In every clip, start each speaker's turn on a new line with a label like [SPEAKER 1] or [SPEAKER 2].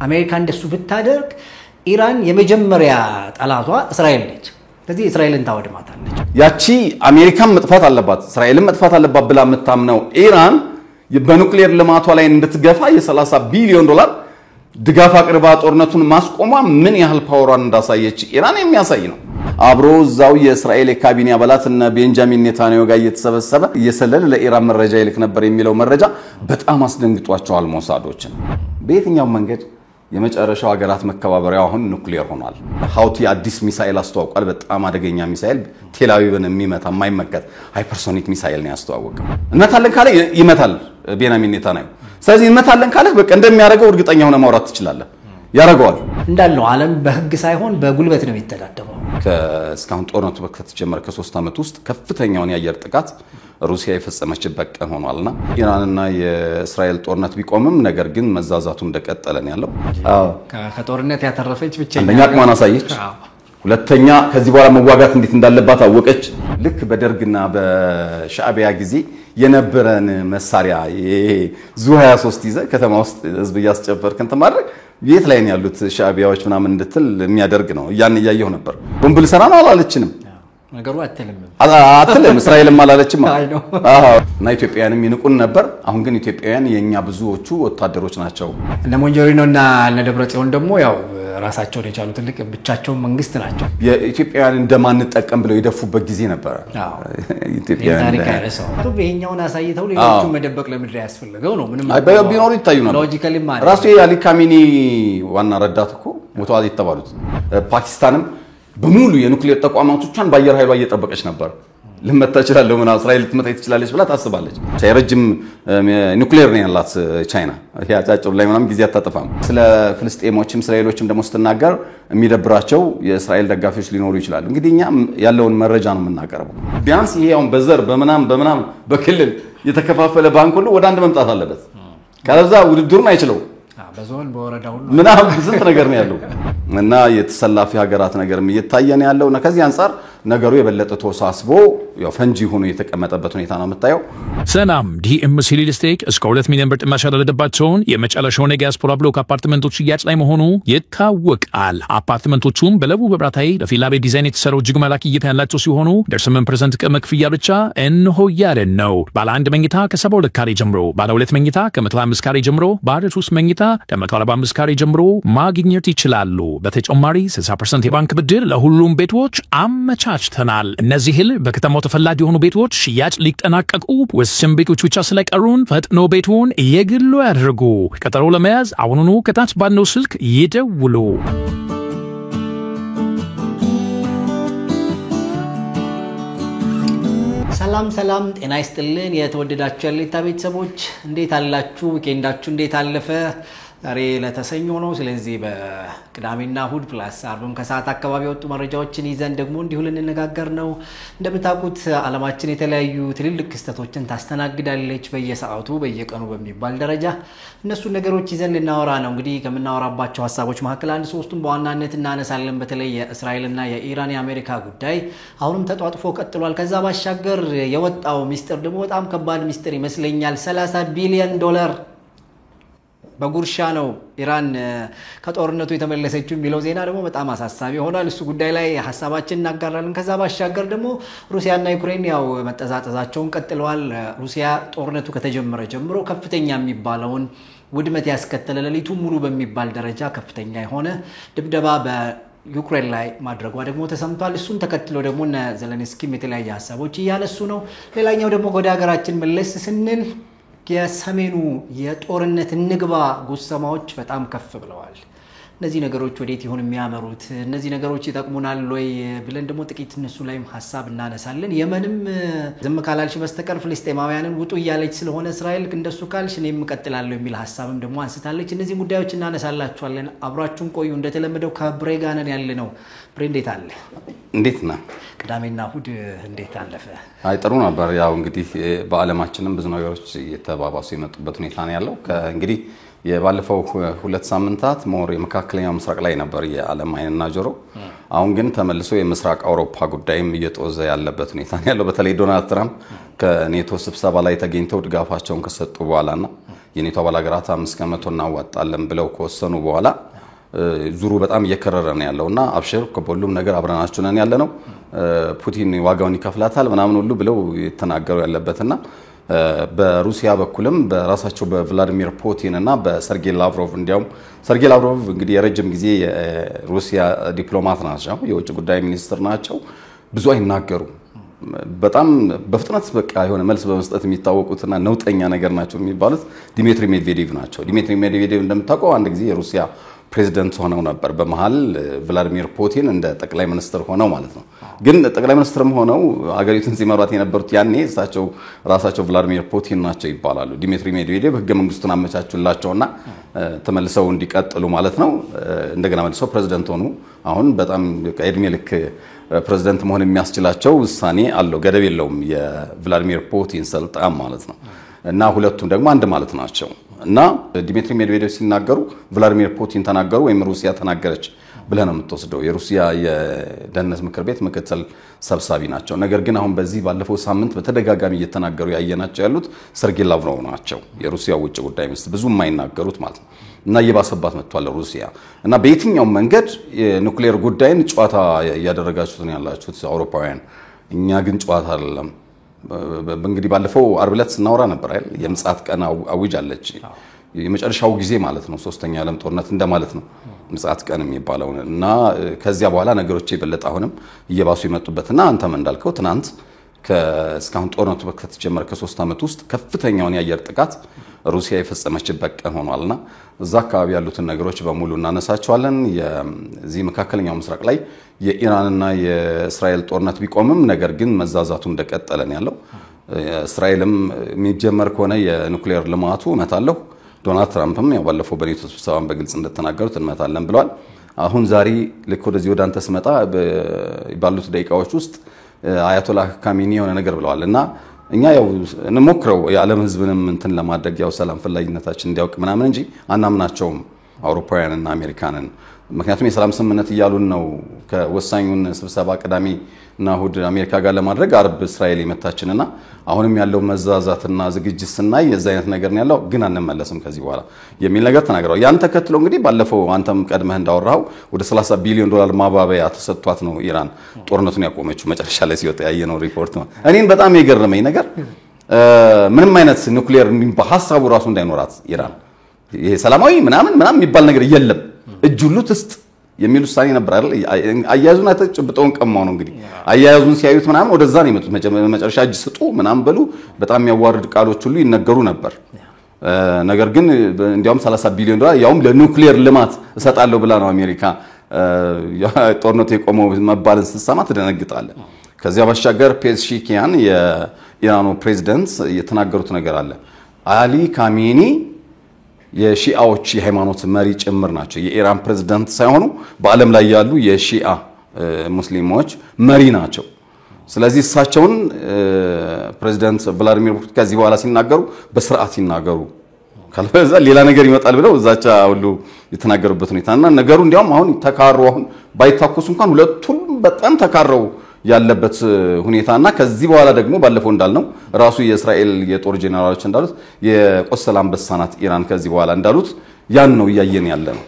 [SPEAKER 1] አሜሪካ እንደሱ ብታደርግ ኢራን የመጀመሪያ ጠላቷ እስራኤል ነች ስለዚህ እስራኤልን ታወድማታለች
[SPEAKER 2] ያቺ አሜሪካን መጥፋት አለባት እስራኤልን መጥፋት አለባት ብላ የምታምነው ኢራን በኑክሌር ልማቷ ላይ እንድትገፋ የ30 ቢሊዮን ዶላር ድጋፍ አቅርባ ጦርነቱን ማስቆሟ ምን ያህል ፓወሯን እንዳሳየች ኢራን የሚያሳይ ነው አብሮ ዛው የእስራኤል የካቢኔ አባላትና ቤንጃሚን ኔታንያሁ ጋር እየተሰበሰበ እየሰለለ ለኢራን መረጃ ይልክ ነበር የሚለው መረጃ በጣም አስደንግጧቸዋል ሞሳዶችን በየትኛው መንገድ የመጨረሻው ሀገራት መከባበሪያው አሁን ኑክሌር ሆኗል ሃውቲ አዲስ ሚሳኤል አስተዋውቋል በጣም አደገኛ ሚሳኤል ቴላዊብን የሚመታ የማይመከት ሃይፐርሶኒክ ሚሳኤል ነው ያስተዋወቀው እንመታለን ካለ ይመታል ቤንያሚን ኔታንያሁ ስለዚህ እንመታለን ካለ በቃ እንደሚያደርገው እርግጠኛ ሆነ ማውራት ትችላለህ ያረጋዋል
[SPEAKER 1] እንዳለው ዓለም በህግ ሳይሆን በጉልበት ነው የሚተዳደረው
[SPEAKER 2] እስካሁን ጦርነቱ ከተጀመረ ከ3 ዓመት ውስጥ ከፍተኛውን የአየር ጥቃት ሩሲያ የፈጸመችበት ቀን ሆኗልና ኢራንና የእስራኤል ጦርነት ቢቆምም ነገር ግን መዛዛቱ እንደቀጠለ ነው ያለው
[SPEAKER 1] ከጦርነት ያተረፈች ብቻ
[SPEAKER 2] አንደኛ አቅሟን አሳየች ሁለተኛ ከዚህ በኋላ መዋጋት እንዴት እንዳለባት አወቀች ልክ በደርግና በሻዕቢያ ጊዜ የነበረን መሳሪያ ዙ 23 ይዘ ከተማ ውስጥ ህዝብ ያስጨፈርክ እንት ማድረግ ቤት ላይ ነው ያሉት ሻዕቢያዎች ምናምን እንድትል የሚያደርግ ነው ያን ያየው ነበር ቦምብ ልሰራ ነው አላለችንም
[SPEAKER 1] ነገሩ አትልም
[SPEAKER 2] እስራኤልም አላለችም እና ኢትዮጵያውያንም ይንቁን ነበር አሁን ግን ኢትዮጵያውያን የኛ ብዙዎቹ ወታደሮች ናቸው
[SPEAKER 1] እነ ሞንጆሪኖና እነ ደብረጽዮን ደግሞ ያው ራሳቸውን የቻሉ ትልቅ ብቻቸው መንግስት ናቸው
[SPEAKER 2] የኢትዮጵያውያን እንደማንጠቀም ብለው ይደፉበት ጊዜ ነበር
[SPEAKER 1] ኢትዮጵያውያን ታሪክ አይረሳው በእኛውን አሳይተው ሌሎቹ መደበቅ ለምድር ያስፈልገው ነው ምንም
[SPEAKER 2] ቢኖር ይታዩ ነበር
[SPEAKER 1] ሎጂካሊ ማለት
[SPEAKER 2] ራሱ የአሊ ካሚኒ ዋና ረዳት እኮ ሞተዋል ይተባሉት ፓኪስታንም በሙሉ የኑክሌር ተቋማቶቿን በአየር ኃይሏ እየጠበቀች ነበር ልመታ ይችላል ለምን እስራኤል ልትመታ ትችላለች ብላ ታስባለች ሳይረጅም ኑክሌር ነው ያላት ቻይና ያጫጭሩ ላይ ምናምን ጊዜ አታጠፋም ስለ ፍልስጤሞችም እስራኤሎችም ደግሞ ስትናገር የሚደብራቸው የእስራኤል ደጋፊዎች ሊኖሩ ይችላል እንግዲህኛ ያለውን መረጃ ነው የምናቀርበው ቢያንስ ይሄ አሁን በዘር በመናም በክልል የተከፋፈለ ባንክ ሁሉ ወደ አንድ መምጣት አለበት ከዛ ውድድሩን አይችለው
[SPEAKER 1] በዞን በወረዳ ሁሉ
[SPEAKER 2] ምናም ዝንት ነገር ነው ያለው እና የተሰላፊ ሀገራት ነገርም እየታየን ያለውና ከዚህ አንፃር ነገሩ የበለጠ ተወሳስቦ ያው ፈንጂ ሆኖ የተቀመጠበት ሁኔታ ነው የምታየው
[SPEAKER 3] ሰላም ዲኤምሲ ሪል ስቴት እስከ 2 ሚሊዮን ብር ጥማሽ ያደረገባቸውን የመጨረሻው የዲያስፖራ ብሎክ አፓርትመንቶች ሽያጭ ላይ መሆኑ ይታወቃል አፓርትመንቶቹም በለቡ በብራታይ ለፊላ ቤት ዲዛይን የተሰራው እጅግ መላክ እይታ ያላቸው ሲሆኑ 8% ቅድመ ክፍያ ብቻ እንሆ ያለን ነው ባለ 1 መኝታ ከ72 ካሬ ጀምሮ ባለ 2 መኝታ ከ125 ካሬ ጀምሮ ባለ 3 መኝታ ከ145 ካሬ ጀምሮ ማግኘት ይችላሉ በተጨማሪ 60% የባንክ ብድር ለሁሉም ቤቶች አመቻችተናል እነዚህል በከተማው ተፈላጊ የሆኑ ቤቶች ሽያጭ ሊጠናቀቁ ወስን ቤቶች ብቻ ስለቀሩን ፈጥኖ ቤቱን የግሉ ያድርጉ ቀጠሮ ለመያዝ አሁኑኑ ከታች ባለው ስልክ ይደውሉ
[SPEAKER 1] ሰላም ጤና ይስጥልን የተወደዳችሁ ያለታ ቤተሰቦች እንዴት አላችሁ ዊኬንዳችሁ እንዴት አለፈ ዛሬ ለተሰኞ ነው ስለዚህ በቅዳሜና እሁድ ፕላስ አርብም ከሰዓት አካባቢ ወጡ መረጃዎችን ይዘን ደግሞ እንዲሁ ልንነጋገር ነው እንደምታውቁት ዓለማችን የተለያዩ ትልልቅ ክስተቶችን ታስተናግዳለች በየሰዓቱ በየቀኑ በሚባል ደረጃ እነሱ ነገሮች ይዘን ልናወራ ነው እንግዲህ ከምናወራባቸው ሐሳቦች መካከል አንድ ሶስቱን በዋናነት እናነሳለን በተለይ የእስራኤልና የኢራን የአሜሪካ ጉዳይ አሁንም ተጧጥፎ ቀጥሏል ከዛ ባሻገር የወጣው ሚስጥር ደግሞ በጣም ከባድ ሚስጥር ይመስለኛል 30 ቢሊዮን ዶላር በጉርሻ ነው ኢራን ከጦርነቱ የተመለሰችው የሚለው ዜና ደግሞ በጣም አሳሳቢ ሆኗል እሱ ጉዳይ ላይ ሐሳባችንን እናጋራለን ከዛ ባሻገር ደግሞ ሩሲያና ዩክሬን ያው መጠዛጠዛቸውን ቀጥለዋል ሩሲያ ጦርነቱ ከተጀመረ ጀምሮ ከፍተኛ የሚባለውን ውድመት ያስከተለ ሌሊቱ ሙሉ በሚባል ደረጃ ከፍተኛ የሆነ ድብደባ በዩክሬን ላይ ማድረጓ ደግሞ ተሰምቷል እሱን ተከትሎ ደግሞ ዘለንስኪም የተለያየ ሐሳቦች ያነሱ ነው ሌላኛው ደግሞ ወደ ሀገራችን መለስ ስንል የሰሜኑ የጦርነት ንግባ ጉሰማዎች በጣም ከፍ ብለዋል እነዚህ ነገሮች ወዴት ይሆን የሚያመሩት እነዚህ ነገሮች ይጠቅሙናል ወይ ብለን ደግሞ ጥቂት እነሱ ላይም ሐሳብ እናነሳለን የመንም ዝም ካላልሽ በስተቀር ፍልስጤማውያንን ውጡ እያለች ስለሆነ እስራኤል እንደሱ ካልሽ እኔም እቀጥላለሁ የሚል ሐሳብም ደግሞ አንስታለች እነዚህ ጉዳዮች እናነሳላችኋለን አብራችሁን ቆዩ እንደተለመደው ከብሬጋነን ያለነው ብሬ እንዴት አለ
[SPEAKER 2] እንዴት ነው
[SPEAKER 1] ቅዳሜና እሁድ እንዴት አለፈ
[SPEAKER 2] ጥሩ ነበር ያው እንግዲህ በአለማችንም ብዙ ነገሮች እየተባባሱ የመጡበት ሁኔታ ነው ያለው እንግዲህ የባለፈው 2 ሳምንታት ሞር የመካከለኛው ምስራቅ ላይ ነበር የዓለም አይንና ጆሮ። አሁን ግን ተመልሶ የምስራቅ አውሮፓ ጉዳይም እየተወዘ ያለበት ሁኔታ ነው ያለው። በተለይ ዶናልድ ትራምፕ ከኔቶ ስብሰባ ላይ ተገኝተው ድጋፋቸውን ከሰጡ በኋላና የኔቶ አባል ሀገራት 5% እናዋጣለን ብለው ከወሰኑ በኋላ ዙሩ በጣም እየከረረ ነው ያለውና አብሽር ከሁሉም ነገር አብረናችሁ ነን ያለነው ፑቲን ዋጋውን ይከፍላታል ምናምን ሁሉ ብለው የተናገሩ ያለበትና በሩሲያ በኩልም በራሳቸው በቭላዲሚር ፑቲን እና በሰርጌይ ላቭሮቭ እንዲያውም ሰርጌይ ላቭሮቭ እንግዲህ የረጅም ጊዜ የሩሲያ ዲፕሎማት ናቸው፣ የውጭ ጉዳይ ሚኒስትር ናቸው። ብዙ አይናገሩም። በጣም በፍጥነት በቃ የሆነ መልስ በመስጠት የሚታወቁትና ነውጠኛ ነገር ናቸው የሚባሉት ዲሚትሪ ሜድቬዴቭ ናቸው። ዲሚትሪ ሜድቬዴቭ እንደምታውቀው አንድ ጊዜ የሩሲያ ፕሬዚደንት ሆነው ነበር። በመሃል ቭላዲሚር ፑቲን እንደ ጠቅላይ ሚኒስትር ሆነው ማለት ነው። ግን ጠቅላይ ሚኒስትርም ሆነው አገሪቱን ሲመሯት የነበሩት ያኔ እሳቸው ራሳቸው ቭላዲሚር ፑቲን ናቸው ይባላሉ። ዲሚትሪ ሜድቬዴቭ ህገ መንግስቱን አመቻቹላቸውና ተመልሰው እንዲቀጥሉ ማለት ነው። እንደገና መልሰው ፕሬዚደንት ሆኑ። አሁን በጣም እድሜ ልክ ፕሬዚደንት መሆን የሚያስችላቸው ውሳኔ አለው፣ ገደብ የለውም የቭላዲሚር ፑቲን ስልጣን ማለት ነው። እና ሁለቱም ደግሞ አንድ ማለት ናቸው። እና ዲሚትሪ ሜድቬዴቭ ሲናገሩ ቭላዲሚር ፑቲን ተናገሩ ወይም ሩሲያ ተናገረች ብለህ ነው የምትወስደው። የሩሲያ የደህንነት ምክር ቤት ምክትል ሰብሳቢ ናቸው። ነገር ግን አሁን በዚህ ባለፈው ሳምንት በተደጋጋሚ እየተናገሩ ያየናቸው ያሉት ሰርጌይ ላቭሮቭ ናቸው፣ የሩሲያ ውጭ ጉዳይ ሚኒስትር ብዙ የማይናገሩት ማለት ነው። እና እየባሰባት መጥቷል ሩሲያ። እና በየትኛው መንገድ የኒውክሌር ጉዳይን ጨዋታ እያደረጋችሁት ነው ያላችሁት አውሮፓውያን። እኛ ግን ጨዋታ አይደለም። እንግዲህ ባለፈው ዓርብ ዕለት ስናወራ ነበር አይደል? የምጽአት ቀን አውጃለች። የመጨረሻው ጊዜ ማለት ነው፣ ሶስተኛው ዓለም ጦርነት እንደማለት ነው ምጽአት ቀን የሚባለው። እና ከዚያ በኋላ ነገሮች የበለጠ አሁንም እየባሱ ይመጡበትና አንተም እንዳልከው ትናንት እስካሁን ጦርነቱ ከተጀመረ ከ3 ዓመት ውስጥ ከፍተኛውን የአየር ጥቃት ሩሲያ የፈጸመችበት ቀን ሆኗልና እዛ አካባቢ ያሉትን ነገሮች በሙሉ እናነሳቸዋለን። የዚህ መካከለኛው ምስራቅ ላይ የኢራንና የእስራኤል ጦርነት ቢቆምም ነገር ግን መዛዛቱ እንደቀጠለ ነው ያለው። እስራኤልም የሚጀመር ከሆነ የኒውክሌር ልማቱ እመታለሁ፣ ዶናልድ ትራምፕም ያው ባለፈው በኔቶ ስብሰባ በግልጽ እንደተናገሩት እንመታለን ብለዋል። አሁን ዛሬ ልክ ወደዚህ ወደ አንተ ስመጣ ባሉት ደቂቃዎች ውስጥ አያቶላህ ካሚኒ የሆነ ነገር ብለዋል እና እኛ ያው እንሞክረው የዓለም ህዝብንም እንትን ለማድረግ ያው ሰላም ፈላጊነታችን እንዲያውቅ ምናምን እንጂ አናምናቸውም አውሮፓውያንና አሜሪካንን። ምክንያቱም የሰላም ስምምነት እያሉን ነው ከወሳኙን ስብሰባ ቅዳሜና እሁድ አሜሪካ ጋር ለማድረግ ዓርብ እስራኤል የመታችንና አሁንም ያለው መዛዛትና ዝግጅት ስናይ የዛ አይነት ነገር ነው ያለው። ግን አንመለስም ከዚህ በኋላ የሚል ነገር ተናግረው ያን ተከትሎ እንግዲህ ባለፈው አንተም ቀድመህ እንዳወራው ወደ $30 ቢሊዮን ማባበያ ተሰጥቷት ነው ኢራን ጦርነቱን ያቆመችው። መጨረሻ ላይ ሲወጣ ያየነው ሪፖርት ነው። እኔን በጣም የገረመኝ ነገር ምንም አይነት ኒውክሌር በሐሳቡ ራሱ እንዳይኖራት ኢራን ይሄ ሰላማዊ ምናምን የሚባል ነገር የለም እጅ ሁሉ ትስጥ የሚል ውሳኔ ነበር አይደል? አያያዙን አተጨብጠውን ቀማው ነው እንግዲህ አያያዙን ሲያዩት ምናምን ወደዛ ነው የመጡት። መጨረሻ እጅ ስጡ ምናምን በሉ በጣም የሚያዋርድ ቃሎች ሁሉ ይነገሩ ነበር። ነገር ግን እንዲያውም $30 ቢሊዮን ያውም ለኒውክሌር ልማት እሰጣለሁ ብላ ነው አሜሪካ ጦርነቱ የቆመው መባልን ስትሰማ ትደነግጣለህ። ከዚያ ባሻገር ፔዝሺኪያን የኢራኑ ፕሬዝዳንት የተናገሩት ነገር አለ። አሊ ካሜኒ የሺአዎች የሃይማኖት መሪ ጭምር ናቸው። የኢራን ፕሬዝዳንት ሳይሆኑ በዓለም ላይ ያሉ የሺአ ሙስሊሞች መሪ ናቸው። ስለዚህ እሳቸውን ፕሬዝዳንት ቭላዲሚር ፑቲን ከዚህ በኋላ ሲናገሩ በስርዓት ይናገሩ፣ ካልበዛ ሌላ ነገር ይመጣል ብለው እዛቻ ሁሉ የተናገሩበት ሁኔታና ነገሩ እንዲያውም አሁን ተካሮ አሁን ባይታኮሱ እንኳን ሁለቱም በጣም ተካረው ያለበት ሁኔታና ከዚህ በኋላ ደግሞ ባለፈው እንዳልነው ራሱ የእስራኤል የጦር ጄኔራሎች እንዳሉት የቆሰለ አንበሳ ናት ኢራን ከዚህ በኋላ እንዳሉት ያን ነው እያየን ያለ ነው።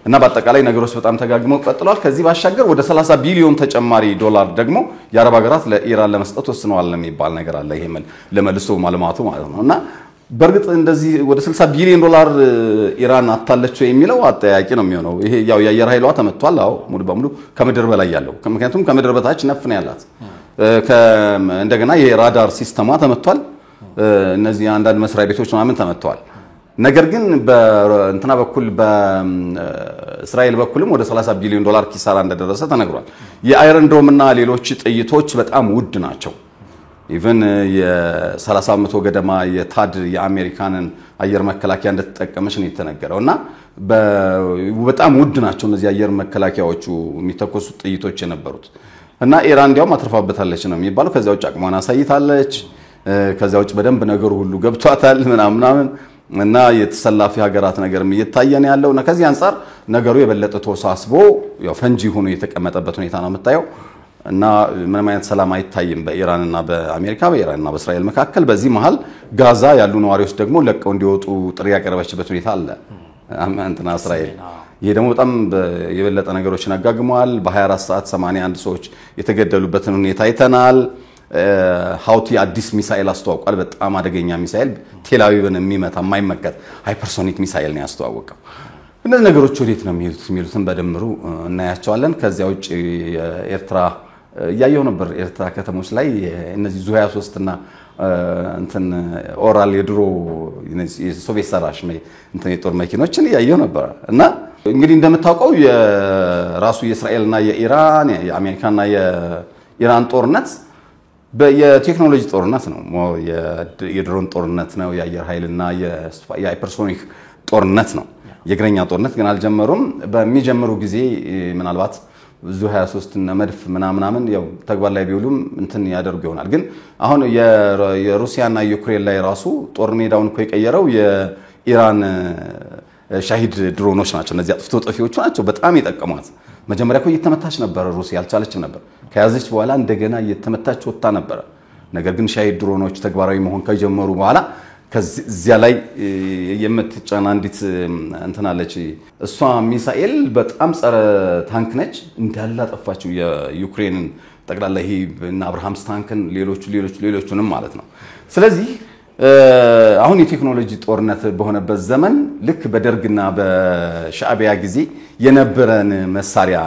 [SPEAKER 2] እና በአጠቃላይ ነገሮች በጣም ተጋግመው ቀጥለዋል። ከዚህ ባሻገር ወደ $30 ቢሊዮን ተጨማሪ ዶላር ደግሞ የአረብ ሀገራት ለኢራን ለመስጠት ወስነዋል የሚባል ነገር አለ። ይሄ ለመልሶ ማልማቱ ማለት ነው። እና በእርግጥ እንደዚህ ወደ $60 ቢሊዮን ኢራን አታለችው የሚለው አጠያቂ ነው የሚሆነው። ይሄ ያው የአየር ኃይሏ ተመቷል። አዎ ሙሉ በሙሉ ከምድር በላይ ያለው ምክንያቱም ከምድር በታች ነፍ ነው ያላት። እንደገና የራዳር ሲስተማ ተመቷል። እነዚህ አንዳንድ መስሪያ ቤቶች ምናምን ተመተዋል። ነገር ግን በእንትና በኩል በእስራኤል በኩልም ወደ $30 ቢሊዮን ኪሳራ እንደደረሰ ተነግሯል። የአይረን ዶም እና ሌሎች ጥይቶች በጣም ውድ ናቸው። ኢቨን የ30 ገደማ የታድ የአሜሪካንን አየር መከላከያ እንደተጠቀመች ነው የተነገረውና በጣም ውድ ናቸው እነዚህ አየር መከላከያዎቹ የሚተኮሱ ጥይቶች የነበሩት። እና ኢራን እንዲያውም አትርፋበታለች ነው የሚባለው። ከዚያ ውጭ አቅሟን አሳይታለች። ከዚያ ውጭ በደንብ ነገሩ ሁሉ ገብቷታል ምናምን እና የተሰላፊ ሀገራት ነገርም እየታየን ያለውና ከዚህ አንፃር ነገሩ የበለጠ ተወሳስቦ ያው ፈንጂ ሆኖ የተቀመጠበት ሁኔታ ነው የምታየው እና ምንም አይነት ሰላም አይታይም በኢራንና በአሜሪካ በኢራንና በእስራኤል መካከል በዚህ መሃል ጋዛ ያሉ ነዋሪዎች ደግሞ ለቀው እንዲወጡ ጥሪ ያቀረበችበት ሁኔታ አለ እንትና እስራኤል ይሄ ደግሞ በጣም የበለጠ ነገሮችን አጋግመዋል በ24 ሰዓት 81 ሰዎች የተገደሉበትን ሁኔታ አይተናል ሃውቲ አዲስ ሚሳኤል አስተዋውቋል በጣም አደገኛ ሚሳኤል ቴል አቪቭን የሚመታ የማይመከት ሃይፐርሶኒክ ሚሳኤል ነው ያስተዋወቀው እነዚህ ነገሮች ወዴት ነው የሚሉትን በደምሩ እናያቸዋለን ከዚያ ውጭ ኤርትራ ያየው ነበር ኤርትራ ከተሞች ላይ እነዚህ ዙ 23 እና እንትን ኦራል የድሮ የሶቪየት ሰራሽ እንትን የጦር መኪኖችን ያየው ነበር እና እንግዲህ እንደምታውቀው የራሱ የእስራኤልና የኢራን የአሜሪካና የኢራን ጦርነት የቴክኖሎጂ ጦርነት ነው የድሮን ጦርነት ነው የአየር ኃይልና የሃይፐርሶኒክ ጦርነት ነው የእግረኛ ጦርነት ግን አልጀመሩም በሚጀምሩ ጊዜ ምናልባት ዙ 23 እና መድፍ ምናምን ያው ተግባር ላይ ቢውሉም እንትን ያደርጉ ይሆናል ግን አሁን የሩሲያና ዩክሬን ላይ ራሱ ጦር ሜዳውን እኮ የቀየረው የኢራን ሻሂድ ድሮኖች ናቸው እነዚህ አጥፍቶ ጠፊዎቹ ናቸው በጣም የጠቀሟት መጀመሪያ እኮ እየተመታች ነበር ሩሲያ አልቻለችም ነበር ከያዘች በኋላ እንደገና እየተመታች ወጣ ነበር ነገር ግን ሻሂድ ድሮኖች ተግባራዊ መሆን ከጀመሩ በኋላ ከዚያ ላይ የምትጫና አንዲት እንትናለች እሷ ሚሳኤል በጣም ጸረ ታንክ ነች እንዳለ አጠፋችው የዩክሬንን ጠቅላላ ይሄ እና አብርሃምስ ታንክን ሌሎቹንም ማለት ነው ስለዚህ አሁን የቴክኖሎጂ ጦርነት በሆነበት ዘመን ልክ በደርግና በሻዕቢያ ጊዜ የነበረን መሳሪያ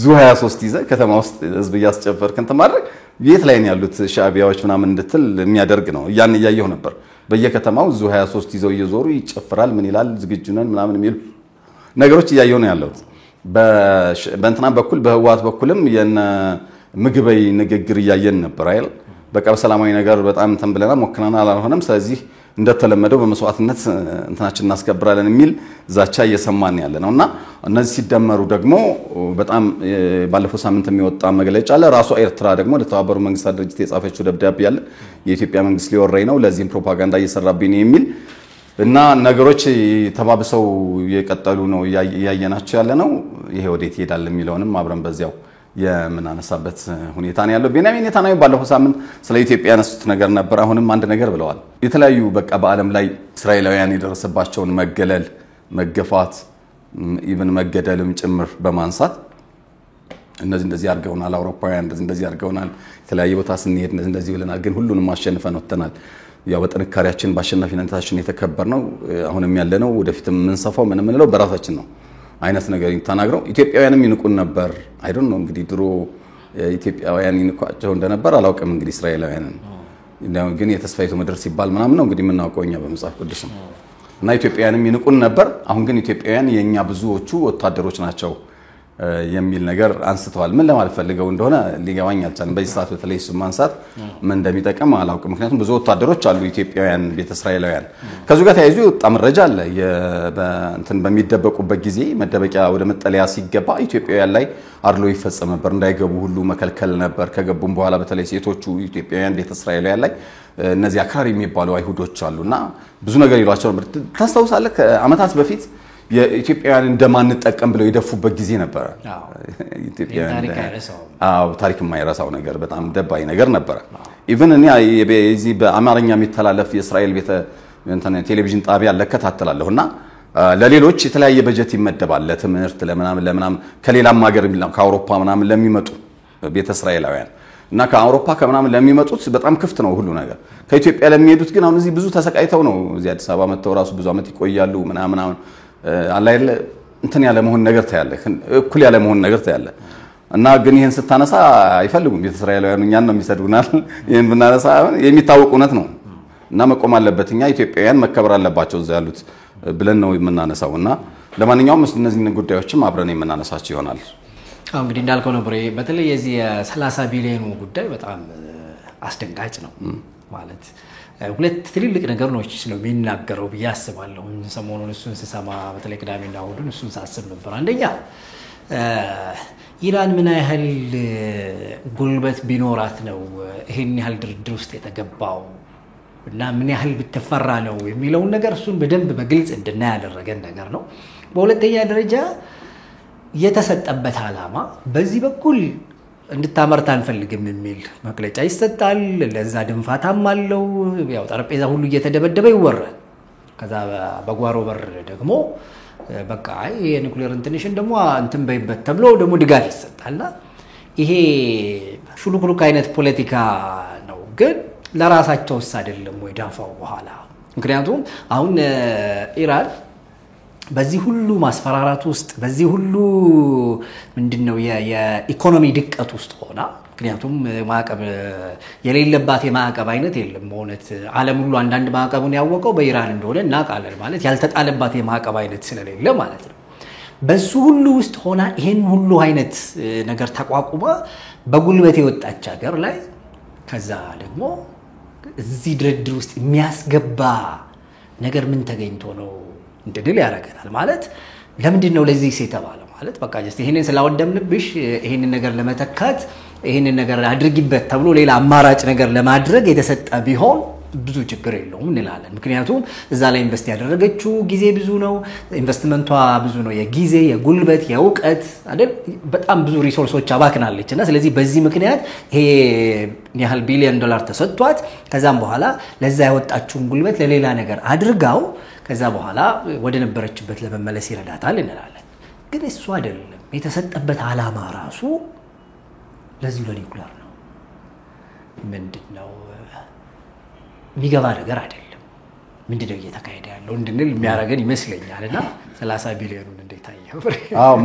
[SPEAKER 2] ዙ 23 ይዘ ከተማ ውስጥ ህዝብ ያስጨፈርክ እንት ማድረግ የት ላይ ነው ያሉት ሻዕቢያዎች ምናምን እንድትል የሚያደርግ ነው ያን ያየው ነበር በየከተማው ዙ 23 ይዘው እየዞሩ ይጨፍራል ምን ይላል ዝግጁ ነን ምናምን የሚሉ ነገሮች ያየው ነው ያለው በእንትና በኩል በህዋት በኩልም የነ ምግበይ ንግግር ያየን ነበር አይደል በቃ በሰላማዊ ነገር በጣም ተንብለና ሞክናና አላልሆነም ስለዚህ እንደተለመደው በመስዋዕትነት እንትናችን እናስከብራለን የሚል ዛቻ እየሰማን ያለ ነውና እነዚህ ሲደመሩ ደግሞ በጣም ባለፈው ሳምንት የሚወጣ መግለጫ አለ ራሱ ኤርትራ ደግሞ ለተባበሩ መንግስታት ድርጅት የጻፈችው ደብዳቤ አለ የኢትዮጵያ መንግስት ሊወረይ ነው ለዚህም ፕሮፓጋንዳ እየሰራብኝ የሚል እና ነገሮች ተባብሰው የቀጠሉ ነው ያየናቸው ያለ ነው ይሄ ወዴት ይሄዳል የሚለውንም አብረን በዚያው የምናነሳበት ሁኔታ ነው ያለው ቤንያሚን ኔታንያሁ ባለፈው ሳምንት ስለ ኢትዮጵያ ያነሱት ነገር ነበር አሁንም አንድ ነገር ብለዋል የተለያዩ በቃ በአለም ላይ እስራኤላውያን የደረሰባቸውን መገለል መገፋት ኢቭን መገደልም ጭምር በማንሳት እንደዚህ አድርገውናል አውሮፓውያን እንደዚህ አድርገውናል የተለያየ ቦታ ስንሄድ እንደዚህ ብለናል ግን ሁሉንም አሸንፈን ወጥተናል ያው በጥንካሬያችን በአሸናፊነታችን የተከበርነው አሁንም ያለነው ወደፊትም የምንሰፋው ምን ምንለው በራሳችን ነው አይነት ነገር ተናግረው ኢትዮጵያውያንም ይንቁን ነበር አይ ዶንት ኖ እንግዲህ ድሮ ኢትዮጵያውያን ይንቋቸው እንደነበር አላውቅም እንግዲህ እስራኤላውያንን ግን የተስፋይቱ ምድር ሲባል ምናምን ነው እንግዲህ የምናውቀውኛ በመጽሐፍ ቅዱስ ነው እና ኢትዮጵያውያንም ይንቁን ነበር አሁን ግን ኢትዮጵያውያን የኛ ብዙዎቹ ወታደሮች ናቸው የሚል ነገር አንስተዋል ምን ለማለት ፈልገው እንደሆነ ሊገባኝ አልቻለም በዚህ ሰዓት በተለይ እሱ ማንሳት ምን እንደሚጠቅም አላውቅም ምክንያቱም ብዙ ወታደሮች አሉ ኢትዮጵያውያን ቤተ እስራኤላውያን ከዚህ ጋር ተያይዞ የወጣ መረጃ አለ እንትን በሚደበቁበት ጊዜ መደበቂያ ወደ መጠለያ ሲገባ ኢትዮጵያውያን ላይ አድሎ ይፈጸም ነበር እንዳይገቡ ሁሉ መከልከል ነበር ከገቡም በኋላ በተለይ ሴቶቹ ኢትዮጵያውያን ቤተ እስራኤላውያን ላይ እነዚህ አክራሪ የሚባሉ አይሁዶች አሉና ብዙ ነገር ይሏቸው ነበር ታስታውሳለህ ከአመታት በፊት የኢትዮጵያውያን እንደማንጠቀም ብለው ይደፉበት ጊዜ ነበር ኢትዮጵያውያን ታሪክ የማይረሳው ነገር በጣም ደባይ ነገር ነበር ኢቭን እኔ እዚህ በአማርኛ የሚተላለፍ የእስራኤል ቤተ ቴሌቪዥን ጣቢያ ለከታተላለሁና ለሌሎች የተለያየ በጀት ይመደባል ለትምህርት ለምናምን ከሌላም ሀገር ከአውሮፓ ምናምን ለሚመጡ ቤተ እስራኤላውያን እና ከአውሮፓ ከምናምን ለሚመጡት በጣም ክፍት ነው ሁሉ ነገር ከኢትዮጵያ ለሚሄዱት ግን አሁን እዚህ ብዙ ተሰቃይተው ነው እዚህ አዲስ አበባ መተው ራሱ ብዙ አመት ይቆያሉ ምናምን አላይለ እንትን ያለ መሆን ነገር ታያለ እኩል ያለ መሆን ነገር ታያለ እና ግን ይሄን ስታነሳ አይፈልጉም ቤተ እስራኤላውያን እኛን ነው የሚሰዱናል ይሄን ብናነሳ የሚታወቅ እውነት ነው እና መቆም አለበት እኛ ኢትዮጵያውያን መከበር አለባቸው እዛ ያሉት ብለን ነው የምናነሳውና ለማንኛውም እነዚህ ጉዳዮችም አብረን የምናነሳቸው ይሆናል
[SPEAKER 1] እንግዲህ እንዳልከው ነው ብሬ በተለይ የዚህ 30 ቢሊዮን ጉዳይ በጣም አስደንጋጭ ነው ማለት ሁለት ትልልቅ ነገሮች ነው የሚናገረው በያስባለሁ ሰሞኑን እሱን ስሰማ በተለይ ቅዳሜና እሁድን እሱን ሳስብ ነበር አንደኛ ኢራን ምን ያህል ጉልበት ቢኖራት ነው ይሄን ያህል ድርድር ውስጥ የተገባው እና ምን ያህል ብትፈራ ነው የሚለውን ነገር እሱን በደንብ በግልጽ እንድናይ ያደረገን ነገር ነው። በሁለተኛ ደረጃ የተሰጠበት ዓላማ በዚህ በኩል እንድታመርት አንፈልግም የሚል መግለጫ ይሰጣል። ለዛ ድንፋታም አለው። ያው ጠረጴዛ ሁሉ እየተደበደበ ይወራል። ከዛ በጓሮ በር ደግሞ በቃ የኒውክሌር እንትንሽን ደግሞ እንትን በይበት ተብሎ ደግሞ ድጋፍ ይሰጣልና ይሄ ሹሉክሉክ አይነት ፖለቲካ ነው። ግን ለራሳቸውስ አይደለም ወይ ዳፋው በኋላ? ምክንያቱም አሁን ኢራን በዚህ ሁሉ ማስፈራራት ውስጥ በዚህ ሁሉ ምንድነው የኢኮኖሚ ድቀት ውስጥ ሆና ምክንያቱም ማዕቀብ የሌለባት የማዕቀብ አይነት የለም። በእውነት ዓለም ሁሉ አንዳንድ ማዕቀቡን ያወቀው በኢራን እንደሆነ እናውቃለን። ማለት ያልተጣለባት የማዕቀብ አይነት ስለሌለ ማለት ነው። በሱ ሁሉ ውስጥ ሆና ይሄን ሁሉ አይነት ነገር ተቋቁማ በጉልበት የወጣች ሀገር ላይ ከዛ ደግሞ እዚህ ድርድር ውስጥ የሚያስገባ ነገር ምን ተገኝቶ ነው እንድንል ያደርገናል። ማለት ለምንድን ነው ለዚህ የተባለው? ማለት በቃ ጀስት ይሄንን ስላወደምንብሽ ይሄንን ነገር ለመተካት ይሄንን ነገር አድርጊበት ተብሎ ሌላ አማራጭ ነገር ለማድረግ የተሰጠ ቢሆን ብዙ ችግር የለውም እንላለን። ምክንያቱም እዛ ላይ ኢንቨስት ያደረገችው ጊዜ ብዙ ነው። ኢንቨስትመንቷ ብዙ ነው። የጊዜ፣ የጉልበት፣ የእውቀት አይደል በጣም ብዙ ሪሶርሶች አባክናለችና ስለዚህ በዚህ ምክንያት ይሄ ያህል ቢሊዮን ዶላር ተሰጥቷት ከዛም በኋላ ለዛ ያወጣችውን ጉልበት ለሌላ ነገር አድርጋው ከዛ በኋላ ወደ ነበረችበት ለመመለስ ይረዳታል እንላለን። ግን እሱ አይደለም የተሰጠበት ዓላማ ራሱ ለዚህ ለኒውክሌር ነው። ምንድነው የሚገባ ነገር አይደለም። ምንድነው እየተካሄደ ያለው እንድንል የሚያደርገን ይመስለኛልና 30 ቢሊዮኑን እንዴት አየው?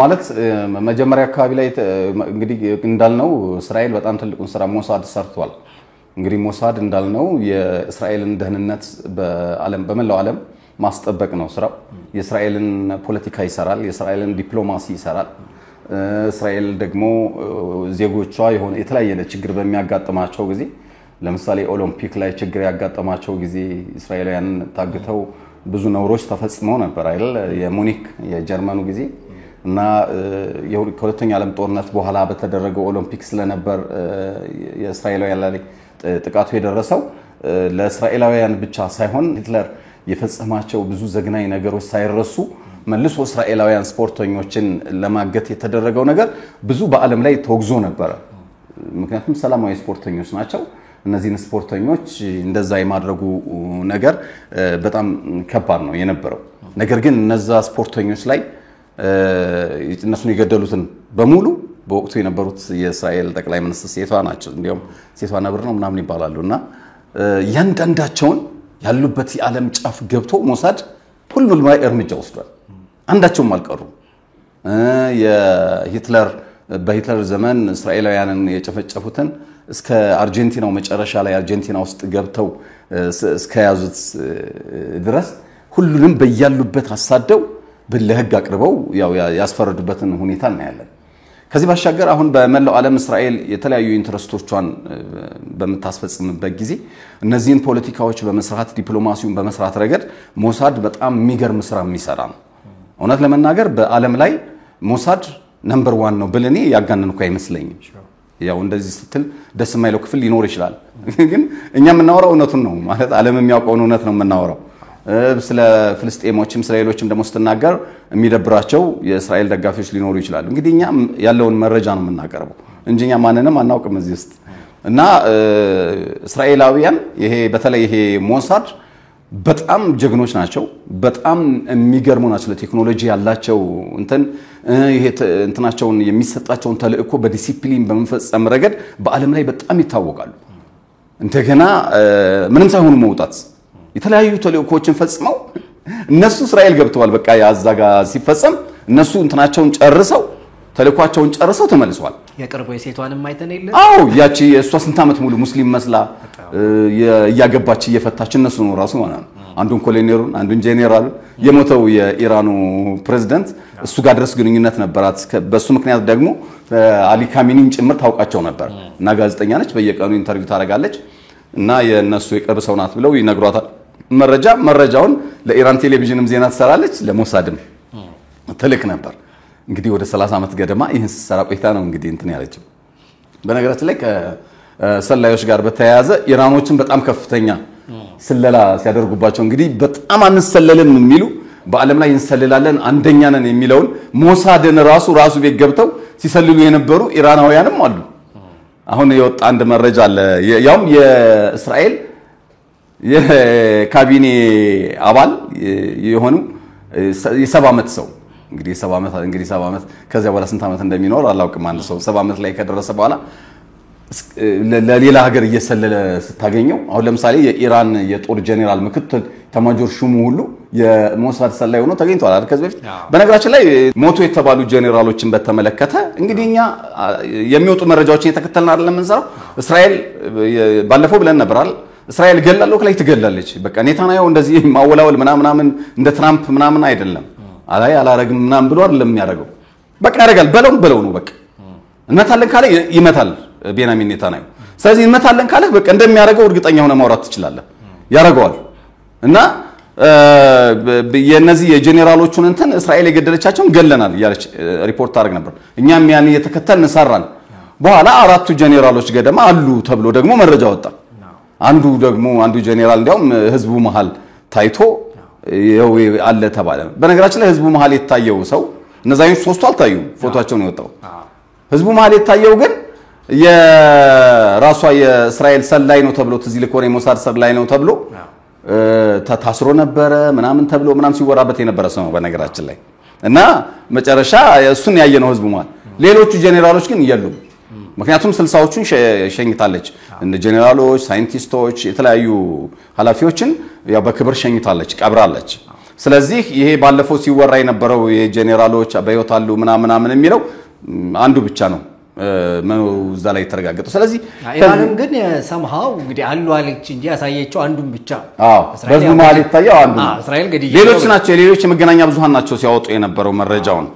[SPEAKER 2] ማለት መጀመሪያ አካባቢ ላይ እንግዲህ እንዳልነው እስራኤል በጣም ትልቁን ስራ ሞሳድ ሰርቷል። እንግዲህ ሞሳድ እንዳልነው የእስራኤልን ደህንነት በመላው ዓለም ማስጠበቅ ነው ስራው። የእስራኤልን ፖለቲካ ይሰራል፣ የእስራኤልን ዲፕሎማሲ ይሰራል። እስራኤል ደግሞ ዜጎቿ የሆነ የተለያየ ችግር በሚያጋጥማቸው ጊዜ ለምሳሌ ኦሎምፒክ ላይ ችግር ያጋጠማቸው ጊዜ እስራኤላውያን ታግተው ብዙ ነውሮች ተፈጽመው ነበር አይደል? የሙኒክ የጀርመኑ ጊዜ እና ከሁለተኛው ዓለም ጦርነት በኋላ በተደረገው ኦሎምፒክ ስለነበር የእስራኤላውያን ላይ ጥቃቱ የደረሰው ለእስራኤላውያን ብቻ ሳይሆን ሂትለር የፈጸማቸው ብዙ ዘግናኝ ነገሮች ሳይረሱ መልሶ እስራኤላውያን ስፖርተኞችን ለማገት የተደረገው ነገር ብዙ በዓለም ላይ ተወግዞ ነበር። ምክንያቱም ሰላማዊ ስፖርተኞች ናቸው። እነዚህን ስፖርተኞች እንደዛ የማድረጉ ነገር በጣም ከባድ ነው የነበረው። ነገር ግን እነዛ ስፖርተኞች ላይ እነሱን የገደሉትን በሙሉ በወቅቱ የነበሩት የእስራኤል ጠቅላይ ሚኒስትር ሴቷ ናቸው። እንዲያውም ሴቷ ነብር ነው ምናምን ይባላሉና ያንዳንዳቸውን ያሉበት የዓለም ጫፍ ገብቶ ሞሳድ ሁሉም ላይ እርምጃ ወስዷል። አንዳቸውም አልቀሩም። በሂትለር ዘመን እስራኤላውያንን የጨፈጨፉትን እስከ አርጀንቲናው መጨረሻ ላይ አርጀንቲና ውስጥ ገብተው እስከ ያዙት ድረስ ሁሉንም በያሉበት አሳደው ለህግ አቅርበው ያው ያስፈረዱበትን ሁኔታ እናያለን። ከዚህ ባሻገር አሁን በመላው ዓለም እስራኤል የተለያዩ ኢንተረስቶቿን በመታስፈጽምበት ጊዜ እነዚህን ፖለቲካዎች በመስራት ዲፕሎማሲውን በመስራት ረገድ ሞሳድ በጣም የሚገርም ስራ የሚሰራ ነው። እውነት ለመናገር በዓለም ላይ ሞሳድ ነምበር 1 ነው ብለኔ ያጋነንኩ አይመስለኝም። ያው እንደዚህ ስትል ደስ የማይለው ክፍል ሊኖር ይችላል። ግን እኛ የምናወራው እውነቱን ነው ማለት ዓለም የሚያውቀውን እውነት ነው የምናወራው። ስለ ፍልስጤሞችም ስለ ሌሎችም ደግሞ ስትናገር የሚደብራቸው የእስራኤል ደጋፊዎች ሊኖሩ ይችላሉ። እንግዲህ እኛ ያለውን መረጃ ነው የምናቀርበው እንጂ እኛ ማንንም አናውቅም እዚህ ውስጥ እና እስራኤላውያን በተለይ ይሄ ሞሳድ በጣም ጀግኖች ናቸው። በጣም የሚገርሙ ናቸው። ለቴክኖሎጂ ያላቸው እንትናቸውን የሚሰጣቸውን ተልእኮ በዲሲፕሊን በመፈጸም ረገድ በዓለም ላይ በጣም ይታወቃሉ። እንደገና ምንም ሳይሆኑ መውጣት የተለያዩ ተልእኮችን ፈጽመው እነሱ እስራኤል ገብተዋል። በቃ ያዛጋ ሲፈጸም እነሱ እንትናቸውን ጨርሰው ተልእኳቸውን ጨርሰው ተመልሰዋል።
[SPEAKER 1] የቅርቡ የሴቷንም አይተን የለ?
[SPEAKER 2] አዎ ያቺ እሷ ስንት ዓመት ሙሉ ሙስሊም መስላ ያገባች እየፈታች እነሱ ነው ራሱ ማለት ነው። አንዱን ኮሎኔሉን አንዱን ጄኔራሉን የሞተው የኢራኑ ፕሬዝዳንት እሱ ጋር ድረስ ግንኙነት ነበራት። በሱ ምክንያት ደግሞ አሊ ካሚኒን ጭምር ታውቃቸው ነበር እና ጋዜጠኛ ነች። በየቀኑ ኢንተርቪው ታደርጋለች እና የነሱ የቅርብ ሰው ናት ብለው ይነግሯታል። መረጃውን ለኢራን ቴሌቪዥንም ዜና ትሰራለች፣ ለሞሳድም ትልክ ነበር። እንግዲህ ወደ 30 ዓመት ገደማ ይህን ስትሰራ ቆይታ ነው እንግዲህ እንትን ያለችው። በነገራችን ላይ ከሰላዮች ጋር በተያያዘ ኢራኖችን በጣም ከፍተኛ ስለላ ሲያደርጉባቸው እንግዲህ በጣም አንሰለልም የሚሉ በዓለም ላይ እንሰልላለን አንደኛ ነን የሚለውን ሞሳድን ራሱ ቤት ገብተው ሲሰልሉ የነበሩ ኢራናውያንም አሉ። አሁን የወጣ አንድ መረጃ አለ። ያውም የእስራኤል የካቢኔ አባል የሆኑ የ70 ዓመት ሰው እንግዲህ 70 ዓመት ከዚያ በኋላ ስንት ዓመት እንደሚኖር አላውቅም። አንድ ሰው 70 ዓመት ላይ ከደረሰ በኋላ ለሌላ ሀገር እየሰለለ ስታገኘው አሁን ለምሳሌ የኢራን የጦር ጄኔራል ምክትል ኤታማዦር ሹሙ ሁሉ የሞሳድ ሰላይ ሆኖ ተገኝቷል አይደል? ከዚህ በፊት በነገራችን ላይ ሞቶ የተባሉ ጄኔራሎችን በተመለከተ እንግዲህ እኛ የሚወጡ መረጃዎችን የተከተልን አይደለም እንሰራው። እስራኤል ባለፈው ብለን ነበር አይደል? እስራኤል ገላለሁ ከላይ ትገላለች። በቃ ኔታንያሁ እንደዚህ ማወላወል ምናምን እንደ ትራምፕ ምናምን አይደለም። አላረግም ምናምን ብሎ አይደለም የሚያደርገው። በቃ ያደርጋል በለው ነው በቃ እንመታለን ካለ ይመታል ቤንያሚን ኔታንያሁ። ስለዚህ እንመታለን ካለ በቃ እንደሚያደርገው እርግጠኛ ሆነ ማውራት ትችላለህ። ያደርገዋል እና የነዚህ የጄኔራሎቹን እንትን እስራኤል የገደለቻቸውን ገለናል ያለች ሪፖርት አድርግ ነበር። እኛም ያን የተከተልን እንሰራን። በኋላ 4 ጄኔራሎች ገደማ አሉ ተብሎ ደግሞ መረጃ ወጣ። አንዱ ጄኔራል እንዲያውም ህዝቡ መሃል ታይቶ ይኸው አለ ተባለ። በነገራችን ላይ ህዝቡ መሃል የታየው ሰው እነዛኞች 3ቱ አልታዩም፣ ፎቶአቸው ነው የወጣው። ህዝቡ መሃል የታየው ግን የራሷ የእስራኤል ሰላይ ነው ተብሎ ትዝ ይልኮን የሞሳድ ሰላይ ነው ተብሎ ታስሮ ነበረ ምናምን ተብሎ ምናምን ሲወራበት የነበረ ሰው ነው በነገራችን ላይ። እና መጨረሻ እሱን ያየነው ህዝቡ መሃል። ሌሎቹ ጄኔራሎች ግን የሉም። ምክንያቱም 60ዎቹን ሸኝታለች። እንደ ጄኔራሎች፣ ሳይንቲስቶች፣ የተለያዩ ኃላፊዎችን ያው በክብር ሸኝታለች፣ ቀብራለች። ስለዚህ ይሄ ባለፈው ሲወራ የነበረው የጄኔራሎች በህይወት አሉ ምናምን የሚለው አንዱ ብቻ ነው እዛ ላይ ተረጋግጠው። ስለዚህ
[SPEAKER 1] ኢራንም ግን ሰምሃው እንግዲህ አሉ አለች እንጂ ያሳየችው አንዱን ብቻ።
[SPEAKER 2] በህዝቡ መሃል የታየው አንዱ ነው።
[SPEAKER 1] እስራኤል እንግዲህ
[SPEAKER 2] ሌሎች የመገናኛ ብዙሃን ናቸው ሲያወጡ የነበረው መረጃውን።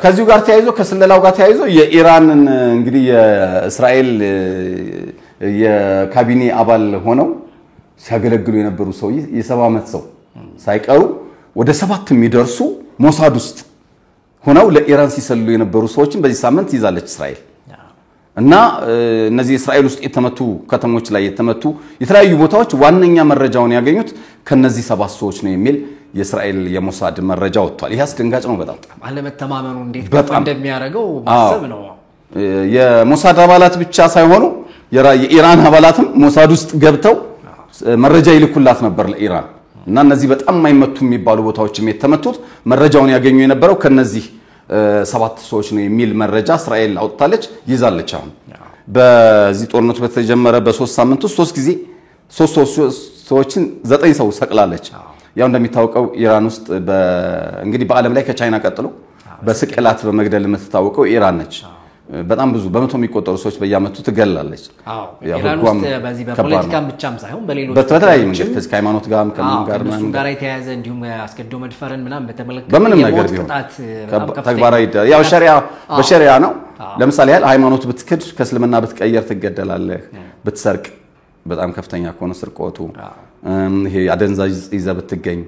[SPEAKER 2] ከዚሁ ጋር ተያይዞ ከስለላው ጋር ተያይዞ የኢራንን እንግዲህ የእስራኤል የካቢኔ አባል ሆነው ሲያገለግሉ የነበሩ ሰው የ70 ዓመት ሰው ሳይቀሩ ወደ 7 የሚደርሱ ሞሳድ ውስጥ ሆነው ለኢራን ሲሰልሉ የነበሩ ሰዎችን በዚህ ሳምንት ይዛለች እስራኤል። እና እነዚህ እስራኤል ውስጥ የተመቱ ከተሞች ላይ የተመቱ የተለያዩ ቦታዎች ዋነኛ መረጃውን ያገኙት ከነዚህ 7 ሰዎች ነው የሚል የእስራኤል የሞሳድ መረጃ ወጥቷል። ይሄ አስደንጋጭ ነው በጣም።
[SPEAKER 1] አለመተማመኑ እንዴት እንደሚያደርገው ማሰብ ነው።
[SPEAKER 2] የሞሳድ አባላት ብቻ ሳይሆኑ የኢራን አባላትም ሞሳድ ውስጥ ገብተው መረጃ ይልኩላት ነበር ለኢራን። እና እነዚህ በጣም የማይመቱ የሚባሉ ቦታዎችም የተመቱት መረጃውን ያገኙ የነበረው ከነዚህ 7 ሰዎች ነው የሚል መረጃ እስራኤል አውጥታለች፣ ይዛለች። አሁን በዚህ ጦርነቱ በተጀመረ በ3 ሳምንት ውስጥ 3 ጊዜ 3 ሰዎችን 9 ሰው ሰቅላለች። ያው እንደሚታወቀው ኢራን ውስጥ እንግዲህ በዓለም ላይ ከቻይና ቀጥሎ በስቅላት በመግደል የምትታወቀው ኢራን ነች። በጣም ብዙ በመቶ የሚቆጠሩ ሰዎች በየዓመቱ ትገላለች።
[SPEAKER 1] ኢራን ውስጥ በዚህ በፖለቲካም ብቻም ሳይሆን በሌሎች
[SPEAKER 2] በተለያየ መንገድ ከዚህ ሃይማኖት ጋርም ከምን
[SPEAKER 1] ጋር የተያያዘ እንዲሁም አስገድዶ መድፈርን ምናምን በተመለከተ
[SPEAKER 2] በምንም ነገር ቢሆን ተግባራዊ ያው በሸሪዓ ነው። ለምሳሌ ያህል ሃይማኖት ብትክድ ከእስልምና ብትቀየር ትገደላለህ። ብትሰርቅ በጣም ከፍተኛ ከሆነ ስርቆቱ ይሄ አደንዛዥ ይዘህ ብትገኝ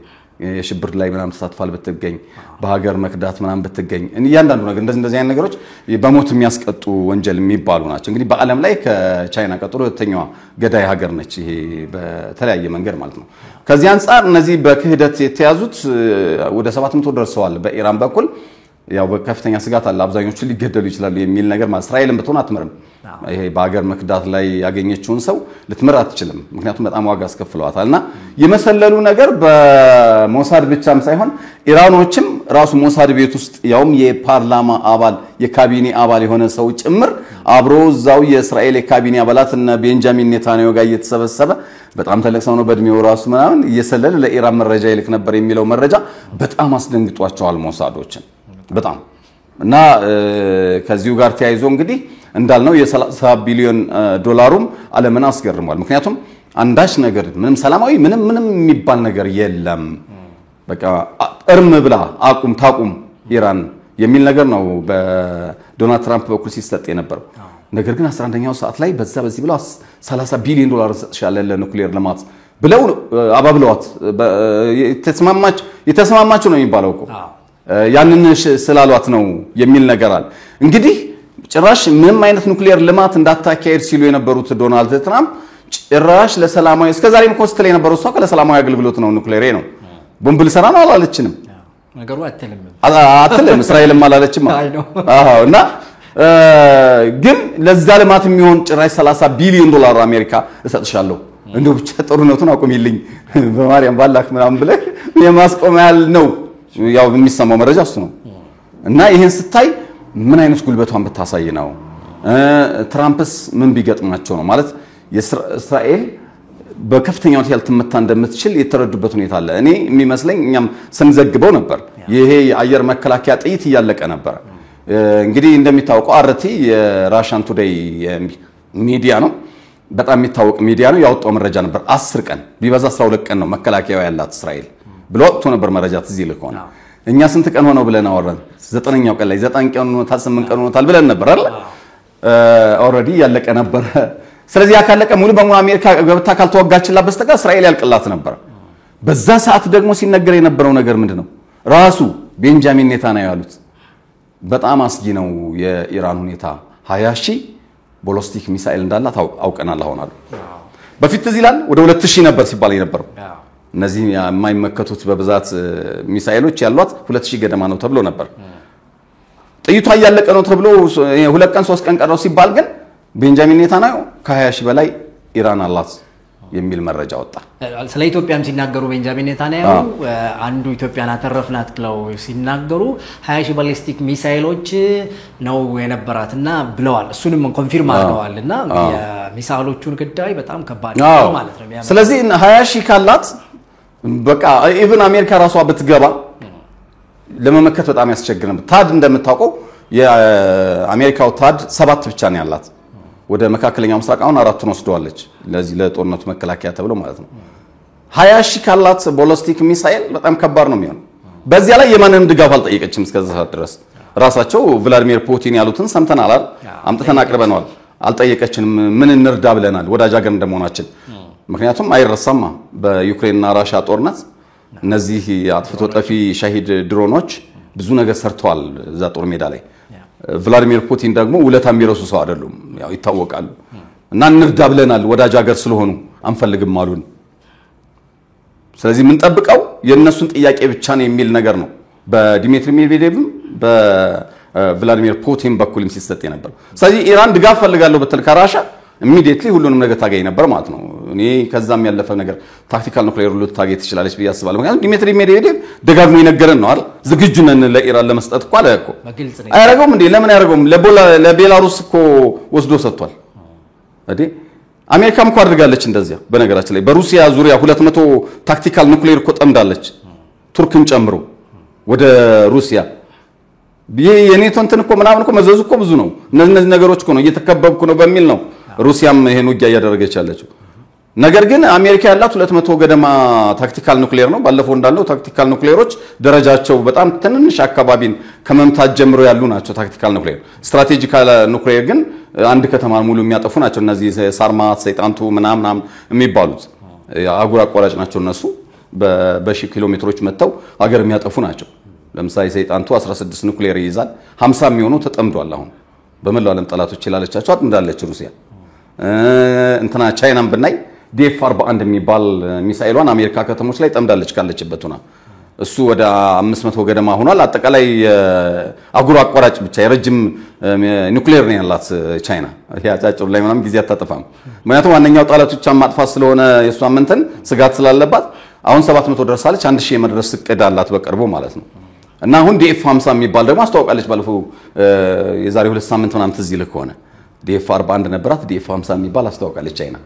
[SPEAKER 2] የሽብር ላይ ምናምን ተሳትፋል ብትገኝ በሀገር መክዳት ምናምን ብትገኝ እያንዳንዱ ነገር እንደዚህ አይነት ነገሮች በሞት የሚያስቀጡ ወንጀል የሚባሉ ናቸው። እንግዲህ በዓለም ላይ ከቻይና ቀጥሎ ሁለተኛዋ ገዳይ ሀገር ነች ይሄ በተለያየ መንገድ ማለት ነው። ከዚህ አንፃር እነዚህ በክህደት የተያዙት ወደ 700 ደርሰዋል በኢራን በኩል። ያው በከፍተኛ ስጋት አለ አብዛኞቹ ሊገደሉ ይችላሉ የሚል ነገር ማለት እስራኤልን ብትሆን አትምርም። ይሄ በሀገር መክዳት ላይ ያገኘችውን ሰው ልትምር አትችልም። ምክንያቱም በጣም ዋጋ አስከፍለዋታልና የመሰለሉ ነገር በሞሳድ ብቻም ሳይሆን ኢራኖችም ራሱ ሞሳድ ቤት ውስጥ ያውም የፓርላማ አባል የካቢኔ አባል የሆነ ሰው ጭምር አብሮ እዛው የእስራኤል የካቢኔ አባላት እና ቤንጃሚን ኔታንያሁ ጋር እየተሰበሰበ በጣም ትልቅ ሰው ነው በእድሜው ራሱ ምናምን እየሰለለ ለኢራን መረጃ ይልክ ነበር የሚለው መረጃ በጣም አስደንግጧቸዋል ሞሳዶችን በጣም። እና ከዚሁ ጋር ተያይዞ እንግዲህ እንዳልነው የ30 ቢሊዮን ዶላሩም ዓለምን አስገርሟል። ምክንያቱም አንዳች ነገር ምንም ሰላማዊ ምንም የሚባል ነገር የለም። በቃ እርም ብላ ታቁም ኢራን የሚል ነገር ነው በዶናልድ ትራምፕ በኩል ሲሰጥ የነበረው። ነገር ግን 11ኛው ሰዓት ላይ በዚህ ብለው 30 ቢሊዮን ዶላር ሰጥሻለሁ ለኑክሌር ልማት ብለው አባብለዋት የተስማማችሁ ነው የሚባለው እኮ ያንን ስላሏት ነው የሚል ነገር አለ። እንግዲህ ጭራሽ ምንም አይነት ኑክሌር ልማት እንዳታካሄድ ሲሉ የነበሩት ዶናልድ ትራምፕ ጭራሽ ለሰላማዊ እስከዛሬም ኮስትል የነበረው እሷ ለሰላማዊ አገልግሎት ነው ኑክሌር ነው ቦምብ ልሰራ ነው አላለችንም
[SPEAKER 1] ነገሩ
[SPEAKER 2] አትልም እስራኤልም አላለችም እና ግን ለዛ ልማት የሚሆን ጭራሽ 30 ቢሊዮን ዶላር አሜሪካ እሰጥሻለሁ እንደው ብቻ ጦርነቱን አቁሚልኝ በማርያም ባላክ ምናምን ብለ የማስቆማል ነው ያው የሚሰማው መረጃ እሱ ነው እና ይሄን ስታይ ምን አይነት ጉልበቷን በታሳይ ነው ትራምፕስ ምን ቢገጥማቸው ነው ማለት የእስራኤል በከፍተኛ ሁኔታ ልትመታ እንደምትችል የተረዱበት ሁኔታ አለ እኔ የሚመስለኝ እኛም ስንዘግበው ነበር ይሄ የአየር መከላከያ ጥይት እያለቀ ነበር እንግዲህ እንደሚታወቀው አርቲ የራሻን ቱዴይ ሚዲያ ነው በጣም የሚታወቅ ሚዲያ ነው ያወጣው መረጃ ነበር 10 ቀን ቢበዛ 12 ቀን ነው መከላከያው ያላት እስራኤል ብሎ ወጥቶ ነበር መረጃ ትዝ ይልከው እኛ ስንት ቀን ሆነው ብለን አወራን 9ኛው ቀን ላይ 9 ቀን ሆኖታል 8 ቀን ሆኖታል ብለን ነበር አይደል ኦሬዲ ያለቀ ነበር ስለዚህ ያካለቀ ሙሉ በሙሉ አሜሪካ ገብታ ካልተወጋችላት በስተቀር እስራኤል ያልቅላት ነበር በዛ ሰዓት ደግሞ ሲነገር የነበረው ነገር ምንድነው ራሱ ቤንጃሚን ኔታንያሁ ያሉት በጣም አስጊ ነው የኢራን ሁኔታ 20,000 ቦሊስቲክ ሚሳኤል እንዳላት አውቀናል አሁን አሉ በፊት እዚህ ይላል ወደ 2,000 ነበር ሲባል የነበረው እነዚህ የማይመከቱት በብዛት ሚሳኤሎች ያሏት 2,000 ገደማ ነው ተብሎ ነበር ጥይቷ ያለቀ ነው ተብሎ 2 ቀን 3 ቀን ቀረው ሲባል ግን ቤንጃሚን ኔታንያሁ ከ20,000 በላይ ኢራን አላት የሚል መረጃ ወጣ
[SPEAKER 1] ስለ ኢትዮጵያም ሲናገሩ ቤንጃሚን ኔታንያሁ አንዱ ኢትዮጵያን አተረፍናት ብለው ሲናገሩ 20,000 ባሊስቲክ ሚሳኤሎች ነው የነበራትና ብለዋል እሱንም ኮንፊርም አድርገዋልና የሚሳኤሎቹን ጉዳይ በጣም ከባድ ነው ማለት ነው
[SPEAKER 2] ስለዚህ 20,000 ካላት በቃ ኢቭን አሜሪካ ራሷ ብትገባ ለመመከት በጣም ያስቸግር ነበር ታድ እንደምታውቀው የአሜሪካው ታድ 7 ብቻ ነው ያላት ወደ መካከለኛው ምስራቅ አሁን 4ቱን ወስደዋለች ለዚህ ለጦርነቱ መከላከያ ተብሎ ማለት ነው 20,000 ካላት ቦሊስቲክ ሚሳኤል በጣም ከባድ ነው የሚሆነው በዚያ ላይ የማንንም ድጋፍ አልጠየቀችም እስከዛ ሰዓት ድረስ ራሳቸው ቭላዲሚር ፑቲን ያሉትን ሰምተናል አምጥተን አቅርበናል አልጠየቀችንም ምን እንርዳ ብለናል ወዳጅ ሀገር እንደመሆናችን ምክንያቱም አይረሳማ በዩክሬንና ራሻ ጦርነት እነዚህ አጥፍቶ ጠፊ ሻሂድ ድሮኖች ብዙ ነገር ሰርተዋል እዛ ጦር ሜዳ ላይ ቭላዲሚር ፑቲን ደግሞ ውለታም ቢረሱ ሰው አይደሉም ያው ይታወቃሉ እና እንርዳ ብለናል ወዳጅ ሀገር ስለሆኑ አንፈልግም አሉን ስለዚህ ምን ጠብቀው የነሱን ጥያቄ ብቻ ነው የሚል ነገር ነው በዲሚትሪ ሜድቬዴቭም በቭላዲሚር ፑቲን በኩልም ሲሰጥ ነበር ስለዚህ ኢራን ድጋፍ ፈልጋለሁ በተል ከራሻ ኢሚዲየትሊ ሁሉንም ነገር ታገኝ ነበር ማለት ነው እኔ ከዛም ያለፈ ነገር ታክቲካል ኑክሌር ሁሉ ታገኝ ትችላለች በያስባለ ምክንያቱም ዲሚትሪ ሜድቬዴቭ ደጋግሞ ይነገረን ነው አይደል ዝግጁ ነን ለኢራን ለመስጠት እኮ አለ እኮ አያረጋውም እንዴ ለምን አያረጋውም ለቤላሩስ እኮ ወስዶ ሰጥቷል አይደል አሜሪካም እኮ አድርጋለች እንደዚያ በነገራችን ላይ በሩሲያ ዙሪያ 200 ታክቲካል ኑክሌር እኮ ጠምዳለች ቱርክን ጨምሮ ወደ ሩሲያ የኔቶ እንትን እኮ ምናምን እኮ መዘዙ እኮ ብዙ ነው እነዚህ ነገሮች እኮ ነው እየተከበብኩ ነው በሚል ነው ሩሲያም ይሄን ውጊያ ያደረገች ያለችው ነገር ግን አሜሪካ ያላት 200 ገደማ ታክቲካል ኑክሌር ነው ባለፈው እንዳለው ታክቲካል ኑክሌሮች ደረጃቸው በጣም ትንንሽ አካባቢን ከመምታት ጀምሮ ያሉ ናቸው ታክቲካል ኑክሌር ስትራቴጂካል ኑክሌር ግን አንድ ከተማ ሙሉ የሚያጠፉ ናቸው እነዚህ ሳርማት ሰይጣንቱ ምናምን የሚባሉት አጉር አቋራጭ ናቸው እነሱ በሺ ኪሎ ሜትሮች መተው ሀገር የሚያጠፉ ናቸው ለምሳሌ ሰይጣንቱ 16 ኑክሌር ይይዛል 50 የሚሆኑ ተጠምዷል አሁን በመላው ዓለም ጠላቶች ይላለቻቸው እንዳለች ሩሲያ እንትና ቻይናም ብናይ ዲኤፍ41 የሚባል ሚሳኤሏን አሜሪካ ከተሞች ላይ ጠምዳለች ካለችበት ሆና እሱ ወደ 500 ገደማ ሆኗል አጠቃላይ አጉር አቋራጭ ብቻ የረጅም ኑክሌር ነው ያላት ቻይና ያጫጭሩ ላይ ምናምን ጊዜ አታጠፋም ምክንያቱም ዋነኛው ጠላቶቿን ማጥፋት ስለሆነ የሷን መንተን ስጋት ስላለባት አሁን 700 ደርሳለች 1000 የመድረስ እቅድ አላት በቅርቡ ማለት ነው እና አሁን ዲኤፍ50 የሚባል ደግሞ አስተዋውቃለች ባለፈው የዛሬ 2 ሳምንት ምናምን ትዝ ይልህ ከሆነ ዲኤፍ41 ነበራት ዲኤፍ50 የሚባል አስተዋውቃለች ቻይና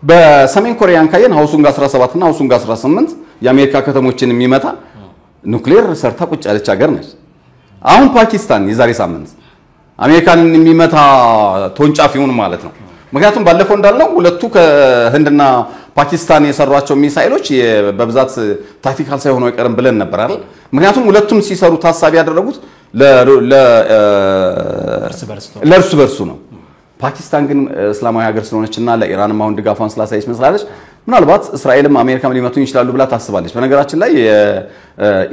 [SPEAKER 2] በሰሜን ኮሪያን ካየን ሃውሱንግ 17 እና ሃውሱንግ 18 የአሜሪካ ከተሞችን የሚመታ ኑክሌር ሰርታ ቁጭ ያለች ሀገር ነች አሁን ፓኪስታን የዛሬ ሳምንት አሜሪካንን የሚመታ ተወንጫፊውን ማለት ነው ምክንያቱም ባለፈው እንዳልነው ሁለቱ ከህንድና ፓኪስታን የሰሯቸው ሚሳኤሎች በብዛት ታክቲካል ሳይሆኑ አይቀርም ብለን ነበር አይደል ምክንያቱም ሁለቱም ሲሰሩ ታሳቢ ያደረጉት ለእርሱ በርሱ ነው ፓኪስታን ግን እስላማዊ ሀገር ስለሆነችና ለኢራንም አሁን ድጋፏን ስላሳየች መስላለች ምናልባት እስራኤልም አሜሪካም ሊመቱኝ ይችላሉ ብላ ታስባለች በነገራችን ላይ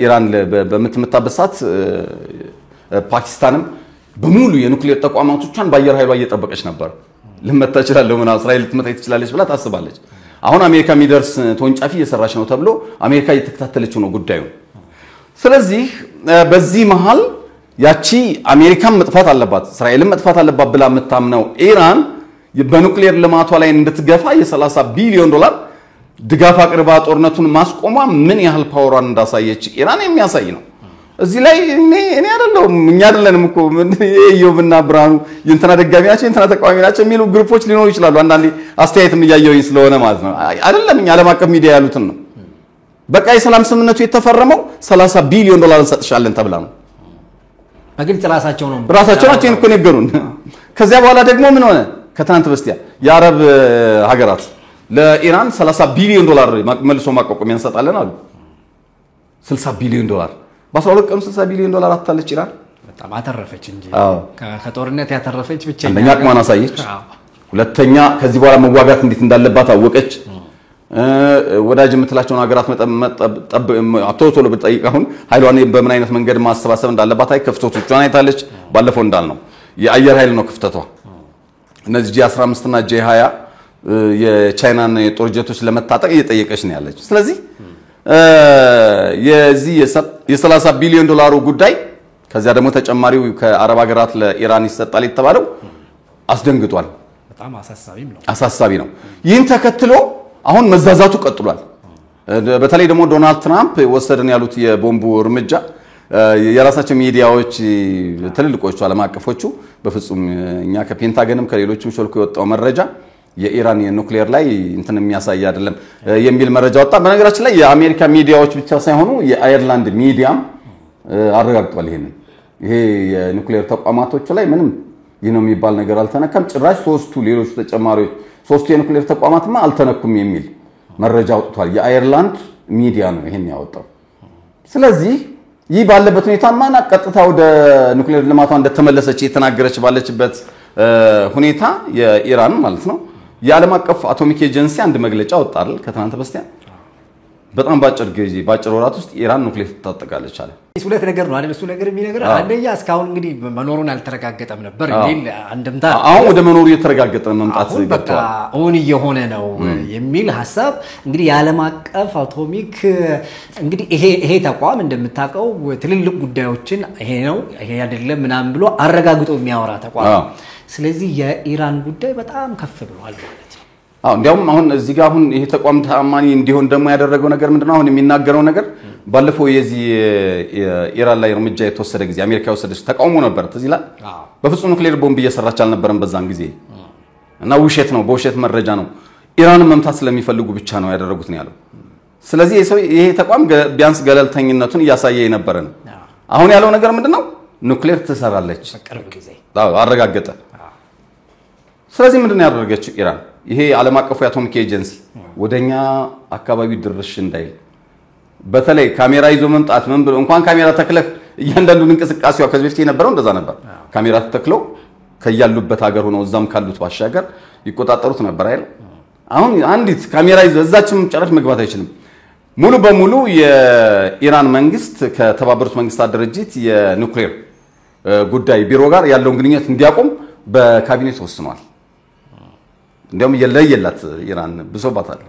[SPEAKER 2] ኢራን በምትመታበት ሰዓት ፓኪስታንም በሙሉ የኑክሌር ተቋማቶቿን በአየር ኃይሏ እየጠበቀች ነበር ልመታ ይችላል ለምን እስራኤል ልትመታ ትችላለች ብላ ታስባለች አሁን አሜሪካ የሚደርስ ተወንጫፊ እየሰራች ነው ተብሎ አሜሪካ እየተከታተለችው ነው ጉዳዩ ስለዚህ በዚህ መሃል ያቺ አሜሪካን መጥፋት አለባት እስራኤልም መጥፋት አለባት ብላ የምታምነው ኢራን በኑክሌር ልማቷ ላይ እንድትገፋ የ30 ቢሊዮን ዶላር ድጋፍ አቅርባ ጦርነቱን ማስቆሟ ምን ያህል ፓወሯን እንዳሳየች ኢራን የሚያሳይ ነው እዚህ ላይ እኔ አይደለም እኛ አይደለንም እኮ የዮብና ብራኑ የእንትና ደጋሚ ናቸው የእንትና ተቃዋሚ ናቸው የሚሉ ግሩፖች ሊኖሩ ይችላሉ አንዳንዴ አስተያየትም እያየሁኝ ስለሆነ ማለት ነው አይደለም እኛ ዓለም አቀፍ ሚዲያ ያሉትን ነው በቃ የሰላም ስምምነቱ የተፈረመው 30 ቢሊዮን ዶላር እንሰጥሻለን ተብላ ነው
[SPEAKER 1] በግልጽ ራሳቸው
[SPEAKER 2] ናቸው እኮ ነገሩን ከዚያ በኋላ ደግሞ ምን ሆነ ከትናንት በስቲያ የአረብ ሀገራት ለኢራን 30 ቢሊዮን ዶላር መልሶ ማቋቋሚያ እንሰጣለን አሉ 60 ቢሊዮን ዶላር በ12 ቀን 60 ቢሊዮን ዶላር አታለች ኢራን
[SPEAKER 1] በጣም አተረፈች እንጂ ከጦርነት ያተረፈች ብቻ
[SPEAKER 2] አንደኛ አቅሟን አሳየች ሁለተኛ ከዚህ በኋላ መዋጋት እንዴት እንዳለባት አወቀች ወዳጅ የምትላቸውን ሀገራት ቶሎ ብትጠይቅ አሁን ኃይሏን በምን አይነት መንገድ ማሰባሰብ እንዳለባት ክፍተቶቿን አይታለች ባለፈው እንዳልነው የአየር ኃይል ነው ክፍተቷ እነዚህ G15 እና G20 የቻይናን የጦር ጀቶች ለመታጠቅ እየጠየቀች ነው ያለች ስለዚህ የዚህ የ30 ቢሊዮን ዶላሩ ጉዳይ ከዚያ ደግሞ ተጨማሪው ከአረብ ሀገራት ለኢራን ይሰጣል የተባለው አስደንግጧል
[SPEAKER 1] በጣም
[SPEAKER 2] አሳሳቢ ነው ይህን ተከትሎ አሁን መዛዛቱ ቀጥሏል በተለይ ደግሞ ዶናልድ ትራምፕ ወሰደን ያሉት የቦምቡ እርምጃ የራሳቸው ሚዲያዎች ትልልቆቹ ዓለም አቀፎቹ በፍጹም እኛ ከፔንታገንም ከሌሎችም ሾልኮ የወጣው መረጃ የኢራን የኑክሌር ላይ እንትን የሚያሳይ አይደለም የሚል መረጃ ወጣ በነገራችን ላይ የአሜሪካ ሚዲያዎች ብቻ ሳይሆኑ የአየርላንድ ሚዲያም አረጋግጧል ይሄ የኑክሌር ተቋማቶቹ ላይ ምንም ይህ ነው የሚባል ነገር አልተነካም ጭራሽ ሌሎች ተጨማሪዎች ሶስቱ የኑክሌር ተቋማትማ አልተነኩም የሚል መረጃ አውጥቷል የአየርላንድ ሚዲያ ነው ይሄን ያወጣው ስለዚህ ይህ ባለበት ሁኔታ ማና ቀጥታ ወደ ኑክሌር ልማቷ እንደተመለሰች የተናገረች ባለችበት ሁኔታ የኢራን ማለት ነው የዓለም አቀፍ አቶሚክ ኤጀንሲ አንድ መግለጫ ወጣል ከትናንት በስቲያ በጣም ባጭር ወራት ውስጥ ኢራን ኑክሌር ትታጠቃለች አለ
[SPEAKER 1] ሁለት ነገር ነው አይደል እሱ ነገር የሚነገር አንደኛ እስካሁን እንግዲህ መኖሩን አልተረጋገጠም ነበር እንዴ አንደምታ
[SPEAKER 2] አሁን ወደ መኖሩ የተረጋገጠ መምጣት
[SPEAKER 1] በቃ ኦን የሆነ ነው የሚል ሐሳብ እንግዲህ የዓለም አቀፍ አቶሚክ እንግዲህ ይሄ ተቋም እንደምታውቀው ትልልቅ ጉዳዮችን ይሄ ነው ይሄ አይደለም ምናምን ብሎ አረጋግጦ የሚያወራ ተቋም ስለዚህ የኢራን ጉዳይ በጣም ከፍ ብሏል ማለት ነው
[SPEAKER 2] እንዲያውም አሁን እዚህ ጋር አሁን ይሄ ተቋም ተአማኒ እንዲሆን ደግሞ ያደረገው ነገር ምንድነው አሁን የሚናገረው ነገር ባለፈው የዚህ ኢራን ላይ እርምጃ የተወሰደ ጊዜ አሜሪካ ወሰደች ተቃውሞ ነበር ትዝ ይላል በፍጹም ኑክሌር ቦምብ እየሰራች አልነበረም በዛን ጊዜ እና ውሸት ነው በውሸት መረጃ ነው ኢራን መምታት ስለሚፈልጉ ብቻ ነው ያደረጉት ነው ያለው ስለዚህ ይሄ ተቋም ቢያንስ ገለልተኝነቱን እያሳየ የነበረ ነው አሁን ያለው ነገር ምንድነው ኑክሌር ትሰራለች
[SPEAKER 1] በቅርብ ጊዜ
[SPEAKER 2] አረጋገጠ ስለዚህ ምንድነው ያደረገችው ኢራን ይሄ ዓለም አቀፉ የአቶሚክ ኤጀንሲ ወደኛ አካባቢ ድርሽ እንዳይል በተለይ ካሜራ ይዞ መምጣት ምን ብሎ እንኳን ካሜራ ተክለህ እያንዳንዱን እንቅስቃሴው ከዚህ በፊት የነበረው እንደዛ ነበር ካሜራ ተክለው ከያሉበት ሀገር ሆነው እዛም ካሉት ባሻገር ይቆጣጠሩት ነበር አይደል አሁን አንዲት ካሜራ ይዞ እዛችም ጨረፍ መግባት አይችልም ሙሉ በሙሉ የኢራን መንግስት ከተባበሩት መንግስታት ድርጅት የኑክሌር ጉዳይ ቢሮ ጋር ያለውን ግንኙነት እንዲያቆም በካቢኔት ወስኗል እንደውም የለየላት ኢራን ብሶባታል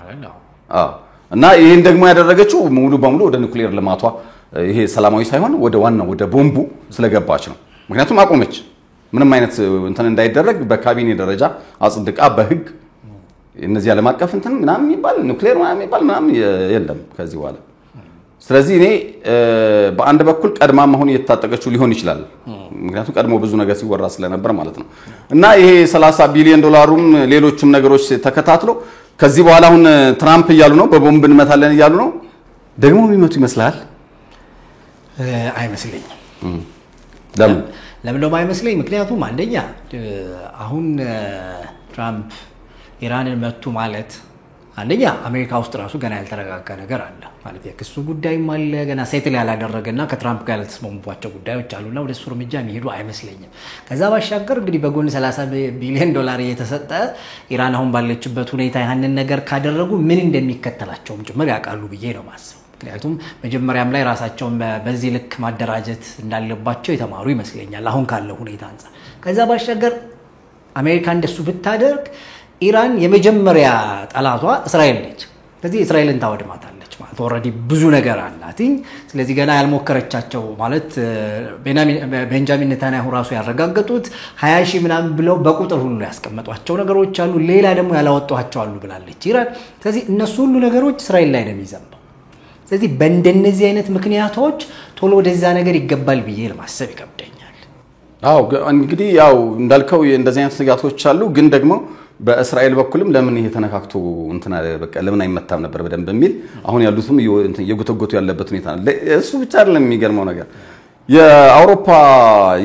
[SPEAKER 2] እና ይሄን ደግሞ ያደረገችው ሙሉ በሙሉ ወደ ኑክሌር ልማቷ ይሄ ሰላማዊ ሳይሆን ወደ ዋናው ወደ ቦምቡ ስለገባች ነው ምክንያቱም አቆመች ምንም አይነት እንትን እንዳይደረግ በካቢኔ ደረጃ አጽድቃ በህግ እነዚህ ዓለም አቀፍ እንትን ምናምን የሚባል ኑክሌር ምናምን የሚባል ምናምን የለም ከዚህ በኋላ ስለዚህ እኔ በአንድ በኩል ቀድማ መሆን እየተጣጠቀችው ሊሆን ይችላል ምክንያቱም ቀድሞ ብዙ ነገር ሲወራ ስለነበር ማለት ነው እና ይሄ 30 ቢሊዮን ዶላሩም ሌሎችም ነገሮች ተከታትሎ ከዚህ በኋላ አሁን ትራምፕ እያሉ ነው በቦምብ እንመታለን እያሉ ነው ደግሞ የሚመቱ ይመስላል
[SPEAKER 1] አይመስለኝም
[SPEAKER 2] ለምን
[SPEAKER 1] ነው አይመስለኝ ምክንያቱም አንደኛ አሁን ትራምፕ ኢራንን መቱ ማለት አንደኛ አሜሪካ ውስጥ ራሱ ገና ያልተረጋጋ ነገር አለ ማለት የክሱ ጉዳይም አለ ገና ሴትል ያላደረገና ከትራምፕ ጋር ያልተስማሙባቸው ጉዳዮች አሉና ወደ እሱ እርምጃ የሚሄዱ አይመስለኝም ከዛ ባሻገር እንግዲህ በጎን 30 ቢሊዮን ዶላር እየተሰጠ ኢራን አሁን ባለችበት ሁኔታ ያንን ነገር ካደረጉ ምን እንደሚከተላቸውም ጭምር ያውቃሉ ብዬ ነው ማስበው ምክንያቱም መጀመሪያም ላይ ራሳቸውን በዚህ ልክ ማደራጀት እንዳለባቸው የተማሩ ይመስለኛል አሁን ካለው ሁኔታ አንፃር ከዛ ባሻገር አሜሪካ እንደሱ ብታደርግ ኢራን የመጀመሪያ ጠላቷ እስራኤል ነች። ስለዚህ እስራኤልን ታወድማታለች ማለት ኦሬዲ ብዙ ነገር አላት። ስለዚህ ገና ያልሞከረቻቸው ማለት ቤንጃሚን ኔታንያሁ ራሱ ያረጋገጡት 20 ሺህ ምናምን ብለው በቁጥር ሁሉ ያስቀመጧቸው ነገሮች አሉ። ሌላ ደግሞ ያላወጣቸው አሉ ብላለች ኢራን። ስለዚህ እነሱ ሁሉ ነገሮች እስራኤል ላይ ነው የሚዘንበው። ስለዚህ በእንደነዚህ አይነት ምክንያቶች ቶሎ ወደዛ ነገር ይገባል ብዬ ለማሰብ ይከብደኛል።
[SPEAKER 2] አዎ እንግዲህ ያው እንዳልከው እንደዚህ አይነት ስጋቶች አሉ። ግን ደግሞ በእስራኤል በኩልም ለምን ይሄ ተነካክቶ እንትና በቃ ለምን አይመታም ነበር በደንብ በሚል አሁን ያሉትም የጉተጎቱ ያለበት ሁኔታ ነው። እሱ ብቻ አይደለም የሚገርመው ነገር የአውሮፓ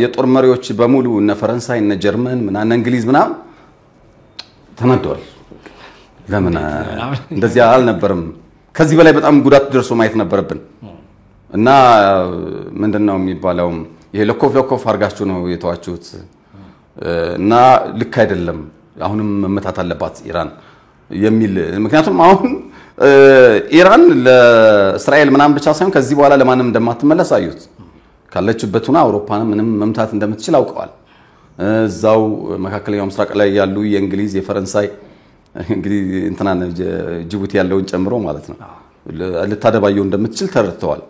[SPEAKER 2] የጦር መሪዎች በሙሉ እነ ፈረንሳይ እነ ጀርመን እና እንግሊዝ ምናምን ተናደዋል። ለምን እንደዚህ አልነበረም? ከዚህ በላይ በጣም ጉዳት ደርሶ ማየት ነበረብን እና ምንድነው የሚባለው ይሄ ለኮፍ አርጋችሁ ነው የተዋችሁት እና ልክ አይደለም አሁንም መመታት አለባት ኢራን የሚል ምክንያቱም አሁን ኢራን ለእስራኤል ምናምን ብቻ ሳይሆን ከዚህ በኋላ ለማንም እንደማትመለስ አዩት። ካለችበት ሆና አውሮፓንም ምንም መምታት እንደምትችል አውቀዋል። እዛው መካከለኛው ምስራቅ ላይ ያሉ የእንግሊዝ የፈረንሳይ እንግዲህ እንትና ጅቡቲ ያለውን ጨምሮ ማለት ነው ልታደባየው እንደምትችል ተረድተዋል።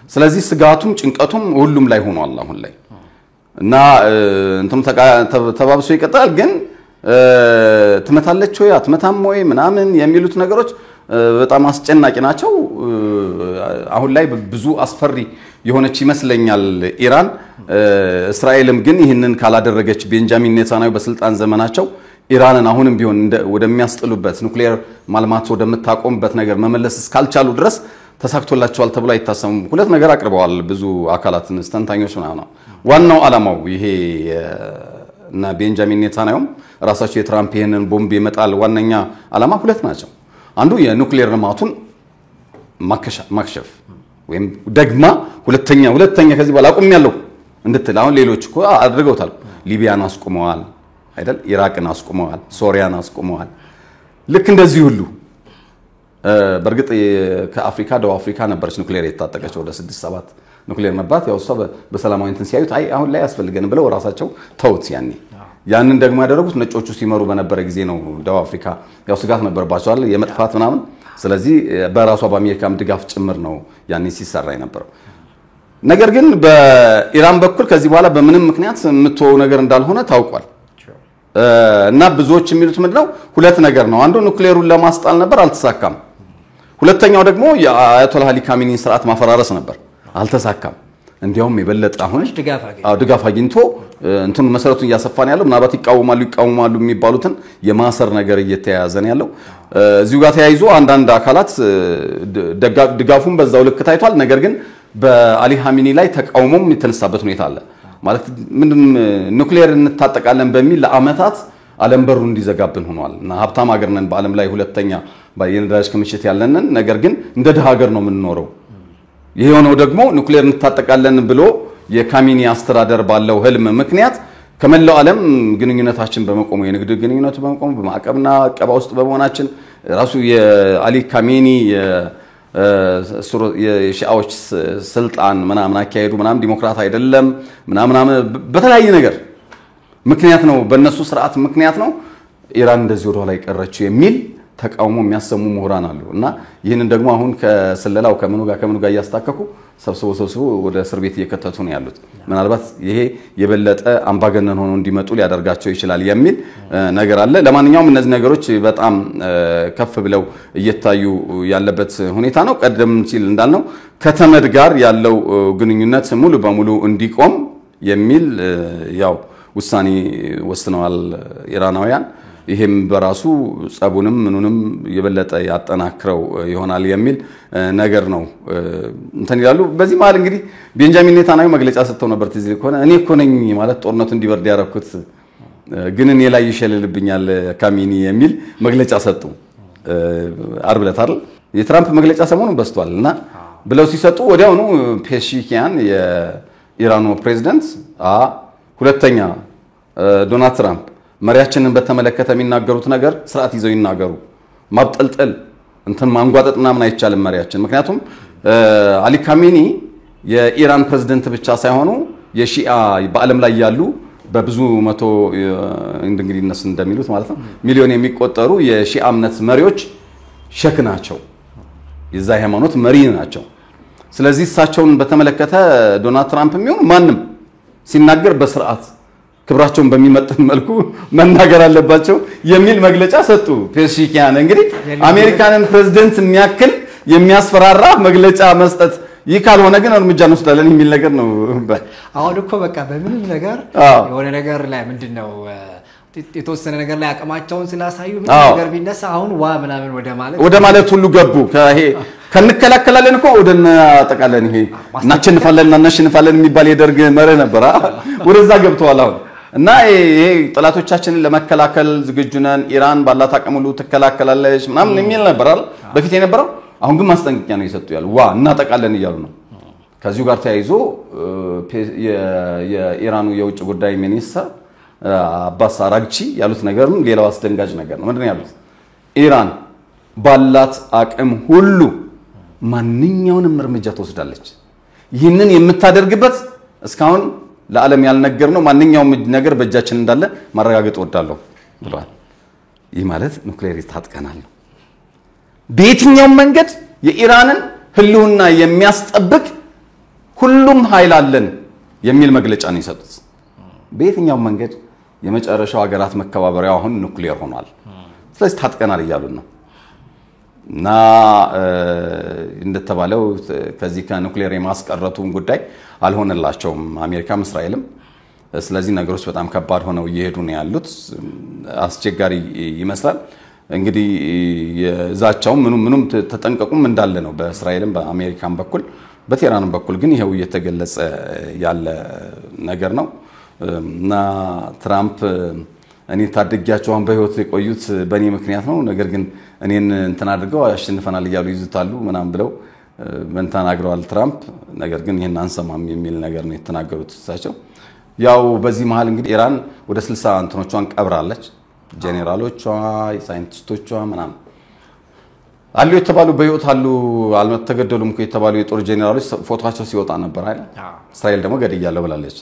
[SPEAKER 2] ስለዚህ ስጋቱም ጭንቀቱም ሁሉም ላይ ሆኗል አሁን ላይ እና እንትኑ ተባብሶ ይቀጥላል። ግን ትመታለች ወይ አትመታም ወይ ምናምን የሚሉት ነገሮች በጣም አስጨናቂ ናቸው። አሁን ላይ ብዙ አስፈሪ የሆነች ይመስለኛል ኢራን። እስራኤልም ግን ይህንን ካላደረገች ቤንጃሚን ኔታንያሁ በስልጣን ዘመናቸው ኢራንን አሁንም ቢሆን ወደሚያስጥሉበት ኑክሌር ማልማት ወደምታቆምበት ነገር መመለስ እስካልቻሉ ድረስ ተሳክቶላቸዋል ተብሎ አይታሰብም። ሁለት ነገር አቅርበዋል ብዙ አካላትን ተንታኞች ምናምን። ዋናው ዓላማው ይሄ እና ቤንጃሚን ኔታንያሁም ራሳቸው የትራምፕ ይሄንን ቦምብ የመጣል ዋነኛ ዓላማ ሁለት ናቸው። አንዱ የኑክሌር ልማቱን ማክሸፍ ወይም ደግማ ሁለተኛ ከዚህ በኋላ አቁሜያለሁ እንድትል አሁን ሌሎች እኮ አድርገውታል። ሊቢያን አስቆመዋል አይደል? ኢራቅን አስቆመዋል፣ ሶሪያን አስቆመዋል። ልክ እንደዚህ ሁሉ በርግጥ ከአፍሪካ ደቡብ አፍሪካ ነበረች ኑክሌር የታጠቀች ወደ 6-7 ኑክሌር ነባት። ያው እሷ በሰላማዊ እንትን ሲያዩት አይ አሁን ላይ ያስፈልገን ብለው ራሳቸው ተውት። ያንን ደግሞ ያደረጉት ነጮቹ ሲመሩ በነበረ ጊዜ ነው። ደቡብ አፍሪካ ያው ስጋት ነበርባቸው አይደል የመጥፋት ምናምን። ስለዚህ በራሷ በአሜሪካም ድጋፍ ጭምር ነው ያኔ ሲሰራ የነበረው። ነገር ግን በኢራን በኩል ከዚህ በኋላ በምንም ምክንያት የምትወው ነገር እንዳልሆነ ታውቋል። እና ብዙዎች የሚሉት ምንድነው ሁለት ነገር ነው። አንዱ ኑክሌሩን ለማስጣል ነበር፣ አልተሳካም። ሁለተኛው ደግሞ የአያቶላህ አሊ ካሚኒን ስርዓት ማፈራረስ ነበር፣ አልተሳካም። እንዲያውም የበለጠ አሁን ድጋፍ አግኝቶ እንትኑ መሰረቱን እያሰፋን ያለው ምናልባት ይቃወማሉ የሚባሉትን የማሰር ነገር እየተያያዘ ነው ያለው። እዚሁ ጋር ተያይዞ አንዳንድ አካላት ድጋፉን በዛው ልክ ታይቷል። ነገር ግን በአሊ ካሚኒ ላይ ተቃውሞም የተነሳበት ሁኔታ አለ። ማለት ምንድን ኑክሌር እንታጠቃለን በሚል ለአመታት ዓለም በሩ እንዲዘጋብን ሆኗል። እና ሀብታም ሀገር ነን በዓለም ላይ ሁለተኛ የነዳጅ ክምችት ያለንን፣ ነገር ግን እንደ ድሃ ሀገር ነው የምንኖረው። ይሄ የሆነው ደግሞ ኑክሌር እንታጠቃለን ብሎ የካሚኒ አስተዳደር ባለው ህልም ምክንያት ከመላው ዓለም ግንኙነታችን በመቆሙ የንግድ ግንኙነቱ በመቆሙ በማዕቀብና አቀባ ውስጥ በመሆናችን ራሱ የአሊ ካሚኒ የሺአዎች ስልጣን ምናምን አካሄዱ ምናምን ዲሞክራት አይደለም ምናምን በተለያየ ነገር ምክንያት ነው፣ በእነሱ ስርዓት ምክንያት ነው ኢራን እንደዚህ ወደ ኋላ የቀረችው የሚል ተቃውሞ የሚያሰሙ ምሁራን አሉ። እና ይህንን ደግሞ አሁን ከስለላው ከምኑ ጋር እያስታከኩ ሰብስቦ ወደ እስር ቤት እየከተቱ ነው ያሉት። ምናልባት ይሄ የበለጠ አምባገነን ሆኖ እንዲመጡ ሊያደርጋቸው ይችላል የሚል ነገር አለ። ለማንኛውም እነዚህ ነገሮች በጣም ከፍ ብለው እየታዩ ያለበት ሁኔታ ነው። ቀደም ሲል እንዳልነው ከተመድ ጋር ያለው ግንኙነት ሙሉ በሙሉ እንዲቆም የሚል ያው ውሳኔ ወስነዋል ኢራናውያን። ይሄም በራሱ ጸቡንም ምኑንም የበለጠ ያጠናክረው ይሆናል የሚል ነገር ነው እንትን ይላሉ። በዚህ መሃል እንግዲህ ቤንጃሚን ኔታንያሁ መግለጫ ሰጥተው ነበር። ትዝ ይልኮና እኔ እኮ ነኝ ማለት ጦርነቱ እንዲበርድ ያደረኩት ግን እኔ ላይ ይሸልልብኛል ካሚኒ የሚል መግለጫ ሰጡ። ዓርብ ዕለት አይደል? የትራምፕ መግለጫ ሰሞኑን በስቷል እና ብለው ሲሰጡ ወዲያውኑ ፔሽኪያን የኢራኑ ፕሬዝዳንት ሁለተኛ ዶናልድ ትራምፕ መሪያችንን በተመለከተ የሚናገሩት ነገር ስርዓት ይዘው ይናገሩ፣ ማብጠልጠል እንትን ማንጓጠጥ ምናምን አይቻልም መሪያችን። ምክንያቱም አሊ ካሚኒ የኢራን ፕሬዝዳንት ብቻ ሳይሆኑ የሺአ በዓለም ላይ ያሉ በብዙ መቶ እንግዲህ እነሱ እንደሚሉት ማለት ነው ሚሊዮን የሚቆጠሩ የሺአ እምነት መሪዎች ሸክ ናቸው የዛ ሃይማኖት መሪ ናቸው ስለዚህ እሳቸውን በተመለከተ ዶናልድ ትራምፕ የሚሆኑ ማንም ሲናገር በስርዓት ክብራቸውን በሚመጥን መልኩ መናገር አለባቸው የሚል መግለጫ ሰጡ ፔስኪያን እንግዲህ አሜሪካንን ፕሬዝዳንት የሚያክል የሚያስፈራራ መግለጫ መስጠት ይካልሆነ ግን እርምጃ እንወስዳለን የሚል ነገር ነው
[SPEAKER 1] አሁን እኮ በቃ በምንም ነገር የሆነ ነገር ላይ ምንድነው የተወሰነ ነገር ላይ አቀማቸውን ስላሳዩ ምን ነገር ቢነሳ አሁን ዋ ምናምን ወደ ማለት ሁሉ ገቡ ከንከላከላለን እኮ ወደና አጠቃለን ይሄ እናሸንፋለን የሚባል የደርግ መረ ነበር ወደዛ ገብተዋል አሁን እና ይሄ ጥላቶቻችንን ለመከላከል ዝግጁ ነን ኢራን ባላት አቅም ሁሉ ትከላከላለች ምናምን የሚል ነበር አይደል በፊት የነበረው አሁን ግን ማስጠንቀቂያ ነው የሰጡ ያሉ ዋ እናጠቃለን ይያሉ ነው ከዚሁ ጋር ተያይዞ የኢራኑ የውጭ ጉዳይ ሚኒስትር አባስ አራግቺ ያሉት ነገርም ሌላው አስደንጋጭ ነገር ነው ምንድነው ያሉት ኢራን ባላት አቅም ሁሉ ማንኛውንም እርምጃ ትወስዳለች ይህንን የምታደርግበት እስካሁን ለዓለም ያልነገርነው ማንኛውም ነገር በእጃችን እንዳለ ማረጋገጥ ወዳለው ብለዋል ይህ ማለት ኑክሌር ታጥቀናል በየትኛውም መንገድ የኢራንን ህልውና የሚያስጠብቅ ሁሉም ኃይል አለን የሚል መግለጫ ነው የሰጡት በየትኛውም መንገድ የመጨረሻው ሀገራት መከባበሪያው አሁን ኑክሌር ሆኗል ስለዚህ ታጥቀናል ይያሉ ነው እና እንደተባለው ከዚህ ከኑክሌር የማስቀረቱን ጉዳይ አልሆነላቸውም አሜሪካም እስራኤልም ስለዚህ ነገሮች በጣም ከባድ ሆነው እየሄዱ ነው ያሉት አስቸጋሪ ይመስላል እንግዲህ የዛቻው ምንም ተጠንቀቁም እንዳለ ነው በእስራኤልም በአሜሪካም በኩል በቴህራንም በኩል ግን ይሄው እየተገለጸ ያለ ነገር ነው እና ትራምፕ እኔ ታደጊያቸውን በህይወት የቆዩት በእኔ ምክንያት ነው ነገር ግን እኔን እንትን አድርገው አሸንፈናል ይያሉ ይዝታሉ ምናም ብለው ተናግረዋል ትራምፕ ነገር ግን ይሄን አንሰማም የሚል ነገር ነው የተናገሩት እሳቸው ያው በዚህ መሃል እንግዲህ ኢራን ወደ 60 እንትኖቿን ቀብራለች ጄኔራሎቿ ሳይንቲስቶቿ ምናም አሉ የተባሉ በህይወት አሉ አልተገደሉም እኮ የተባሉ የጦር ጄኔራሎች ፎቶአቸው ሲወጣ ነበር አይደል እስራኤል ደግሞ ገድያለሁ ብላለች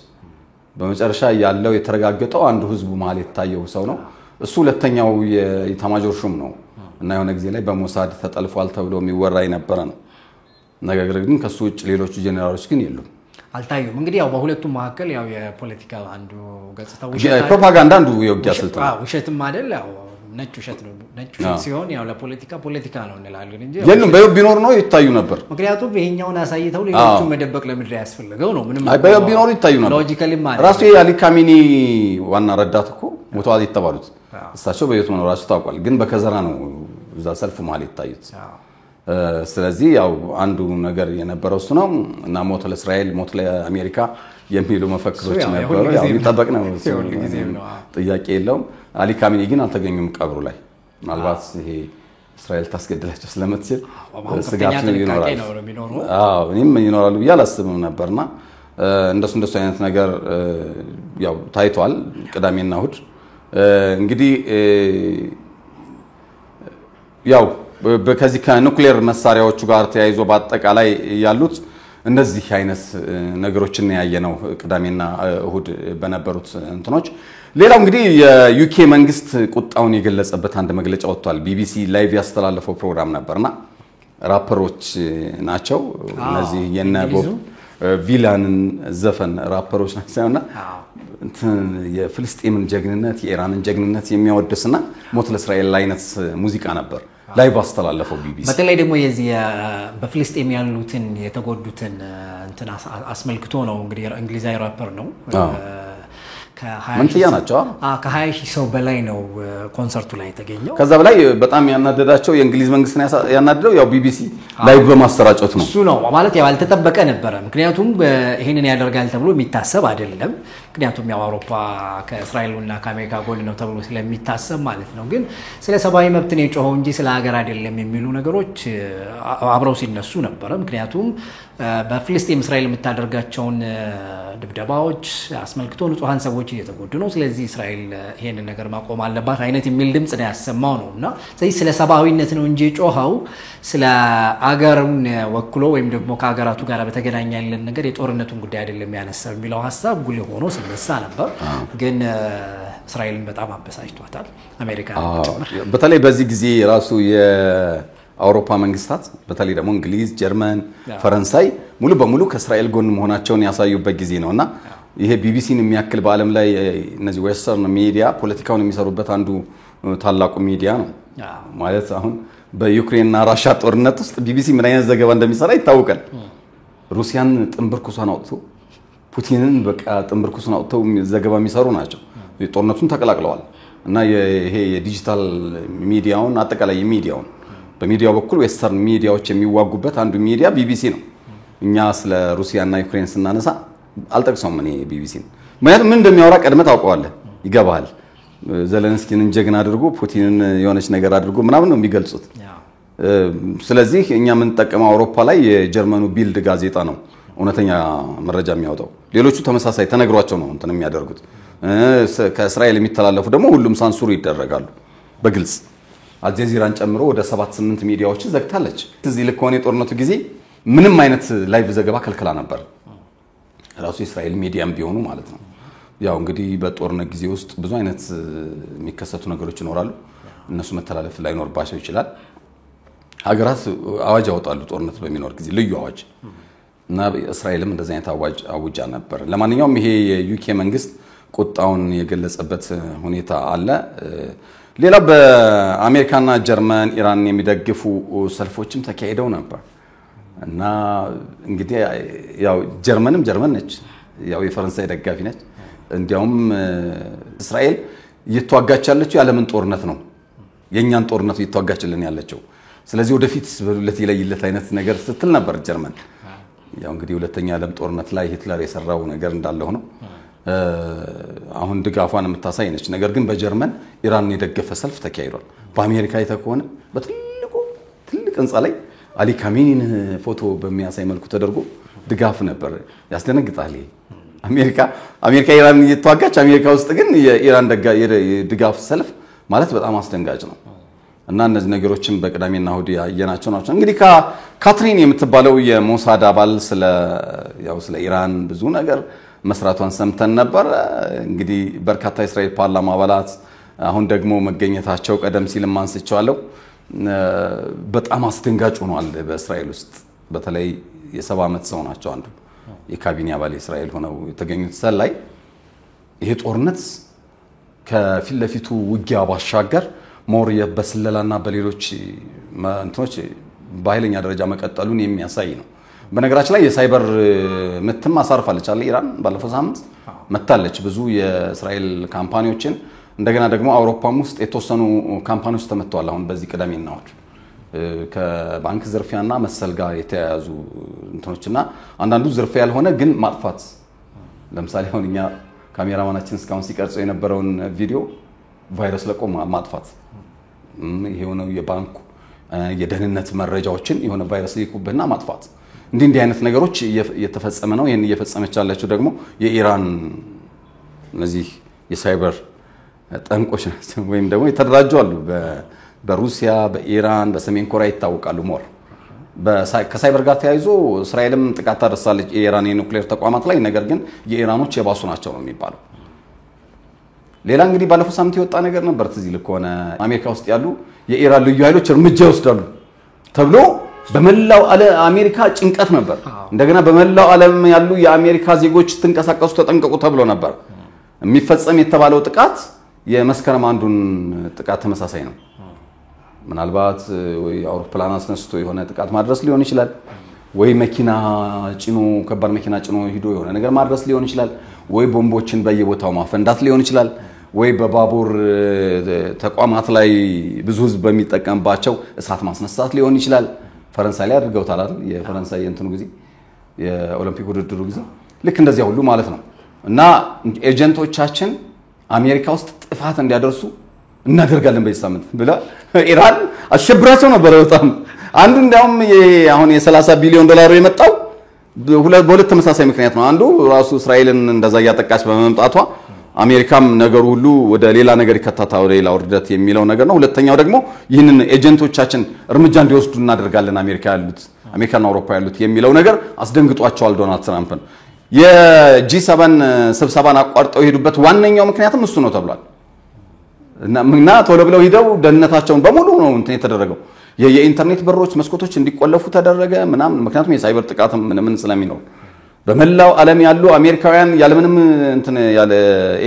[SPEAKER 1] በመጨረሻ ያለው የተረጋገጠው አንዱ ህዝቡ መሃል የታየው ሰው ነው እሱ ሁለተኛው የኢታማዦር ሹም ነው እና የሆነ ጊዜ ላይ በሞሳድ ተጠልፏል ተብሎ የሚወራ የነበረ ነው ነገር ግን ከሱ ውጭ ሌሎች ጄኔራሎች ግን የሉም አልታዩም እንግዲህ ያው በሁለቱም መካከል ያው የፖለቲካ አንዱ ገጽታው
[SPEAKER 2] ፕሮፓጋንዳ አንዱ የውጊያ ስልት ነው
[SPEAKER 1] ውሸትም አይደል ያው ነጭ ውሸት ነው ነጭ ውሸት ሲሆን ያው ለፖለቲካ ነው እንላለን እንጂ
[SPEAKER 2] የሉም በየው ቢኖር ነው ይታዩ ነበር
[SPEAKER 1] ምክንያቱም ይሄኛውን አሳይተው ሌሎቹን መደበቅ ለምድር ያስፈልገው ነው ምንም
[SPEAKER 2] በየው ቢኖር ይታዩ ነበር
[SPEAKER 1] ሎጂካሊ ማለት
[SPEAKER 2] ራሱ የአሊ ካሚኒ ዋና ረዳት እኮ ሞተዋል የተባሉት እሳቸው በየት መኖራቸው ታውቋል ግን በከዘራ ነው እዛ ሰልፍ መሃል ይታዩት ስለዚህ ያው አንዱ ነገር የነበረው እሱ ነው እና ሞት ለእስራኤል ሞት ለአሜሪካ የሚሉ መፈክሮች ነበሩ ያው ይጠበቅ ነው ጥያቄ የለውም አሊ ካሚኒ ግን አልተገኙም ቀብሩ ላይ ምናልባት ይሄ እስራኤል ታስገድላቸው ስለምትችል ስጋቱ ይኖራል አዎ እኔም ይኖራሉ ብዬ አላስብም ነበርና እንደሱ አይነት ነገር ያው ታይቷል ቅዳሜና እሁድ እንግዲህ ያው በከዚህ ከኑክሌር መሳሪያዎቹ ጋር ተያይዞ በአጠቃላይ ያሉት እንደዚህ አይነት ነገሮችን ያየነው ቅዳሜና እሁድ በነበሩት እንትኖች ሌላው እንግዲህ የዩኬ መንግስት ቁጣውን የገለጸበት አንድ መግለጫ ወጥቷል ቢቢሲ ላይቭ ያስተላለፈው ፕሮግራም ነበርና ራፐሮች ናቸው እነዚህ የነቦብ ቪላንን ዘፈን ራፐሮች ናቸውና የፍልስጤምን ጀግንነት የኢራንን ጀግንነት የሚያወድስና ሞት ለእስራኤል አይነት ሙዚቃ ነበር ላይቭ አስተላለፈው ቢቢሲ
[SPEAKER 1] በተለይ ደግሞ የዚህ በፍልስጤም ያሉትን የተጎዱትን እንትን አስመልክቶ ነው እንግዲህ እንግሊዛዊ ራፐር ነው
[SPEAKER 2] መንትያ ናቸው
[SPEAKER 1] ከ20 ሺህ ሰው በላይ ነው ኮንሰርቱ ላይ ተገኘው
[SPEAKER 2] ከዛ በላይ በጣም ያናደዳቸው የእንግሊዝ መንግስትን ያናደደው ያው ቢቢሲ ላይቭ በማስተራጨት ነው
[SPEAKER 1] እሱ ነው ማለት ያው አልተጠበቀ ነበር ምክንያቱም ይሄንን ያደርጋል ተብሎ የሚታሰብ አይደለም ምክንያቱም ያው አውሮፓ ከእስራኤልና ከአሜሪካ ጎን ነው ተብሎ ስለሚታሰብ ማለት ነው ግን ስለ ሰብአዊ መብት ነው የጮኸው እንጂ ስለ ሀገር አይደለም የሚሉ ነገሮች አብረው ሲነሱ ነበር ምክንያቱም በፍልስጤም እስራኤል የምታደርጋቸውን ድብደባዎች አስመልክቶ ንጹሃን ሰዎች እየተጎዱ ነው ስለዚህ እስራኤል ይሄንን ነገር ማቆም አለባት አይነት የሚል ድምጽ ነው ያሰማው ነውና ስለዚህ ስለ ሰብአዊነት ነው እንጂ ጮሃው ስለ አገሩን ወክሎ ወይም ደግሞ ከአገራቱ ጋር በተገናኘ ያለን ነገር የጦርነቱን ጉዳይ አይደለም ያነሳው የሚለው ሐሳብ ጉልህ ሆኖ ሲነሳ ነበር ግን እስራኤልን በጣም አበሳጭቷታል አሜሪካ
[SPEAKER 2] በተለይ በዚህ ጊዜ ራሱ የአውሮፓ መንግስታት በተለይ ደግሞ እንግሊዝ ጀርመን ፈረንሳይ ሙሉ በሙሉ ከእስራኤል ጎን መሆናቸውን ያሳዩበት ጊዜ ነውና ይሄ ቢቢሲን የሚያክል በአለም ላይ እነዚህ ዌስተርን ሚዲያ ፖለቲካውን የሚሰሩበት አንዱ ታላቁ ሚዲያ ነው ማለት አሁን በዩክሬንና ራሽያ ጦርነት ውስጥ ቢቢሲ ምን አይነት ዘገባ እንደሚሰራ ይታወቃል ሩሲያን ጥንብርኩሷን አውጥቶ ፑቲንን በቃ ጥንብርኩሷን አውጥተው ዘገባ የሚሰሩ ናቸው ጦርነቱን ተቀላቅለዋል እና ይሄ የዲጂታል ሚዲያውን አጠቃላይ ሚዲያውን በሚዲያው በኩል ዌስተርን ሚዲያዎች የሚዋጉበት አንዱ ሚዲያ ቢቢሲ ነው እኛ ስለ ሩሲያና ዩክሬን ስናነሳ አልጠቅሰውም እኔ ቢቢሲን ማለት ምን እንደሚያወራ ቀድመህ ታውቀዋለህ ይገባል ዘለንስኪን ጀግና አድርጎ ፑቲንን የሆነች ነገር አድርጎ ምናምን ነው የሚገልጹት ስለዚህ እኛ ምን ተጠቀመው አውሮፓ ላይ የጀርመኑ ቢልድ ጋዜጣ ነው እውነተኛ መረጃ የሚያወጣው ሌሎቹ ተመሳሳይ ተነግሯቸው ነው እንትን የሚያደርጉት ከእስራኤል የሚተላለፉ ደግሞ ሁሉም ሳንሱር ይደረጋሉ በግልጽ አልጀዚራን ጨምሮ ወደ 7-8 ሚዲያዎችን ዘግታለች እዚህ ለኮኔ ጦርነቱ ጊዜ ምንም አይነት ላይቭ ዘገባ ከልክላ ነበር ራሱ እስራኤል ሚዲያም ቢሆኑ ማለት ነው ያው እንግዲህ በጦርነት ጊዜ ውስጥ ብዙ አይነት የሚከሰቱ ነገሮች ይኖራሉ እነሱ መተላለፍ ላይ ኖርባቸው ይችላል ሀገራት አዋጅ ያወጣሉ ጦርነት በሚኖር ጊዜ ልዩ አዋጅ እና እስራኤልም እንደዛ አይነት አዋጅ አውጃ ነበር ለማንኛውም ይሄ የዩኬ መንግስት ቁጣውን የገለጸበት ሁኔታ አለ ሌላ በአሜሪካና ጀርመን ኢራን የሚደግፉ ሰልፎችም ተካሂደው ነበር እና እንግዲህ ያው ጀርመንም ጀርመን ነች ያው የፈረንሳይ ደጋፊ ነች እንዲያውም እስራኤል እየተዋጋች ያለችው ያለምን ጦርነት ነው የኛን ጦርነት እየተዋጋችልን ያለችው ስለዚህ ወደፊት በሁለት ይለይለት አይነት ነገር ስትል ነበር ጀርመን ያው እንግዲህ ሁለተኛ ዓለም ጦርነት ላይ ሂትለር የሰራው ነገር እንዳለ ሆኖ አሁን ድጋፏን የምታሳይ ነች ነገር ግን በጀርመን ኢራንን የደገፈ ሰልፍ ተካሂዷል በአሜሪካ የተከሆነ ትልቅ ህንጻ ላይ አሊ ካሚኒን ፎቶ በሚያሳይ መልኩ ተደርጎ ድጋፍ ነበር ያስደነግጣል አሜሪካ ኢራንን እየተዋጋች አሜሪካ ውስጥ ግን የኢራን ድጋፍ ሰልፍ ማለት በጣም አስደንጋጭ ነው እና እነዚህ ነገሮችን በቅዳሜና እሁድ ያየናቸው ናቸው እንግዲህ ካትሪን የምትባለው የሞሳድ አባል ስለ ኢራን ብዙ ነገር መስራቷን ሰምተን ነበር እንግዲህ በርካታ እስራኤል ፓርላማ አባላት አሁን ደግሞ መገኘታቸው ቀደም ሲል ማንስቻለሁ በጣም አስደንጋጭ ሆኗል በእስራኤል ውስጥ በተለይ የ70 ዓመት ሰው ናቸው አንዱ የካቢኔ አባል እስራኤል ሆነው የተገኙት ሰላይ ይሄ ጦርነት ከፊት ለፊቱ ውጊያ ባሻገር ሞር በስለላና በሌሎች እንትኖች በኃይለኛ ደረጃ መቀጠሉን የሚያሳይ ነው በነገራችን ላይ የሳይበር ምትም አሳርፋለች አለ ኢራን ባለፈው ሳምንት መታለች ብዙ የእስራኤል ካምፓኒዎችን እንደገና ደግሞ አውሮፓም ውስጥ የተወሰኑ ካምፓኒዎች ተመተዋል አሁን በዚህ ቅዳሜና እሁድ ከባንክ ዝርፊያና መሰል ጋር የተያያዙ እንትኖችና አንዳንዱ ዝርፊያ ያልሆነ ግን ማጥፋት ለምሳሌ አሁን እኛ ካሜራማናችን እስካሁን ሲቀርጸው የነበረውን ቪዲዮ ቫይረስ ለቆ ማጥፋት ይሄው ነው የባንኩ የደህንነት መረጃዎችን የሆነ ቫይረስ ሊቁብና ማጥፋት እንዲህ አይነት ነገሮች እየተፈጸመ ነው ይሄን እየፈጸመች ያለችው ደግሞ የኢራን እነዚህ የሳይበር ጠንቆች ናቸው ወይም ደግሞ የተደራጁ አሉ በሩሲያ በኢራን በሰሜን ኮሪያ ይታወቃሉ ሞር ከሳይበር ጋር ተያይዞ እስራኤልም ጥቃት አደረሳለች የኢራን የኒውክሌር ተቋማት ላይ ነገር ግን የኢራኖች የባሱ ናቸው ነው የሚባለው ሌላ እንግዲህ ባለፈው ሳምንት የወጣ ነገር ነበር ትዚህ ልኮነ አሜሪካ ውስጥ ያሉ የኢራን ልዩ ኃይሎች እርምጃ ይወስዳሉ ተብሎ በመላው አሜሪካ ጭንቀት ነበር እንደገና በመላው ዓለም ያሉ የአሜሪካ ዜጎች ተንቀሳቀሱ ተጠንቀቁ ተብሎ ነበር የሚፈጸም የተባለው ጥቃት የመስከረም አንዱን ጥቃት ተመሳሳይ ነው ምናልባት ወይ አውሮፕላን አስነስቶ የሆነ ጥቃት ማድረስ ሊሆን ይችላል ወይ መኪና ጭኖ ከባድ መኪና ጭኖ ሄዶ የሆነ ነገር ማድረስ ሊሆን ይችላል ወይ ቦምቦችን በየቦታው ማፈንዳት ሊሆን ይችላል ወይ በባቡር ተቋማት ላይ ብዙ ህዝብ በሚጠቀምባቸው እሳት ማስነሳት ሊሆን ይችላል ፈረንሳይ ላይ አድርገውታል አይደል የፈረንሳይ እንትኑ ጊዜ የኦሎምፒክ ውድድሩ ጊዜ ልክ እንደዚያ ሁሉ ማለት ነው እና ኤጀንቶቻችን አሜሪካ ውስጥ ጥፋት እንዲያደርሱ እናደርጋለን በዚህ ሳምንት ብላ ኢራን አሸብራቸው ነበር በጣም አንዱ እንዲያውም አሁን የ$30 ቢሊዮን የመጣው በሁለት ተመሳሳይ ምክንያት ነው አንዱ ራሱ እስራኤልን እንደዛ ያጠቃች በመምጣቷ አሜሪካም ነገሩ ሁሉ ወደ ሌላ ነገር ይከታታው ወደ ሌላ ውርደት የሚለው ነገር ነው ሁለተኛው ደግሞ ይህንን ኤጀንቶቻችን እርምጃ እንዲወስዱ እናደርጋለን አሜሪካና አውሮፓ ያሉት የሚለው ነገር አስደንግጧቸዋል ዶናልድ ትራምፕን የጂ7 ስብሰባን አቋርጠው ሄዱበት ዋነኛው ምክንያቱም እሱ ነው ተብሏል እና ቶሎ ብለው ሄደው ደህንነታቸውን በሙሉ ነው እንትን የተደረገው የኢንተርኔት በሮች መስኮቶች እንዲቆለፉ ተደረገ ምክንያቱም የሳይበር ጥቃትም ምን ስለሚኖር በመላው ዓለም ያሉ አሜሪካውያን ያለምንም እንትን ያለ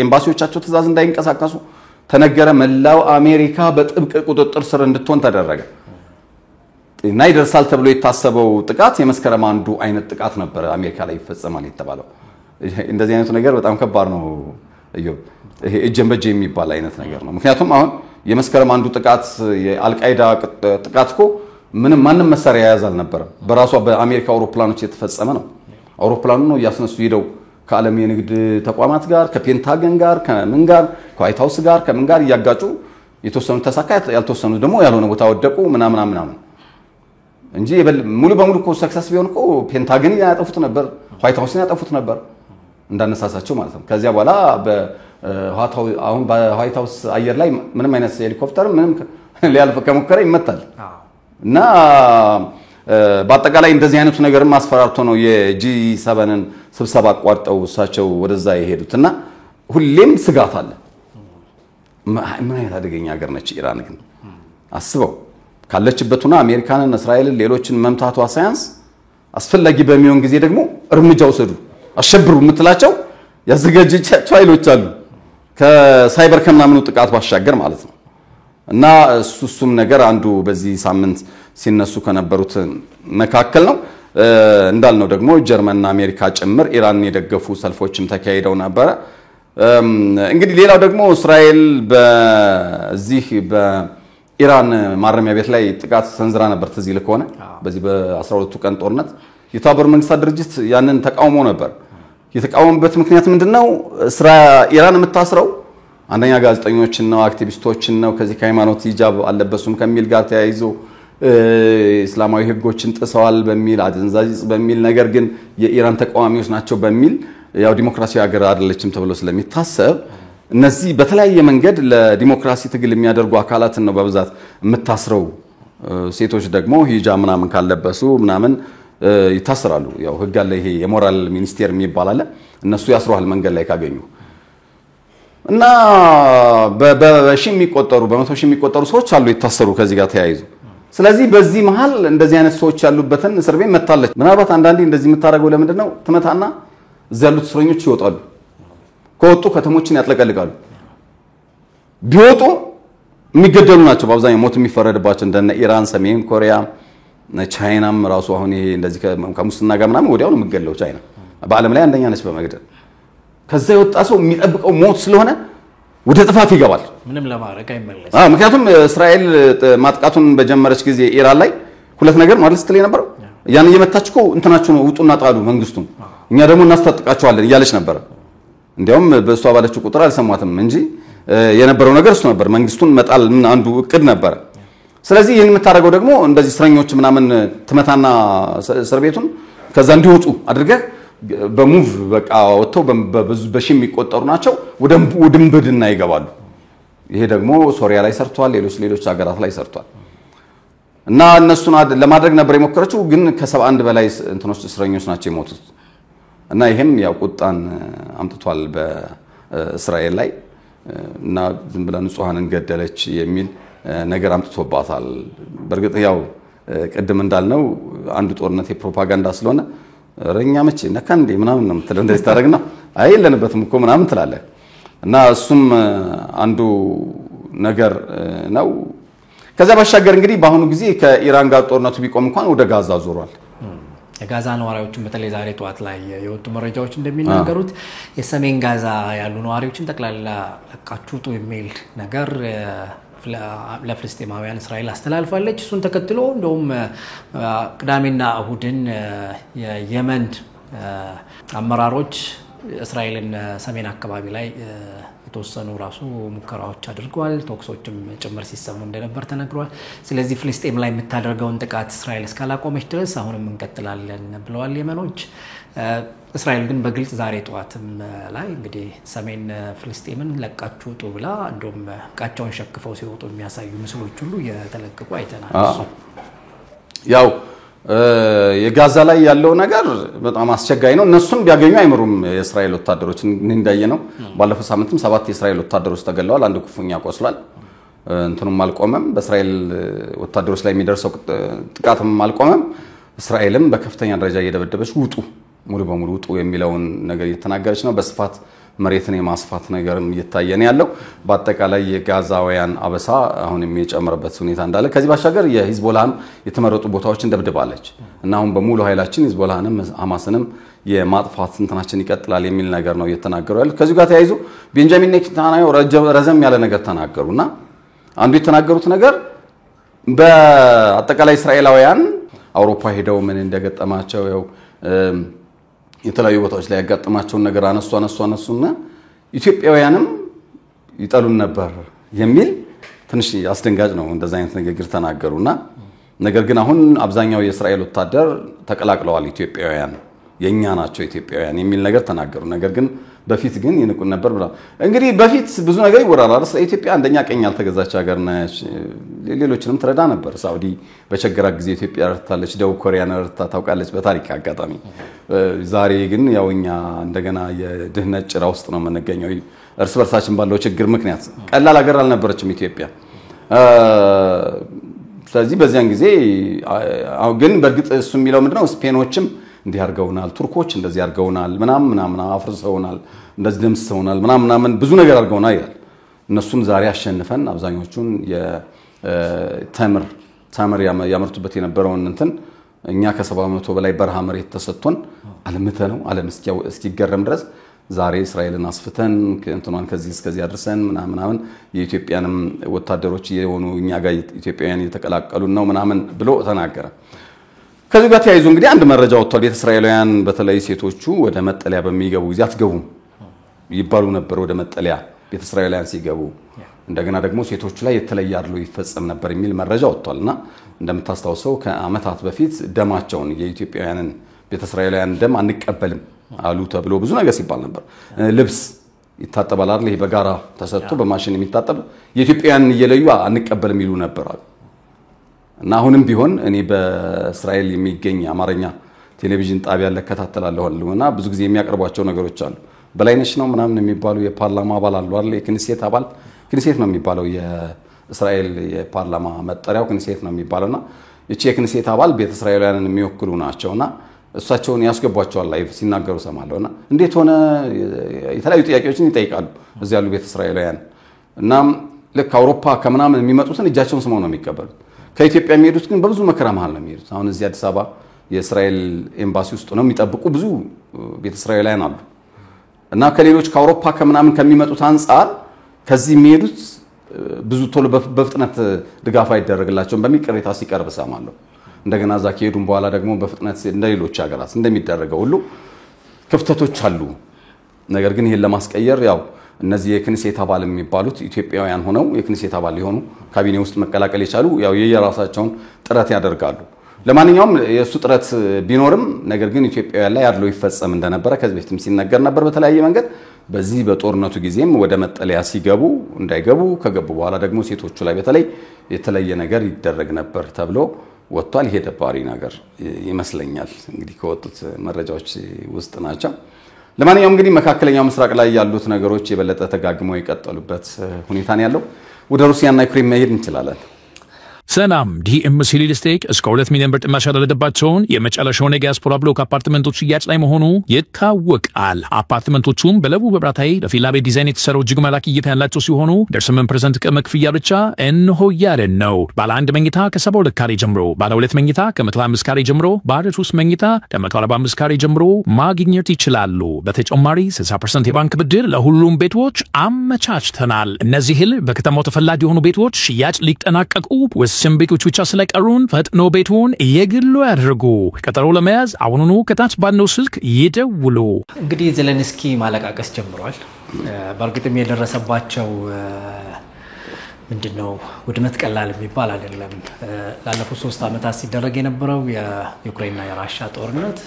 [SPEAKER 2] ኤምባሲዎቻቸው ትዕዛዝ እንዳይንቀሳቀሱ ተነገረ መላው አሜሪካ በጥብቅ ቁጥጥር ስር እንድትሆን ተደረገ እና ይደርሳል ተብሎ የታሰበው ጥቃት የመስከረም አንዱ አይነት ጥቃት ነበር አሜሪካ ላይ ይፈጸማል የተባለው እንደዚህ አይነቱ ነገር በጣም ከባድ ነው እዮ ይሄ እጀንበጀ የሚባል አይነት ነገር ነው ምክንያቱም አሁን የመስከረም አንዱ ጥቃት የአልቃይዳ ጥቃት እኮ ማንም መሳሪያ ያያዛል ነበር በራሷ በአሜሪካ አውሮፕላኖች የተፈጸመ ነው አውሮፕላኑ ነው ያስነሱ ሄደው ከዓለም የንግድ ተቋማት ጋር ከፔንታገን ጋር ከምን ጋር ከዋይት ሃውስ ጋር ከምን ጋር ያጋጩ የተወሰኑ ተሳካት ያልተወሰኑ ደግሞ ያልሆነ ቦታ ወደቁ ምናምን እንጂ ሙሉ በሙሉ እኮ ሰክሰስ ቢሆን እኮ ፔንታገን ያጠፉት ነበር ዋይት ሃውስን ያጠፉት ነበር እንዳነሳሳቸው ማለት ነው ከዚያ በኋላ አሁን በዋይት ሃውስ አየር ላይ ምንም አይነት ሄሊኮፕተር ምንም ሊያልፍ ከሞከረ ይመታል እና በአጠቃላይ እንደዚህ አይነቱ ነገር ማስፈራርቶ ነው የጂ7ን ስብሰባ አቋርጠው እሳቸው ወደዛ የሄዱትና ሁሌም ስጋት አለ ምን አይነት አደገኛ ሀገር ነች ኢራን ግን አስበው ካለችበትና አሜሪካንን እስራኤልን ሌሎችን መምታቷ ሳይንስ አስፈላጊ በሚሆን ጊዜ ደግሞ እርምጃ ወሰዱ አሸብሩ ምትላቸው ያዘጋጀቻቸው ኃይሎች አሉ ከሳይበር ከምናምኑ ጥቃት ባሻገር ማለት ነው እና እሱም ነገር አንዱ በዚህ ሳምንት ሲነሱ ከነበሩት መካከል ነው እንዳልነው ደግሞ ጀርመንና አሜሪካ ጭምር ኢራንን የደገፉ ሰልፎችም ተካሂደው ነበር እንግዲህ ሌላው ደግሞ እስራኤል በዚህ በኢራን ማረሚያ ቤት ላይ ጥቃት ሰንዝራ ነበር ተዚህ ለሆነ በዚህ በ12 ቀን ጦርነት የተባበሩት መንግስታት ድርጅት ያንን ተቃውሞ ነበር የተቃወመበት ምክንያት ምንድነው ኢራን የምታስረው አንደኛ ጋዜጠኞችን ነው አክቲቪስቶችን ነው ከዚህ ከሃይማኖት ሂጃብ አለበሱም ከሚል ጋር ተያይዞ እስላማዊ ህጎችን ጥሰዋል በሚል አደንዛዥ በሚል ነገር ግን የኢራን ተቃዋሚዎች ናቸው በሚል ያው ዲሞክራሲያዊ ሀገር አይደለችም ተብሎ ስለሚታሰብ እነዚህ በተለያየ መንገድ ለዲሞክራሲ ትግል የሚያደርጉ አካላትን ነው በብዛት የምታስረው ሴቶች ደግሞ ሂጃብ ምናምን ካለበሱ ምናምን ይታሰራሉ ያው ህግ አለ ይሄ የሞራል ሚኒስቴር የሚባል አለ እነሱ ያስሩሃል መንገድ ላይ ካገኙ እና በሺ የሚቆጠሩ በመቶ ሺህ የሚቆጠሩ ሰዎች አሉ የታሰሩ ከዚህ ጋር ተያይዞ ስለዚህ በዚህ መሃል እንደዚህ አይነት ሰዎች ያሉበትን እስር ቤት መታለች ምናልባት አንዳንዴ እንደዚህ የምታረገው ለምንድነው ትመታና እዚያ ያሉት እስረኞች ይወጣሉ ከወጡ ከተሞችን ያጥለቀልቃሉ ቢወጡ የሚገደሉ ናቸው በአብዛኛው ሞት የሚፈረድባቸው እንደነ ኢራን ሰሜን ኮሪያ ቻይናም ራሱ አሁን ይሄ እንደዚህ ከሙስና ጋር ምናምን ወዲያው ነው የሚገለው ቻይና በአለም ላይ አንደኛ ነች በመግደል ከዛ የወጣ ሰው የሚጠብቀው ሞት ስለሆነ ወደ ጥፋት ይገባል
[SPEAKER 1] ምንም ለማረቅ አይመለስ
[SPEAKER 2] ምክንያቱም እስራኤል ማጥቃቱን በጀመረች ጊዜ ኢራን ላይ ሁለት ነገር ማለት ስትል ነበር ያን እየመታችኮ እንትናችሁ ነው ውጡና ጣሉ መንግስቱን እኛ ደግሞ እናስታጥቃቸዋለን እያለች ነበር እንዲያውም በሷ ባለችው ቁጥር አልሰማትም እንጂ የነበረው ነገር እሱ ነበር መንግስቱን መጣል አንዱ እቅድ ነበር ስለዚህ ይሄን የምታረገው ደግሞ እንደዚህ እስረኞች ምናምን ትመታና እስር ቤቱን ከዛ እንዲወጡ አድርገህ በሙቭ በቃ ወጥተው በሺ የሚቆጠሩ ናቸው ወደ ውድንብድና ይገባሉ ይሄ ደግሞ ሶሪያ ላይ ሰርቷል ሌሎች ሀገራት ላይ ሰርቷል እና እነሱን ለማድረግ ነበር የሞከረችው ግን ከ71 በላይ እንትኖች እስረኞች ናቸው የሞቱት እና ይሄም ያው ቁጣን አምጥቷል በእስራኤል ላይ እና ዝም ብላ ንጹሃንን ገደለች የሚል ነገር አምጥቶባታል በርግጥ ያው ቀደም እንዳልነው አንዱ ጦርነት የፕሮፓጋንዳ ስለሆነ ረኛ መቼ ነካንዴ ምናምን ነው የምትለው እንደዚህ ታረግና አይለንበትም እኮ ምናምን ትላለህ እና እሱም አንዱ ነገር ነው ከዛ ባሻገር እንግዲህ በአሁኑ ጊዜ ከኢራን ጋር ጦርነቱ ቢቆም እንኳን ወደ ጋዛ ዞሯል
[SPEAKER 1] የጋዛ ነዋሪዎችን በተለይ ዛሬ ጧት ላይ የወጡ መረጃዎች እንደሚናገሩት የሰሜን ጋዛ ያሉ ነዋሪዎችን ጠቅላላ ለቃችሁ ውጡ የሚል ነገር ለፍልስጤማውያን እስራኤል አስተላልፋለች እሱን ተከትሎ እንደውም ቅዳሜና እሁድን የየመን አመራሮች እስራኤልን ሰሜን አካባቢ ላይ የተወሰኑ ራሱ ሙከራዎች አድርገዋል ተኩሶችም ጭምር ሲሰሙ እንደነበር ተነግሯል ስለዚህ ፍልስጤም ላይ የምታደርገውን ጥቃት እስራኤል እስካላቆመች ድረስ አሁንም እንቀጥላለን ብለዋል የመኖች እስራኤል ግን በግልጽ ዛሬ ጠዋትም ላይ እንግዲህ ሰሜን ፍልስጤምን ለቃችሁ ውጡ ብላ እንደውም ቃጫውን ሸክፈው ሲወጡ የሚያሳዩ ምስሎች ሁሉ የተለቀቁ አይተናል
[SPEAKER 2] ያው የጋዛ ላይ ያለው ነገር በጣም አስቸጋሪ ነው እነሱም ቢያገኙ አይመሩም የእስራኤል ወታደሮች እንዳየ ነው ባለፈው ሳምንትም 7 የእስራኤል ወታደሮች ተገለዋል አንድ ኩፉኛ ቆስሏል እንትኑም አልቆመም በእስራኤል ወታደሮች ላይ የሚደርሰው ጥቃትም አልቆመም እስራኤልም በከፍተኛ ደረጃ እየደበደበች ውጡ ሙሉ በሙሉ ውጡ የሚለውን ነገር እየተናገረች ነው በስፋት መሬትን የማስፋት ነገርም እየታየ ነው ያለው በአጠቃላይ የጋዛውያን አበሳ አሁን የሚጨምርበት ሁኔታ እንዳለ ከዚህ ባሻገር የሂዝቦላህን የተመረጡ ቦታዎችን ደብድባለች እና አሁን በሙሉ ኃይላችን ሂዝቦላህንም ሐማስንም የማጥፋት እንትናችን ይቀጥላል የሚል ነገር ነው እየተናገሩ ያለው ከዚህ ጋር ተያይዞ ቤንጃሚን ኔታንያሁ ረዘም ያለ ነገር ተናገሩና አንዱ የተናገሩት ነገር በአጠቃላይ እስራኤላውያን አውሮፓ ሄደው ምን እንደገጠማቸው ያው የተለያዩ ቦታዎች ላይ ያጋጥማቸውን ነገር አነሱና ኢትዮጵያውያንም ይጠሉን ነበር የሚል ትንሽ አስደንጋጭ ነው እንደዛ አይነት ንግግር ተናገሩና ነገር ግን አሁን አብዛኛው የእስራኤል ወታደር ተቀላቅለዋል ኢትዮጵያውያን የኛ ናቸው ኢትዮጵያውያን የሚል ነገር ተናገሩ ነገር ግን በፊት ግን ይንቁን ነበር ብላ እንግዲህ በፊት ብዙ ነገር ይወራራል ኢትዮጵያ አንደኛ ቀኝ ያልተገዛች ሀገር ነች ሌሎችንም ትረዳ ነበር ሳውዲ በቸገራ ጊዜ ኢትዮጵያ ረድታለች ደቡብ ኮሪያን ረድታ ታውቃለች በታሪክ አጋጣሚ ዛሬ ግን ያውኛ እንደገና የድህነት ጭራ ውስጥ ነው የምንገኘው እርስ በርሳችን ባለው ችግር ምክንያት ቀላል ሀገር አልነበረችም ኢትዮጵያ ስለዚህ በዚያን ጊዜ ግን በእርግጥ እሱ የሚለው ምንድነው ስፔኖችም እንዲህ አርገውናል ቱርኮች እንደዚህ አርገውናል ምናምን አፍርሰውናል እንደዚህ ደምስሰውናል ምናምን ብዙ ነገር አርገውናል ይላል እነሱን ዛሬ አሸንፈን አብዛኞቹን የተምር ያመርቱበት የነበረውን እንትን እኛ ከ70% በላይ በረሃ መሬት ተሰጥቶን አልምተነው ዓለም እስኪገረም ድረስ ዛሬ እስራኤልን አስፍተን እንትኗን ከዚህ እስከዚህ አድርሰን ምናምን የኢትዮጵያንም ወታደሮች የሆኑ እኛ ጋር ኢትዮጵያውያን የተቀላቀሉ ነው ምናምን ብሎ ተናገረ ከዚህ ጋር ተያይዞ እንግዲህ አንድ መረጃ ወጥቷል ቤተ እስራኤላውያን በተለይ ሴቶቹ ወደ መጠለያ በሚገቡ ጊዜ አትገቡም ይባሉ ነበር ወደ መጠለያ ቤተ እስራኤላውያን ሲገቡ እንደገና ደግሞ ሴቶቹ ላይ የተለየ አድሎ ይፈጸም ነበር የሚል መረጃ ወጥቷልና እንደምታስታውሰው ከአመታት በፊት ደማቸውን የኢትዮጵያውያንን ቤተ እስራኤላውያን ደም አንቀበልም አሉ ተብሎ ብዙ ነገር ሲባል ነበር ልብስ ይታጠባል አይደል ይሄ በጋራ ተሰጥቶ በማሽን የሚታጠብ የኢትዮጵያውያን እየለዩ አንቀበልም ይሉ ነበር እና አሁንም ቢሆን እኔ በእስራኤል የሚገኝ አማርኛ ቴሌቪዥን ጣቢያ ለከታተላለሁና ብዙ ጊዜ የሚያቀርቧቸው ነገሮች አሉ በላይነሽ ነው ምናምን የሚባሉ የፓርላማ አባል አሉ አይደል የክኒሴት አባል ክኒሴት ነው የሚባለው የእስራኤል የፓርላማ መጠሪያው ክኒሴት ነው የሚባለውና እቺ የክኒሴት አባል ቤተ እስራኤላውያንን የሚወክሉ ናቸውና እሳቸውን ያስገቧቸዋል ላይቭ ሲናገሩ ሰማለውና እንዴት ሆነ የተለያዩ ጥያቄዎችን ይጠይቃሉ እዚህ ያሉ ቤተ እስራኤላውያን እና ለካ አውሮፓ ከምናምን የሚመጡትን እጃቸውን ስመው ነው የሚቀበሉት ከኢትዮጵያ የሚሄዱት ግን በብዙ መከራ መሃል ነው የሚሄዱት አሁን እዚህ አዲስ አበባ የእስራኤል ኤምባሲ ውስጥ ነው የሚጠብቁ ብዙ ቤተ እስራኤላውያን አሉ እና ከሌሎች ከአውሮፓ ከምናምን ከሚመጡት አንፃር ከዚህ የሚሄዱት ብዙ ቶሎ በፍጥነት ድጋፍ አይደረግላቸውም በሚቀርታ ሲቀርብ ሰማለሁ እንደገና ዛ ከሄዱም በኋላ ደግሞ በፍጥነት እንደሌሎች ሀገራት እንደሚደረገው ሁሉ ክፍተቶች አሉ ነገር ግን ይሄን ለማስቀየር ያው እነዚህ የክኒሴት አባል የሚባሉት ኢትዮጵያውያን ሆነው የክኒሴት አባል ሊሆኑ ካቢኔ ውስጥ መቀላቀል የቻሉ ያው የየራሳቸውን ጥረት ያደርጋሉ ለማንኛውም የሱ ጥረት ቢኖርም ነገር ግን ኢትዮጵያውያን ላይ አድሎ ይፈጸም እንደነበረ ከዚህ በፊትም ሲነገር ነበር በተለያየ መንገድ በዚህ በጦርነቱ ጊዜም ወደ መጠለያ ሲገቡ እንዳይገቡ ከገቡ በኋላ ደግሞ ሴቶቹ ላይ በተለይ የተለየ ነገር ይደረግ ነበር ተብሎ ወጥቷል ይሄ ደባሪ ነገር ይመስለኛል እንግዲህ ከወጡት መረጃዎች ውስጥ ናቸው ለማንኛውም እንግዲህ መካከለኛው ምስራቅ ላይ ያሉት ነገሮች የበለጠ ተጋግመው የቀጠሉበት ሁኔታ ነው ያለው ወደ ሩሲያና ዩክሬን መሄድ እንችላለን
[SPEAKER 3] ሰላም ዲኤምሲ ሪል ስቴት እስከ 2 ሚሊዮን ብር ጥማሽ ያደረገባቸውን የመጨረሻውን የዲያስፖራ ብሎክ አፓርትመንቶች ሽያጭ ላይ መሆኑ ይታወቃል። አፓርትመንቶቹም በለቡ በብራታይ ለፊላ ቤት ዲዛይን የተሰራው እጅግ መላክ እይታ ያላቸው ሲሆኑ ደርሰመን ፕሬዘንት ከመክፍያ ብቻ እንሆ ያለን ነው። ባለ 1 መኝታ ከ72 ካሬ ጀምሮ፣ ባለ 2 መኝታ ከ105 ካሬ ጀምሮ፣ ባለ 3 መኝታ ከ145 ካሬ ጀምሮ ማግኘት ይችላሉ። በተጨማሪ 60% የባንክ ብድር ለሁሉም ቤቶች አመቻችተናል። እነዚህን በከተማው ተፈላጊ የሆኑ ቤቶች ሽያጭ ሊጠናቀቁ ቤቶች ብቻ ስለቀሩን ፈጥኖ ቤቱን የግሉ ያድርጉ። ቀጠሮ ለመያዝ አሁኑኑ ከታች ባለው ስልክ ይደውሉ።
[SPEAKER 1] እንግዲህ ዜሌንስኪ ማለቃቀስ ጀምሯል። በእርግጥም የደረሰባቸው ምንድነው ውድመት ቀላል የሚባል አይደለም። ላለፉት 3 ዓመታት ሲደረግ የነበረው የዩክሬንና የራሻ ጦርነት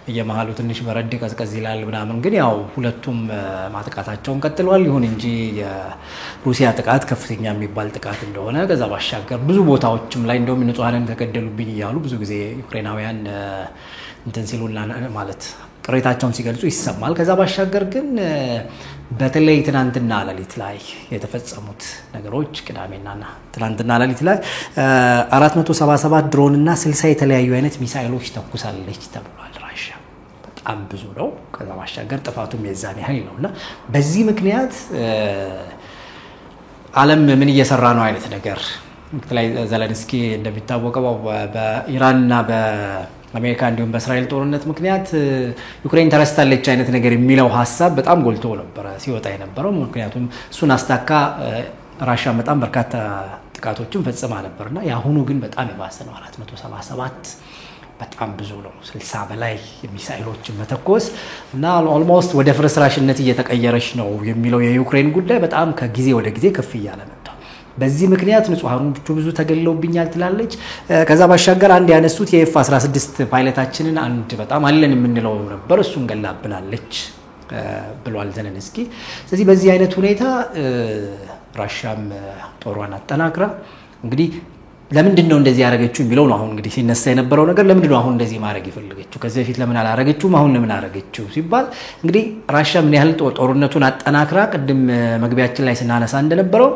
[SPEAKER 1] በየመሃሉ ትንሽ በረድ ቀዝቀዝ ይላል ምናምን፣ ግን ያው ሁለቱም ማጥቃታቸውን ቀጥለዋል። ይሁን እንጂ የሩሲያ ጥቃት ከፍተኛ የሚባል ጥቃት እንደሆነ ከዛ ባሻገር ብዙ ቦታዎችም ላይ እንደውም ንጹሃንን ተገደሉብኝ እያሉ ብዙ ጊዜ ዩክሬናውያን እንትን ሲሉና ማለት ቅሬታቸውን ሲገልጹ ይሰማል። ከዛ ባሻገር ግን በተለይ ትናንትና ሌሊት ላይ የተፈጸሙት ነገሮች ቅዳሜና ትናንትና ሌሊት ላይ 477 ድሮን እና 60 የተለያዩ አይነት ሚሳኤሎች ተኩሳለች ተብሏል። ራሻ በጣም ብዙ ነው። ከዛ ባሻገር ጥፋቱም የዛን ያህል ነውና በዚህ ምክንያት ዓለም ምን እየሰራ ነው አይነት ነገር በተለይ ዜሌንስኪ እንደሚታወቀው በኢራንና በአሜሪካ እንዲሁም በእስራኤል ጦርነት ምክንያት ዩክሬን ተረስታለች አይነት ነገር የሚለው ሐሳብ በጣም ጎልቶ ነበር ሲወጣ የነበረው። ምክንያቱም እሱን አስታካ ራሻ በጣም በርካታ ጥቃቶችን ፈጽማ ነበርና ያሁኑ ግን በጣም የባሰ ነው። 477 በጣም ብዙ ነው። 60 በላይ ሚሳኤሎችን መተኮስ እና ኦልሞስት ወደ ፍርስራሽነት እየተቀየረች ነው የሚለው የዩክሬን ጉዳይ በጣም ከጊዜ ወደ ጊዜ ከፍ እያለ መጣ። በዚህ ምክንያት ንጹሃኖቹ ብዙ ተገለውብኛል ትላለች። ከዛ ባሻገር አንድ ያነሱት የኤፍ16 ፓይለታችንን አንድ በጣም አለን የምንለው ነበር እሱን ገላብናለች ብሏል ዜሌንስኪ። ስለዚህ በዚህ አይነት ሁኔታ ራሻም ጦሯን አጠናክራ እንግዲህ ለምንድን ነው እንደዚህ ያደረገችው የሚለው ነው አሁን እንግዲህ ሲነሳ የነበረው ነገር። ለምንድን ነው አሁን እንደዚህ ማድረግ የፈለገችው? ከዚህ በፊት ለምን አላደረገችውም? አሁን ለምን አደረገችው ሲባል እንግዲህ ራሻ ምን ያህል ጦርነቱን አጠናክራ ቅድም መግቢያችን ላይ ስናነሳ እንደነበረው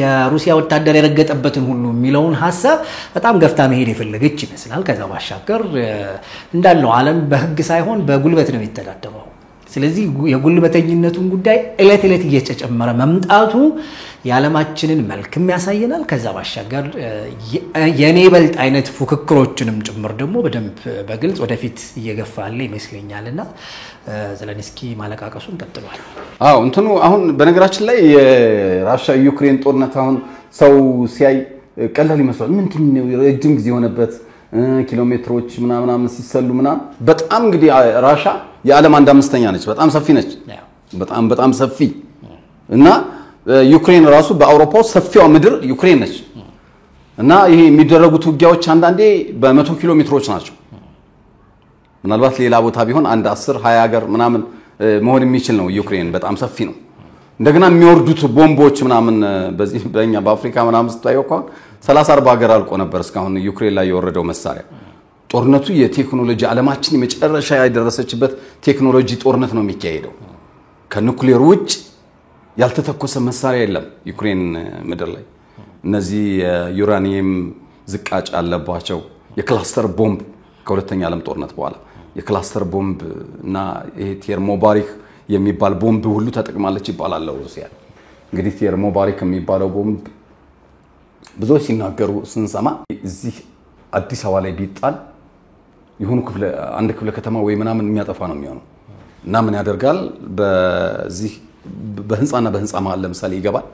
[SPEAKER 1] የሩሲያ ወታደር የረገጠበትን ሁሉ የሚለውን ሐሳብ በጣም ገፍታ መሄድ የፈለገች ይመስላል። ከዛ ባሻገር እንዳለው ዓለም በህግ ሳይሆን በጉልበት ነው የሚተዳደረው። ስለዚህ የጉልበተኝነቱን ጉዳይ እለት እለት እየተጨመረ መምጣቱ የዓለማችንን መልክም ያሳየናል። ከዛ ባሻገር የኔ በልጥ አይነት ፉክክሮችንም ጭምር ደግሞ በደንብ በግልጽ ወደፊት እየገፋለ ይመስለኛልና ዜሌንስኪ ማለቃቀሱን ቀጥሏል።
[SPEAKER 2] እንትኑ አሁን በነገራችን ላይ የራሻ ዩክሬን ጦርነት አሁን ሰው ሲያይ ቀላል ይመስላል። ምንድነው ረጅም ጊዜ የሆነበት ኪሎሜትሮች ምናምን ሲሰሉ ምናምን በጣም እንግዲህ ራሻ የዓለም 1/5 ነች። በጣም ሰፊ ነች። በጣም ሰፊ እና ዩክሬን ራሱ በአውሮፓ ሰፊው ምድር ዩክሬን ነች። እና ይሄ የሚደረጉት ውጊያዎች አንዳንዴ በ100 ኪሎ ሜትሮች ናቸው። ምናልባት ሌላ ቦታ ቢሆን አንድ 10-20 ሀገር ምናምን መሆን የሚችል ነው። ዩክሬን በጣም ሰፊ ነው። እንደገና የሚወርዱት ቦምቦች ምናምን በዚህ በእኛ በአፍሪካ ምናምን ስታየው እንኳን 30-40 ሀገር አልቆ ነበር እስካሁን ዩክሬን ላይ የወረደው መሳሪያ። ጦርነቱ የቴክኖሎጂ ዓለማችን የመጨረሻ ያደረሰችበት ቴክኖሎጂ ጦርነት ነው የሚካሄደው። ከኑክሌር ውጭ ያልተተኮሰ መሳሪያ የለም ዩክሬን ምድር ላይ። እነዚህ ዩራኒየም ዝቃጭ አለባቸው። የክላስተር ቦምብ ከሁለተኛ ዓለም ጦርነት በኋላ የክላስተር ቦምብ እና ይሄ ቴርሞባሪክ የሚባል ቦምብ ሁሉ ተጠቅማለች ይባላል ሩሲያ። እንግዲህ ቴርሞባሪክ የሚባለው ቦምብ ብዙዎች ሲናገሩ ስንሰማ እዚህ አዲስ አበባ ላይ ቢጣል ይሁን አንድ ክፍለ ከተማ ወይ ምናምን የሚያጠፋ ነው የሚሆነው። እና ምን ያደርጋል በዚህ በህንጻና በህንጻ መሃል ለምሳሌ ይገባል።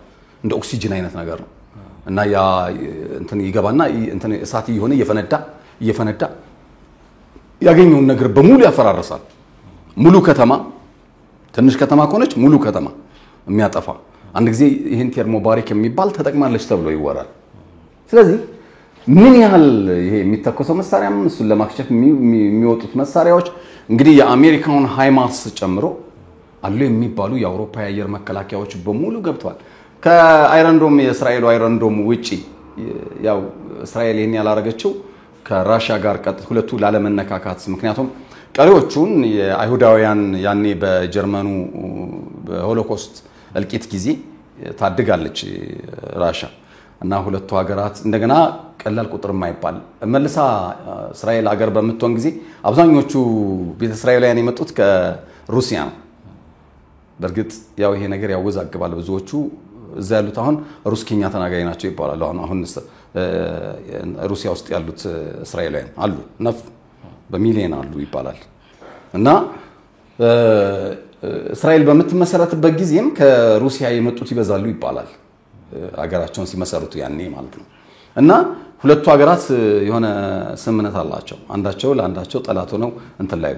[SPEAKER 2] እንደ ኦክሲጅን አይነት ነገር ነው እና ያ እንትን ይገባና እንትን እሳት እየሆነ እየፈነዳ ያገኘውን ነገር በሙሉ ያፈራርሳል። ሙሉ ከተማ ትንሽ ከተማ ከሆነች ሙሉ ከተማ የሚያጠፋ አንድ ጊዜ ይሄን ቴርሞባሪክ የሚባል ተጠቅማለች ተብሎ ይወራል። ስለዚህ ምን ያህል ይሄ የሚተኮሰው መሳሪያም እሱን ለማክሸፍ የሚወጡት መሳሪያዎች እንግዲህ የአሜሪካውን ሃይማርስ ጨምሮ አሉ የሚባሉ የአውሮፓ የአየር መከላከያዎች በሙሉ ገብተዋል። ከአይረንዶም የእስራኤል አይረንዶም ውጪ ያው እስራኤል ይሄን ያላረገችው ከራሻ ጋር ሁለቱ ላለመነካካት ምክንያቱም ቀሪዎቹን የአይሁዳውያን ያኔ በጀርመኑ በሆሎኮስት እልቂት ጊዜ ታድጋለች ራሻ እና ሁለቱ ሀገራት እንደገና ቀላል ቁጥር የማይባል መልሳ እስራኤል ሀገር በመጥቶን ጊዜ አብዛኞቹ ቤተ እስራኤላውያን የመጡት ከሩሲያ ነው። በርግጥ ያው ይሄ ነገር ያወዛግባል። ብዙዎቹ እዛ ያሉት አሁን ሩስኪኛ ተናጋሪ ናቸው ይባላል። አሁን ሩሲያ ውስጥ ያሉት እስራኤላውያን አሉ ነፍ በሚሊዮን አሉ ይባላል። እና እስራኤል በምትመሰረትበት ጊዜም ከሩሲያ የመጡት ይበዛሉ ይባላል። ሀገራቸውን ሲመሰርቱ ያኔ ማለት ነው። እና ሁለቱ ሀገራት የሆነ ስምምነት አላቸው። አንዳቸው ለአንዳቸው ጠላት ሆነው እንትን ላይ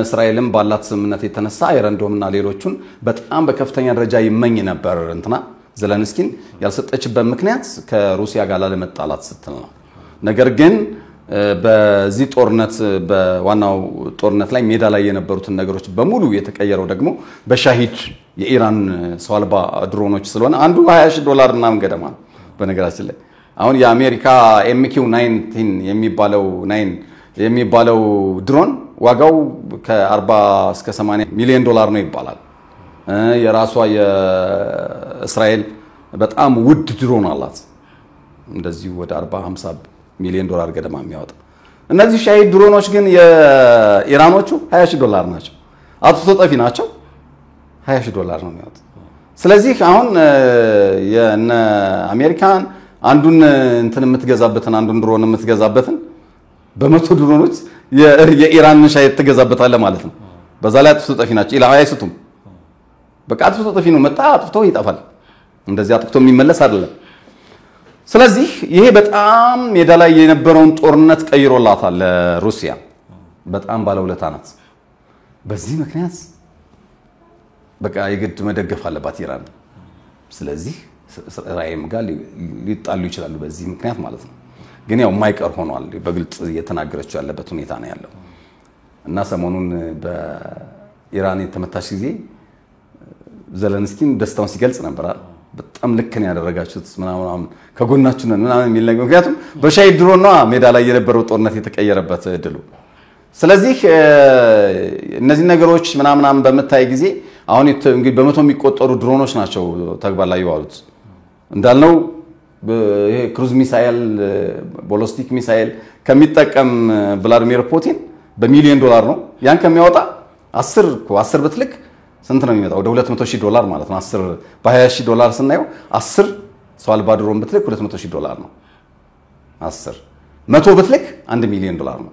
[SPEAKER 2] እስራኤልም ባላት ስምምነት የተነሳ አይረንዶምና ሌሎቹን በጣም በከፍተኛ ደረጃ ይመኝ ነበር እንትና ዘለንስኪን ያልሰጠችበት ምክንያት ከሩሲያ ጋር ላለመጣላት ስትል ነው። ነገር ግን በዚህ ጦርነት በዋናው ጦርነት ላይ ሜዳ ላይ የነበሩትን ነገሮች በሙሉ የተቀየረው ደግሞ በሻሂድ የኢራን ሰው አልባ ድሮኖች ስለሆነ አንዱ $20,000 እና ገደማ ነው። በነገራችን ላይ አሁን የአሜሪካ MQ-19 የሚባለው ድሮን ዋጋው ከ40 እስከ $80 ሚሊዮን ነው ይባላል። የራሷ የእስራኤል በጣም ውድ ድሮን አላት እንደዚህ ወደ 40-50 ሚሊዮን ዶላር ገደማ የሚያወጣ። እነዚህ ሻሂድ ድሮኖች ግን የኢራኖቹ $20,000 ናቸው። አጥፍቶ ጠፊ ናቸው። $20,000 ነው የሚያወጣ። ስለዚህ አሁን የነ አሜሪካን አንዱን እንትን የምትገዛበትን አንዱን ድሮን የምትገዛበትን በመቶ ድሮኖች የኢራን ሻሂድ ትገዛበታለህ ማለት ነው። በዛ ላይ አጥፍቶ ጠፊ ናቸው። ኢላማ አይስቱም። በቃ አጥፍቶ ጠፊ ነው። መጣ አጥፍቶ ይጠፋል። እንደዚህ አጥፍቶ የሚመለስ አይደለም። ስለዚህ ይሄ በጣም ሜዳ ላይ የነበረውን ጦርነት ቀይሮላታል ለሩሲያ። በጣም ባለውለታ ናት። በዚህ ምክንያት በቃ የግድ መደገፍ አለባት ኢራን። ስለዚህ እስራኤልም ጋር ሊጣሉ ይችላሉ በዚህ ምክንያት ማለት ነው። ግን ያው የማይቀር ሆኗል። በግልጽ እየተናገረችው ያለበት ሁኔታ ነው ያለው እና ሰሞኑን በኢራን የተመታች ጊዜ ዘለንስኪን ደስታውን ሲገልጽ ነበር። በጣም ልክ ነው ያደረጋችሁት ምናምን ከጎናችሁ ነን ምናምን የሚል ነገር። ምክንያቱም በሻሂድ ድሮን ነው ሜዳ ላይ የነበረው ጦርነት የተቀየረበት ድሉ። ስለዚህ እነዚህ ነገሮች ምናምን በመታይ ጊዜ አሁን እንግዲህ በመቶ የሚቆጠሩ ድሮኖች ናቸው ተግባር ላይ የዋሉት። እንዳልነው ይሄ ክሩዝ ሚሳኤል ቦሊስቲክ ሚሳኤል ከሚጠቀም ቭላዲሚር ፑቲን በሚሊዮን ዶላር ነው ያን ከሚያወጣ 10 ብትልክ ስንት ነው የሚመጣው? ወደ $200,000 ማለት ነው። 10 በ$20,000 ስናየው 10 ሰው አልባ ድሮን ብትልክ $200,000 ነው። 10 100 ብትልክ $1 ሚሊዮን ነው።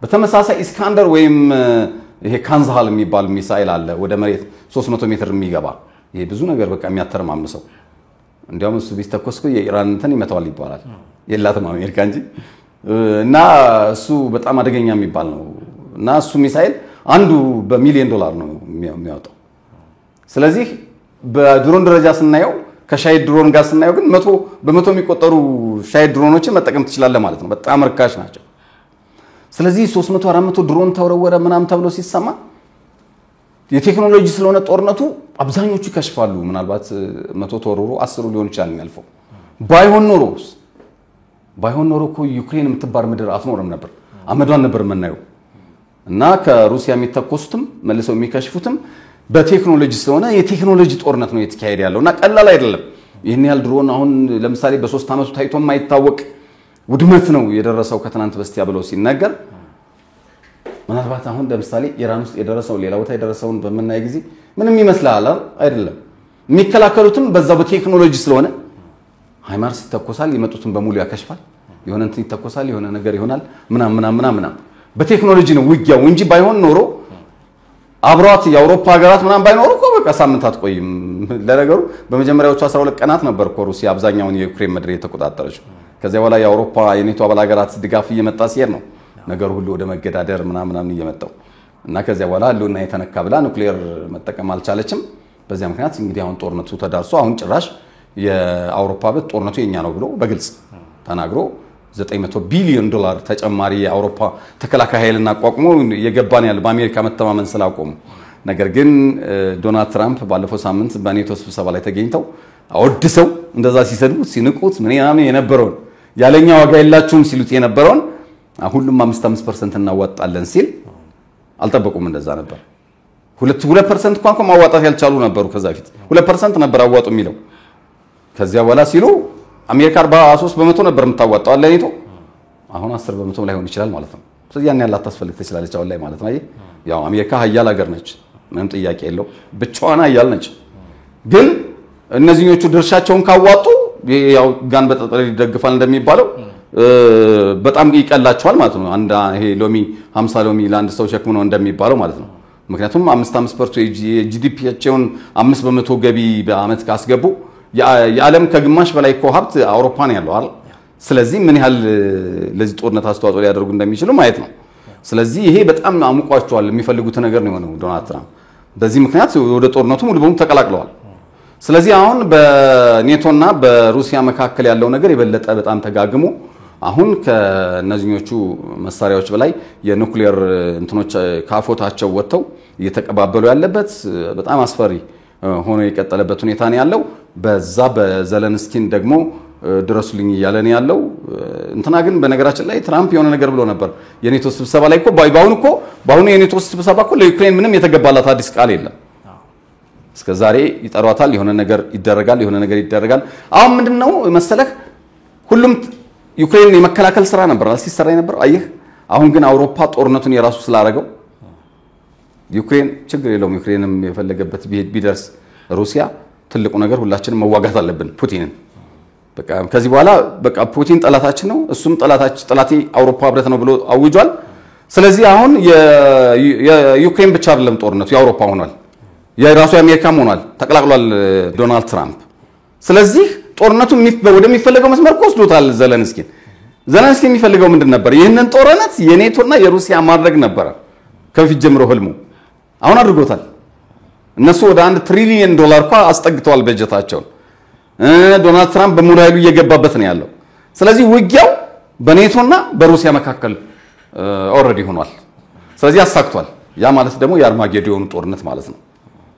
[SPEAKER 2] በተመሳሳይ ኢስካንደር ወይም ይሄ ካንዛሃል የሚባል ሚሳኤል አለ ወደ መሬት 300 ሜትር የሚገባ ይሄ ብዙ ነገር በቃ የሚያተርማምሰው እንዲያውም እሱ ቢስተኮስኩ የኢራን እንትን ይመታዋል ይባላል። የላትም አሜሪካ እንጂ እና እሱ በጣም አደገኛ የሚባል ነው እና እሱ ሚሳኤል አንዱ በሚሊዮን ዶላር ነው የሚያወጣው። ስለዚህ በድሮን ደረጃ ስናየው ከሻሂድ ድሮን ጋር ስናየው ግን በመቶ የሚቆጠሩ ሻሂድ ድሮኖችን መጠቀም ትችላለህ ማለት ነው። በጣም ርካሽ ናቸው። ስለዚህ 300-400 ድሮን ተወረወረ ምናምን ተብሎ ሲሰማ የቴክኖሎጂ ስለሆነ ጦርነቱ አብዛኞቹ ይከሽፋሉ። ምናልባት 100 ተወርውሮ 10 ሊሆን ይችላል የሚያልፈው። ባይሆን ኖሮ እኮ ዩክሬን የምትባል ምድር አትኖርም ነበር። አመዷን ነበር የምናየው። እና ከሩሲያ የሚተኮሱትም መልሰው የሚከሽፉትም በቴክኖሎጂ ስለሆነ የቴክኖሎጂ ጦርነት ነው የተካሄደ ያለው እና ቀላል አይደለም። ይሄን ያህል ድሮን አሁን ለምሳሌ በ3 ዓመቱ ታይቶ የማይታወቅ ውድመት ነው የደረሰው ከትናንት በስቲያ ብለው ሲነገር ምናልባት አሁን ለምሳሌ ኢራን ውስጥ የደረሰው ሌላ ቦታ የደረሰውን በመናይ ጊዜ ምንም ይመስላል አይደለም። የሚከላከሉትም በዛው በቴክኖሎጂ ስለሆነ ሃይማርስ ይተኮሳል፣ የመጡትን በሙሉ ያከሽፋል፣ የሆነ እንትን ይተኮሳል፣ የሆነ ነገር ይሆናል ምናምን በቴክኖሎጂ ነው ውጊያው እንጂ ባይሆን ኖሮ አብሯት የአውሮፓ ሀገራት ምናምን ባይኖሩ እኮ በቃ ሳምንታት ቆይም። ለነገሩ በመጀመሪያዎቹ 12 ቀናት ነበር እኮ ሩሲያ አብዛኛውን የዩክሬን ምድር የተቆጣጠረችው። ከዚያ በኋላ የአውሮፓ የኔቶ አባል ሀገራት ድጋፍ እየመጣ ሲሄድ ነው ነገሩ ሁሉ ወደ መገዳደር ምናምን እየመጣው እና ከዚያ በኋላ ህልውና የተነካ ብላ ኑክሌር መጠቀም አልቻለችም። በዚያ ምክንያት እንግዲህ አሁን ጦርነቱ ተዳርሶ አሁን ጭራሽ የአውሮፓ በት ጦርነቱ የኛ ነው ብሎ በግልጽ ተናግሮ $900 ቢሊዮን ተጨማሪ የአውሮፓ ተከላካይ ኃይልና አቋቁሞ የገባን ያለ በአሜሪካ መተማመን ስላቆሙ። ነገር ግን ዶናልድ ትራምፕ ባለፈው ሳምንት በኔቶ ስብሰባ ላይ ተገኝተው አወድሰው እንደዛ ሲሰድቡት ሲንቁት ምን የነበረውን ያለኛ ዋጋ የላችሁም ሲሉት የነበረውን ሁሉም 5% እናዋጣለን ሲል አልጠበቁም። እንደዛ ነበር 2% እንኳን ማዋጣት ያልቻሉ ነበሩ። ከዛ በፊት 2% ነበር አዋጡ የሚለው። ከዚያ በኋላ ሲሉ አሜሪካ 43% ነበር የምታዋጣው አለ ኔቶ። አሁን 10% ላይ ሆን ይችላል ማለት ነው። ስለዚህ ያን ያህል አታስፈልግ ትችላለች አሁን ላይ ማለት ነው። ያው አሜሪካ ሀያል ሀገር ነች፣ ምንም ጥያቄ የለው። ብቻዋን ሀያል ነች። ግን እነዚህኞቹ ድርሻቸውን ካዋጡ ያው ጋን በጠጠር ይደግፋል እንደሚባለው በጣም ይቀላቸዋል ማለት ነው። አንድ ይሄ ሎሚ 50 ሎሚ ለአንድ ሰው ሸክም ነው እንደሚባለው ማለት ነው። ምክንያቱም 5% የጂዲፒያቸውን 5% ገቢ በአመት ካስገቡ የዓለም ከግማሽ በላይ እኮ ሀብት አውሮፓ ነው ያለው አይደል? ስለዚህ ምን ያህል ለዚህ ጦርነት አስተዋጽኦ ሊያደርጉ እንደሚችሉ ማየት ነው። ስለዚህ ይሄ በጣም አሙቋቸዋል የሚፈልጉት ነገር ነው የሆነው ዶናልድ ትራምፕ። በዚህ ምክንያት ወደ ጦርነቱ ሙሉ በሙሉ ተቀላቅለዋል። ስለዚህ አሁን በኔቶና በሩሲያ መካከል ያለው ነገር የበለጠ በጣም ተጋግሞ አሁን ከነዚህኞቹ መሳሪያዎች በላይ የኑክሌር እንትኖች ካፎታቸው ወጥተው እየተቀባበሉ ያለበት በጣም አስፈሪ ሆኖ የቀጠለበት ሁኔታ ነው ያለው። በዛ በዘለንስኪን ደግሞ ድረሱልኝ እያለ ነው ያለው። እንትና ግን በነገራችን ላይ ትራምፕ የሆነ ነገር ብሎ ነበር የኔቶ ስብሰባ ላይ እኮ በአሁኑ የኔቶ ስብሰባ እኮ ለዩክሬን ምንም የተገባላት አዲስ ቃል የለም። እስከዛሬ ይጠሯታል፣ የሆነ ነገር ይደረጋል። አሁን ምንድነው መሰለህ ሁሉም ዩክሬን የመከላከል ስራ ነበር ሲሰራ ነበር። አየህ አሁን ግን አውሮፓ ጦርነቱን የራሱ ስላደረገው ዩክሬን ችግር የለውም። ዩክሬንም የፈለገበት ቢደርስ ሩሲያ ትልቁ ነገር ሁላችንም መዋጋት አለብን ፑቲንን። በቃ ከዚህ በኋላ በቃ ፑቲን ጠላታችን ነው፣ እሱም ጠላቴ አውሮፓ ህብረት ነው ብሎ አውጇል። ስለዚህ አሁን የዩክሬን ብቻ አይደለም ጦርነቱ የአውሮፓ ሆኗል፣ የራሱ የአሜሪካም ሆኗል፣ ተቀላቅሏል ዶናልድ ትራምፕ። ስለዚህ ጦርነቱ ወደሚፈልገው መስመር ወስዶታል ዘለንስኪ የሚፈልገው ምንድን ነበር? ይህንን ጦርነት የኔቶና የሩሲያ ማድረግ ነበረ ከፊት ጀምሮ ህልሙ። አሁን አድርጎታል። እነሱ ወደ $1 ትሪሊየን እንኳ አስጠግተዋል በጀታቸውን። ዶናልድ ትራምፕ በሙሉ ኃይሉ እየገባበት ነው ያለው። ስለዚህ ውጊያው በኔቶና በሩሲያ መካከል ኦልሬዲ ሆኗል። ስለዚህ አሳክቷል። ያ ማለት ደግሞ የአርማጌዶኑ ጦርነት ማለት ነው።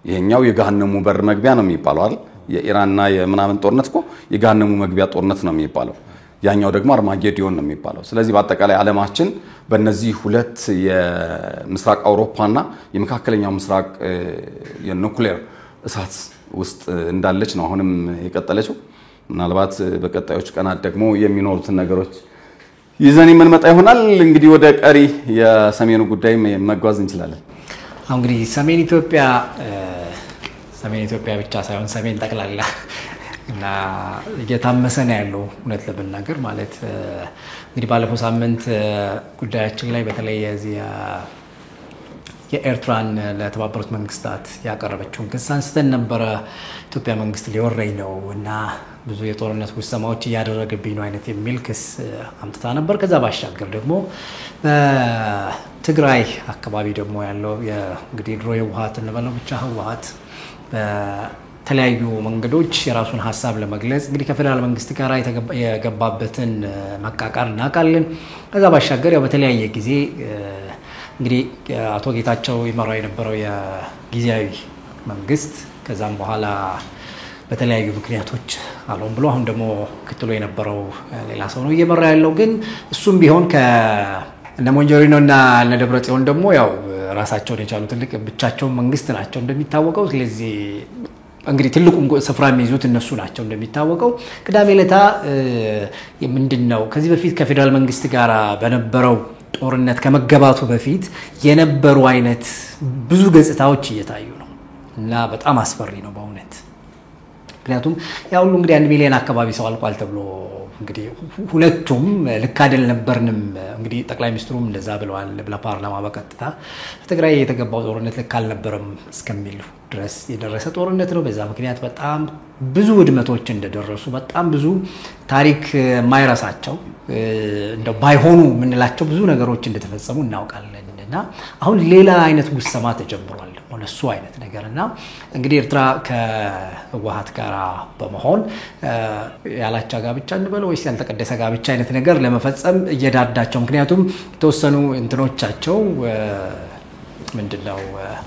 [SPEAKER 2] ይሄኛው የገሃነሙ በር መግቢያ ነው የሚባለው አይደል? የኢራንና የምናምን ጦርነት እኮ የገሃነሙ መግቢያ ጦርነት ነው የሚባለው። ያኛው ደግሞ አርማጌዶን ነው የሚባለው። ስለዚህ በአጠቃላይ ዓለማችን በእነዚህ ሁለት የምስራቅ አውሮፓና የመካከለኛው ምስራቅ የኑክሌር እሳት ውስጥ እንዳለች ነው አሁንም የቀጠለችው። ምናልባት በቀጣዮች ቀናት ደግሞ የሚኖሩትን ነገሮች ይዘን የምንመጣ ይሆናል። እንግዲህ ወደ ቀሪ የሰሜኑ ጉዳይ መጓዝ እንችላለን።
[SPEAKER 1] እንግዲህ ሰሜን ኢትዮጵያ ብቻ ሳይሆን ሰሜን ጠቅላላ እና እየታመሰ ነው ያለው እውነት ለመናገር ማለት እንግዲህ ባለፈው ሳምንት ጉዳያችን ላይ በተለይ የኤርትራን ለተባበሩት መንግስታት ያቀረበችውን ክስ አንስተን ነበረ። ኢትዮጵያ መንግስት ሊወረኝ ነው እና ብዙ የጦርነት ጉሰማዎች እያደረገብኝ ነው አይነት የሚል ክስ አምጥታ ነበር። ከዛ ባሻገር ደግሞ በትግራይ አካባቢ ደግሞ ያለው እንግዲህ ድሮ የህወሓት እንበለው ብቻ ህወሓት በተለያዩ መንገዶች የራሱን ሀሳብ ለመግለጽ እንግዲህ ከፌደራል መንግስት ጋር የገባበትን መቃቃር እናውቃለን። ከዛ ባሻገር ያው በተለያየ ጊዜ እንግዲህ አቶ ጌታቸው ይመራው የነበረው የጊዜያዊ መንግስት ከዛም በኋላ በተለያዩ ምክንያቶች አልሆን ብሎ አሁን ደግሞ ክትሎ የነበረው ሌላ ሰው ነው እየመራ ያለው። ግን እሱም ቢሆን ከእነ ሞንጆሪኖና እነ ደብረጽዮን ደግሞ ያው ራሳቸውን የቻሉ ትልቅ ብቻቸውን መንግስት ናቸው እንደሚታወቀው። ስለዚህ እንግዲህ ትልቁን ስፍራ የሚይዙት እነሱ ናቸው እንደሚታወቀው። ቅዳሜ ዕለት ምንድነው ከዚህ በፊት ከፌደራል መንግስት ጋር በነበረው ጦርነት ከመገባቱ በፊት የነበሩ አይነት ብዙ ገጽታዎች እየታዩ ነው እና በጣም አስፈሪ ነው በእውነት። ምክንያቱም ያ ሁሉ እንግዲህ 1 ሚሊዮን አካባቢ ሰው አልቋል ተብሎ እንግዲህ ሁለቱም ልክ አይደል ነበርንም እንግዲህ ጠቅላይ ሚኒስትሩም እንደዛ ብለዋል ለፓርላማ በቀጥታ ትግራይ የተገባው ጦርነት ልክ አልነበረም እስከሚል ድረስ የደረሰ ጦርነት ነው። በዛ ምክንያት በጣም ብዙ ውድመቶች እንደደረሱ በጣም ብዙ ታሪክ የማይረሳቸው እንደው ባይሆኑ ምንላቸው ብዙ ነገሮች እንደተፈጸሙ እናውቃለን። እና አሁን ሌላ አይነት ጉሰማ ተጀምሯል ደግሞ ለሱ አይነት ነገርና እንግዲህ ኤርትራ ከህወሓት ጋር በመሆን ያላቻ ጋብቻ እንበለው ወይስ ያልተቀደሰ ጋብቻ አይነት ነገር ለመፈጸም እየዳዳቸው ምክንያቱም የተወሰኑ እንትኖቻቸው ምንድነው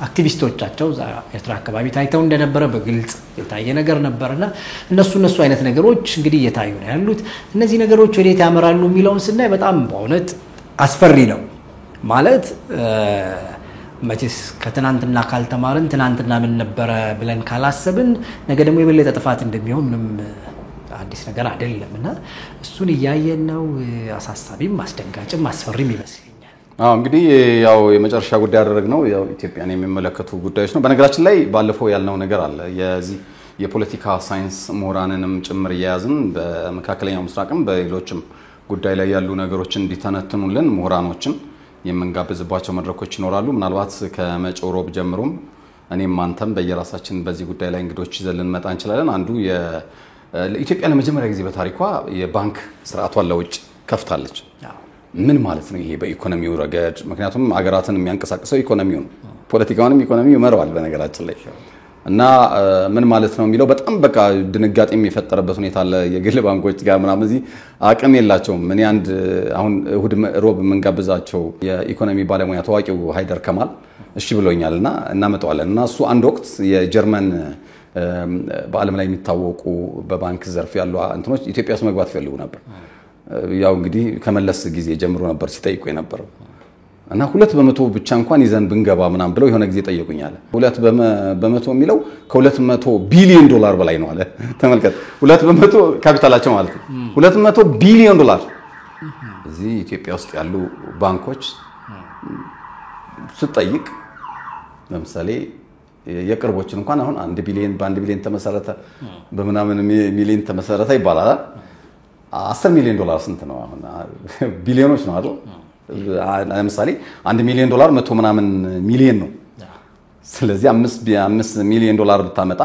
[SPEAKER 1] አክቲቪስቶቻቸው ኤርትራ አካባቢ ታይተው እንደነበረ በግልጽ የታየ ነገር ነበርና እነሱ አይነት ነገሮች እንግዲህ እየታዩ ነው ያሉት። እነዚህ ነገሮች ወዴት ያመራሉ የሚለውን ስናይ በጣም በእውነት አስፈሪ ነው ማለት መቼስ ከትናንትና ካልተማርን ትናንትና ምን ነበረ ብለን ካላሰብን ነገ ደግሞ የበለጠ ጥፋት እንደሚሆን ምንም አዲስ ነገር አይደለምና እሱን እያየን ነው። አሳሳቢም አስደንጋጭም አስፈሪም ይመስለኛል።
[SPEAKER 2] እንግዲህ ያው የመጨረሻ ጉዳይ ያደረግነው ያው ኢትዮጵያን የሚመለከቱ ጉዳዮች ነው። በነገራችን ላይ ባለፈው ያልነው ነገር አለ የዚህ የፖለቲካ ሳይንስ ምሁራንንም ጭምር እያያዝን በመካከለኛው ምስራቅም በሌሎችም ጉዳይ ላይ ያሉ ነገሮችን እንዲተነትኑልን ምሁራኖችን የምንጋብዝባቸው መድረኮች ይኖራሉ። ምናልባት ከመጪው ሮብ ጀምሮም እኔም አንተም በየራሳችን በዚህ ጉዳይ ላይ እንግዶች ይዘን ልንመጣ እንችላለን። አንዱ ኢትዮጵያ ለመጀመሪያ ጊዜ በታሪኳ የባንክ ስርዓቷን ለውጭ ከፍታለች። ምን ማለት ነው ይሄ በኢኮኖሚው ረገድ? ምክንያቱም አገራትን የሚያንቀሳቅሰው ኢኮኖሚው ነው። ፖለቲካውንም ኢኮኖሚው ይመራዋል በነገራችን ላይ እና ምን ማለት ነው የሚለው በጣም በቃ ድንጋጤ የሚፈጠርበት ሁኔታ አለ። የግል ባንኮች ጋር ምናምን እዚህ አቅም የላቸውም። እኔ አንድ አሁን እሁድ ሮብ የምንጋብዛቸው የኢኮኖሚ ባለሙያ ታዋቂው ሃይደር ከማል እሺ ብሎኛልና እናመጣዋለን እና እሱ አንድ ወቅት የጀርመን በዓለም ላይ የሚታወቁ በባንክ ዘርፍ ያሉ እንትኖች ኢትዮጵያ ውስጥ መግባት ፈልጉ ነበር። ያው እንግዲህ ከመለስ ጊዜ ጀምሮ ነበር ሲጠይቁ የነበረው እና 2% ብቻ እንኳን ይዘን ብንገባ ምናምን ብለው የሆነ ጊዜ ጠየቁኛል። 2% የሚለው ከ200 ቢሊዮን ዶላር በላይ ነው አለ። ተመልከት 2% ካፒታላቸው ማለት ነው 200 ቢሊዮን ዶላር። እዚህ ኢትዮጵያ ውስጥ ያሉ ባንኮች ስጠይቅ ለምሳሌ የቅርቦችን እንኳን አሁን 1 ቢሊዮን በ1 ቢሊዮን ተመሰረተ በምናምን ሚሊዮን ተመሰረተ ይባላል። 10 ሚሊዮን ዶላር ስንት ነው? አሁን ቢሊዮኖች ነው አይደል? ለምሳሌ 1 ሚሊዮን ዶላር 100 ምናምን ሚሊዮን ነው። ስለዚህ 5 ሚሊዮን ዶላር ብታመጣ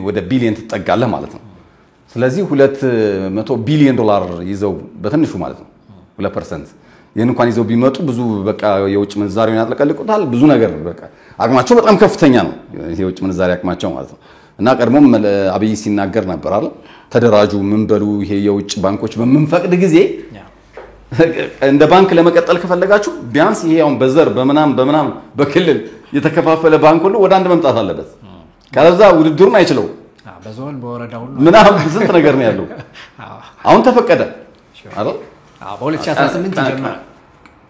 [SPEAKER 2] ወደ ቢሊዮን ትጠጋለህ ማለት ነው። ስለዚህ 200 ቢሊዮን ዶላር ይዘው በትንሹ ማለት ነው 2% ይሄን እንኳን ይዘው ቢመጡ ብዙ በቃ የውጭ ምንዛሬውን ያጥለቀልቁታል። ብዙ ነገር በቃ አቅማቸው በጣም ከፍተኛ ነው የውጭ ምንዛሬ አቅማቸው ማለት ነው። እና ቀድሞም አብይ ሲናገር ነበር አይደል ተደራጁ ምን በሉ ይሄ የውጭ ባንኮች በመንፈቅድ ጊዜ እንደ ባንክ ለመቀጠል ከፈለጋችሁ ቢያንስ ይሄ አሁን በዘር በመናም በክልል የተከፋፈለ ባንክ ሁሉ ወደ አንድ መምጣት አለበት። ካለዛ ውድድሩን አይችለው
[SPEAKER 1] በዞን በወረዳ ሁሉ
[SPEAKER 2] ምናምን ስንት ነገር ነው ያለው። አሁን ተፈቀደ አይደል?
[SPEAKER 1] በ2018 ይጀምራል።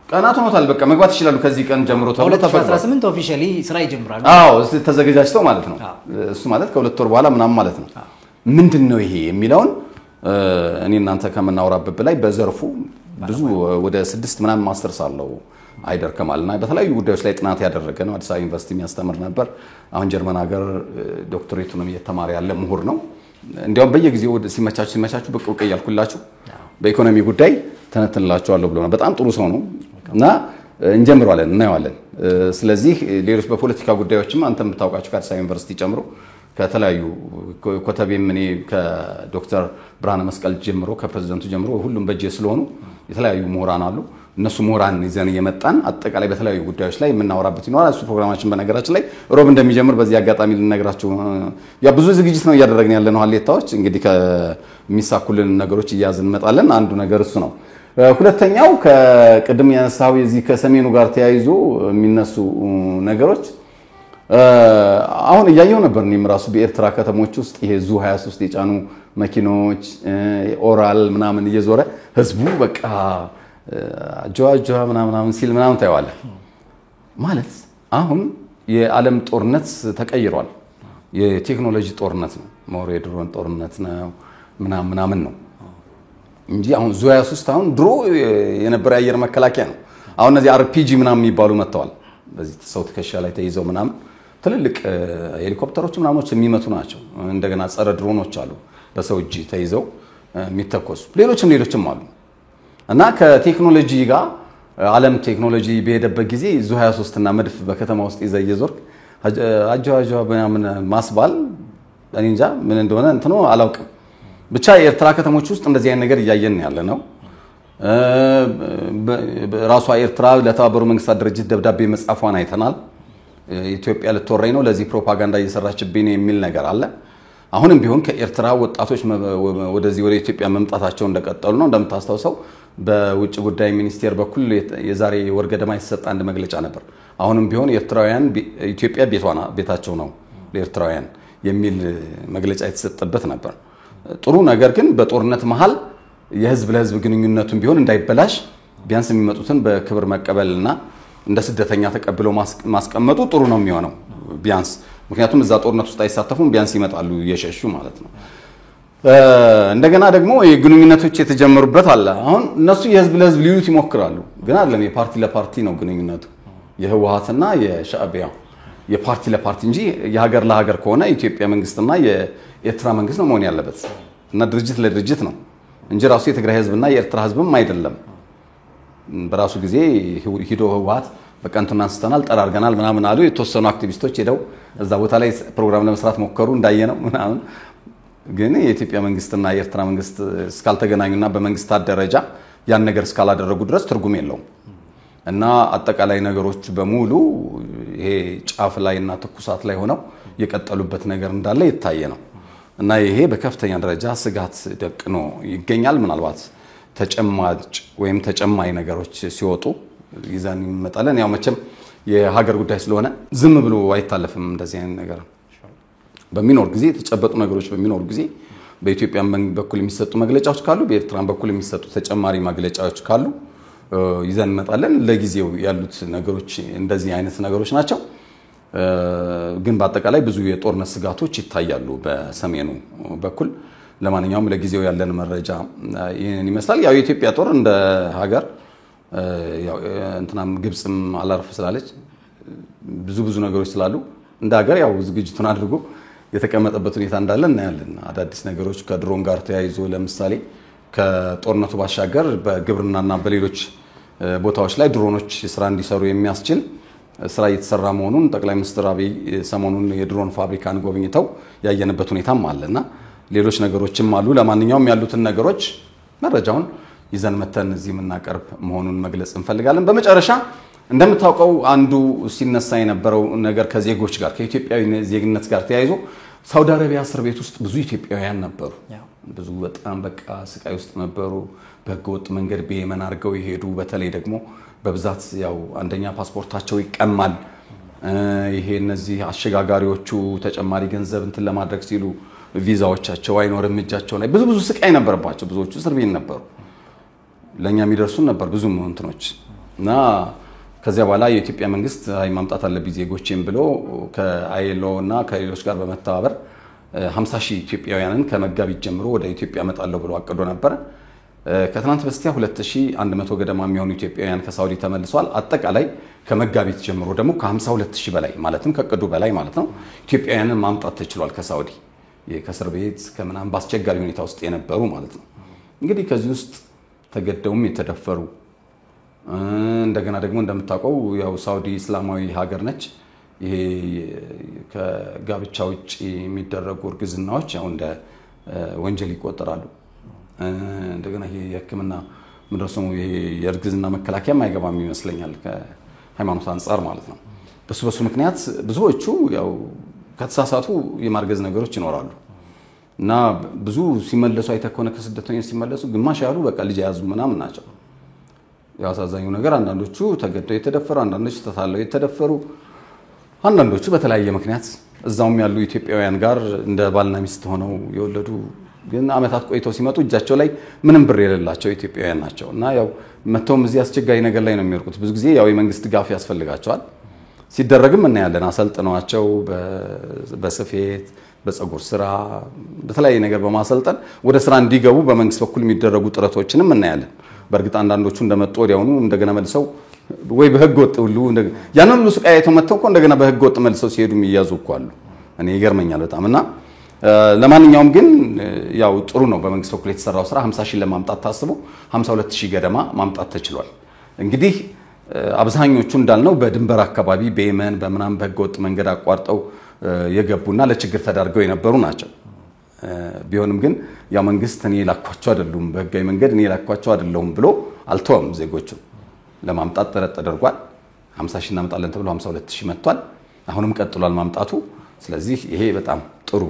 [SPEAKER 2] ቀናት ሆኖታል። በቃ መግባት ይችላሉ ከዚህ ቀን ጀምሮ ተብሎ ተፈቀደ።
[SPEAKER 1] 2018 ኦፊሻሊ ስራ ይጀምራሉ።
[SPEAKER 2] ተዘጋጅተው ማለት ነው። እሱ ማለት ከ2 ወር በኋላ ምናምን ማለት ነው። ምንድነው ይሄ የሚለውን እኔ እናንተ ከመናወራበት በላይ በዘርፉ ብዙ ወደ 6 ምናምን ማስተርስ አለው ሃይደር ከማልና በተለያዩ ጉዳዮች ላይ ጥናት ያደረገ ነው። አዲስ አበባ ዩኒቨርሲቲ የሚያስተምር ነበር። አሁን ጀርመን ሀገር ዶክተሬቱንም እየተማረ ያለ ምሁር ነው። እንዲያውም በየጊዜው ሲመቻችሁ ብቅ ብቅ እያልኩላችሁ በኢኮኖሚ ጉዳይ ተነትንላችኋለሁ ብሎ ነው። በጣም ጥሩ ሰው ነው እና እንጀምራለን እናየዋለን። ስለዚህ ሌሎች በፖለቲካ ጉዳዮችም አንተ የምታውቃቸው ከአዲስ አበባ ዩኒቨርሲቲ ጨምሮ ከተለያዩ ኮተቤም እኔ ከዶክተር ብርሃነ መስቀል ጀምሮ ከፕሬዝዳንቱ ጀምሮ ሁሉም በእጄ ስለሆኑ የተለያዩ ምሁራን አሉ። እነሱ ምሁራን ይዘን እየመጣን አጠቃላይ በተለያዩ ጉዳዮች ላይ የምናወራበት ይኖራል። እሱ ፕሮግራማችን በነገራችን ላይ ሮብ እንደሚጀምር በዚህ አጋጣሚ ልነግራችሁ ያ ብዙ ዝግጅት ነው እያደረግን ያለነው ሀሌታዎች እንግዲህ ከሚሳኩልን ነገሮች እያዝን እንመጣለን። አንዱ ነገር እሱ ነው። ሁለተኛው ከቅድም ያነሳው የዚህ ከሰሜኑ ጋር ተያይዞ የሚነሱ ነገሮች አሁን እያየው ነበር። እኔም ራሱ በኤርትራ ከተሞች ውስጥ ይሄ ዙ 23 የጫኑ መኪኖች ኦራል ምናምን እየዞረ ህዝቡ በቃ ጆዋ ምናምን ሲል ምናምን ታየዋለህ። ማለት አሁን የዓለም ጦርነት ተቀይሯል። የቴክኖሎጂ ጦርነት ነው። ሞሬ ድሮን ጦርነት ነው ምናምን ነው እንጂ አሁን ዙ 23 አሁን ድሮ የነበረ አየር መከላከያ ነው። አሁን እነዚህ አርፒጂ ምናምን የሚባሉ መጥተዋል። በዚህ ሰው ትከሻ ላይ ተይዘው ምናምን ትልልቅ ሄሊኮፕተሮች ምናምኖች የሚመቱ ናቸው። እንደገና ጸረ ድሮኖች አሉ በሰው እጅ ተይዘው የሚተኮሱ ሌሎችም አሉ። እና ከቴክኖሎጂ ጋር ዓለም ቴክኖሎጂ በሄደበት ጊዜ ዙ 23 እና መድፍ በከተማ ውስጥ ይዘህ እየዞርክ አጃጃ ምናምን ማስባል እኔ እንጃ ምን እንደሆነ እንትኑ አላውቅም። ብቻ የኤርትራ ከተሞች ውስጥ እንደዚህ አይነት ነገር እያየን ያለ ነው። ራሷ ኤርትራ ለተባበሩ መንግስታት ድርጅት ደብዳቤ መጻፏን አይተናል። ኢትዮጵያ ልትወረኝ ነው ለዚህ ፕሮፓጋንዳ እየሰራችብኝ ነው የሚል ነገር አለ። አሁንም ቢሆን ከኤርትራ ወጣቶች ወደዚህ ወደ ኢትዮጵያ መምጣታቸው እንደቀጠሉ ነው። እንደምታስታውሰው በውጭ ጉዳይ ሚኒስቴር በኩል የዛሬ ወር ገደማ የተሰጠ አንድ መግለጫ ነበር። አሁንም ቢሆን ኤርትራውያን ኢትዮጵያ ቤታቸው ነው ለኤርትራውያን የሚል መግለጫ የተሰጠበት ነበር። ጥሩ ነገር ግን በጦርነት መሃል የህዝብ ለህዝብ ግንኙነቱን ቢሆን እንዳይበላሽ ቢያንስ የሚመጡትን በክብር መቀበልና እንደ ስደተኛ ተቀብለው ማስቀመጡ ጥሩ ነው የሚሆነው ቢያንስ። ምክንያቱም እዛ ጦርነት ውስጥ አይሳተፉም፣ ቢያንስ ይመጣሉ እየሸሹ ማለት ነው። እንደገና ደግሞ የግንኙነቶች የተጀመሩበት አለ። አሁን እነሱ የህዝብ ለህዝብ ሊሉት ይሞክራሉ፣ ግን አይደለም። የፓርቲ ለፓርቲ ነው ግንኙነቱ። የህወሓትና የሻዕቢያ የፓርቲ ለፓርቲ እንጂ የሀገር ለሀገር ከሆነ የኢትዮጵያ መንግስትና የኤርትራ መንግስት ነው መሆን ያለበት እና ድርጅት ለድርጅት ነው እንጂ ራሱ የትግራይ ህዝብና የኤርትራ ህዝብም አይደለም። በራሱ ጊዜ ሂዶ ህወሓት በቃ እንትን አንስተናል ጠራርገናል ምናምን አሉ። የተወሰኑ አክቲቪስቶች ሄደው እዛ ቦታ ላይ ፕሮግራም ለመስራት ሞከሩ እንዳየነው ምናምን ግን የኢትዮጵያ መንግስትና የኤርትራ መንግስት እስካልተገናኙና በመንግስታት ደረጃ ያን ነገር እስካላደረጉ ድረስ ትርጉም የለውም እና አጠቃላይ ነገሮች በሙሉ ይሄ ጫፍ ላይና ትኩሳት ላይ ሆነው የቀጠሉበት ነገር እንዳለ ይታየ ነው እና ይሄ በከፍተኛ ደረጃ ስጋት ደቅኖ ይገኛል ምናልባት ተጨማጭ ወይም ተጨማይ ነገሮች ሲወጡ ይዘን ይመጣለን ያው መቼም የሀገር ጉዳይ ስለሆነ ዝም ብሎ አይታለፍም እንደዚህ አይነት ነገር በሚኖር ጊዜ ተጨበጡ ነገሮች በሚኖር ጊዜ በኢትዮጵያ በኩል የሚሰጡ መግለጫዎች ካሉ በኤርትራም በኩል የሚሰጡ ተጨማሪ መግለጫዎች ካሉ ይዘን እንመጣለን ለጊዜው ያሉት ነገሮች እንደዚህ አይነት ነገሮች ናቸው ግን በአጠቃላይ ብዙ የጦርነት ስጋቶች ይታያሉ በሰሜኑ በኩል ለማንኛውም ለጊዜው ያለን መረጃ ይሄን ይመስላል ያው የኢትዮጵያ ጦር እንደ ሀገር ያው እንትናም ግብጽም አላርፍ ስላለች ብዙ ነገሮች ስላሉ እንደ ሀገር ያው ዝግጅቱን አድርጎ የተቀመጠበት ሁኔታ እንዳለ እናያለን አዳዲስ ነገሮች ከድሮን ጋር ተያይዞ ለምሳሌ ከጦርነቱ ባሻገር በግብርናና በሌሎች ቦታዎች ላይ ድሮኖች ስራ እንዲሰሩ የሚያስችል ስራ እየተሰራ መሆኑን ጠቅላይ ሚኒስትር አብይ ሰሞኑን የድሮን ፋብሪካን ጎብኝተው ያየነበት ሁኔታም አለና ሌሎች ነገሮችም አሉ ለማንኛውም ያሉትን ነገሮች መረጃውን ይዘን መተን እዚህ ምናቀርብ መሆኑን መግለጽ እንፈልጋለን በመጨረሻ እንደምታውቀው አንዱ ሲነሳ የነበረው ነገር ከዜጎች ጋር ከኢትዮጵያዊ ዜግነት ጋር ተያይዞ ሳውዲ አረቢያ እስር ቤት ውስጥ ብዙ ኢትዮጵያውያን ነበሩ ብዙ በጣም በቃ ስቃይ ውስጥ ነበሩ በህገወጥ መንገድ በየመን አርገው ይሄዱ በተለይ ደግሞ በብዛት ያው አንደኛ ፓስፖርታቸው ይቀማል ይሄ እነዚህ አሸጋጋሪዎቹ ተጨማሪ ገንዘብ እንትን ለማድረግ ሲሉ ቪዛዎቻቸው አይኖርም እጃቸው ላይ ብዙ ስቃይ ነበርባቸው ብዙዎቹ እስር ቤት ነበሩ ለኛ የሚደርሱን ነበር ብዙ እንትኖች እና ከዚያ በኋላ የኢትዮጵያ መንግስት አይ ማምጣት አለብኝ ዜጎችን ብሎ ከአይሎ እና ከሌሎች ጋር በመተባበር 50,000 ኢትዮጵያውያንን ከመጋቢት ጀምሮ ወደ ኢትዮጵያ መጣለው ብሎ አቅዶ ነበር ከትናንት በስቲያ 2100 ገደማ የሚሆኑ ኢትዮጵያውያን ከሳውዲ ተመልሰዋል አጠቃላይ ከመጋቢት ጀምሮ ደግሞ ከ52000 በላይ ማለትም ከቅዱ በላይ ማለት ነው ኢትዮጵያውያንን ማምጣት ተችሏል ከሳውዲ ከእስር ቤት ከምናም ባስቸጋሪ ሁኔታ ውስጥ የነበሩ ማለት ነው እንግዲህ ከዚህ ውስጥ ተገደውም የተደፈሩ እንደገና ደግሞ እንደምታውቀው ያው ሳውዲ እስላማዊ ሀገር ነች ይሄ ከጋብቻ ውጪ የሚደረጉ እርግዝናዎች ያው እንደ ወንጀል ይቆጠራሉ እንደገና ይሄ የህክምና ምድረሰሙ ይሄ የእርግዝና መከላከያ ማይገባም ይመስለኛል ከሃይማኖት አንፃር ማለት ነው በሱ ምክንያት ብዙዎቹ ያው ከተሳሳቱ የማርገዝ ነገሮች ይኖራሉ እና ብዙ ሲመለሱ አይተከሆነ ከስደተኞች ሲመለሱ ግማሽ ያሉ በቃ ልጅ ያዙ ምናምን ናቸው ያው አሳዛኙ ነገር አንዳንዶቹ ተገደው የተደፈሩ አንዳንዶቹ ተታለው የተደፈሩ አንዳንዶቹ በተለያየ ምክንያት እዛውም ያሉ ኢትዮጵያውያን ጋር እንደ ባልና ሚስት ሆነው የወለዱ ግን አመታት ቆይተው ሲመጡ እጃቸው ላይ ምንም ብር የሌላቸው ኢትዮጵያውያን ናቸው እና ያው መተውም እዚህ አስቸጋሪ ነገር ላይ ነው የሚወርቁት ብዙ ጊዜ ያው የመንግስት ድጋፍ ያስፈልጋቸዋል ሲደረግም እናያለን አሰልጥነዋቸው በስፌት በፀጉር ስራ በተለያየ ነገር በማሰልጠን ወደ ስራ እንዲገቡ በመንግስት በኩል የሚደረጉ ጥረቶችንም እናያለን በርግጥ አንዳንዶቹ እንደመጡ ወዲያውኑ እንደገና መልሰው ወይ በህግ ወጥ ሁሉ ያንን ሁሉ ስቃይ አይተው መተው እኮ እንደገና በህግ ወጥ መልሰው ሲሄዱ የሚያዙ እኮ አሉ እኔ ይገርመኛል በጣም እና ለማንኛውም ግን ያው ጥሩ ነው በመንግስት በኩል የተሰራው ስራ 50,000 ለማምጣት ታስቦ 52,000 ገደማ ማምጣት ተችሏል እንግዲህ አብዛኞቹ እንዳልነው በድንበር አካባቢ በየመን በመናም በህገወጥ መንገድ አቋርጠው የገቡና ለችግር ተዳርገው የነበሩ ናቸው ቢሆንም ግን ያው መንግስት እኔ ላኳቸው አይደሉም በህጋዊ መንገድ እኔ ላኳቸው አይደለም ብሎ አልተወም ዜጎቹ ለማምጣት ጥረት ተደርጓል 50,000 እናመጣለን ተብሎ 52,000 መጥቷል አሁንም ቀጥሏል ማምጣቱ ስለዚህ ይሄ በጣም ጥሩ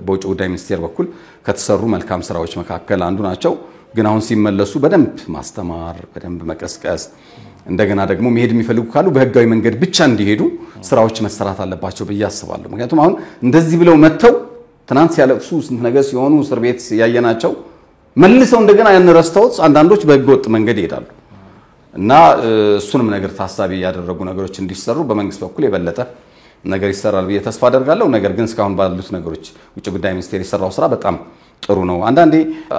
[SPEAKER 2] በውጭ ጉዳይ ሚኒስቴር በኩል ከተሰሩ መልካም ስራዎች መካከል አንዱ ናቸው ግን አሁን ሲመለሱ በደንብ ማስተማር በደንብ መቀስቀስ እንደገና ደግሞ መሄድ የሚፈልጉ ካሉ በህጋዊ መንገድ ብቻ እንዲሄዱ ስራዎች መሰራት አለባቸው በያስባለሁ ምክንያቱም አሁን እንደዚህ ብለው መተው ትናንት ሲያለቅሱ ስንት ነገር ሲሆኑ እስር ቤት ያየናቸው መልሰው እንደገና ያነረስተውት አንዳንዶች በህገወጥ መንገድ ይሄዳሉ እና እሱንም ነገር ታሳቢ ያደረጉ ነገሮች እንዲሰሩ በመንግስት በኩል የበለጠ ነገር ይሰራል ብዬ ተስፋ አደርጋለሁ ነገር ግን እስካሁን ባሉት ነገሮች ውጭ ጉዳይ ሚኒስቴር የሰራው ስራ በጣም ጥሩ ነው አንዳንዴ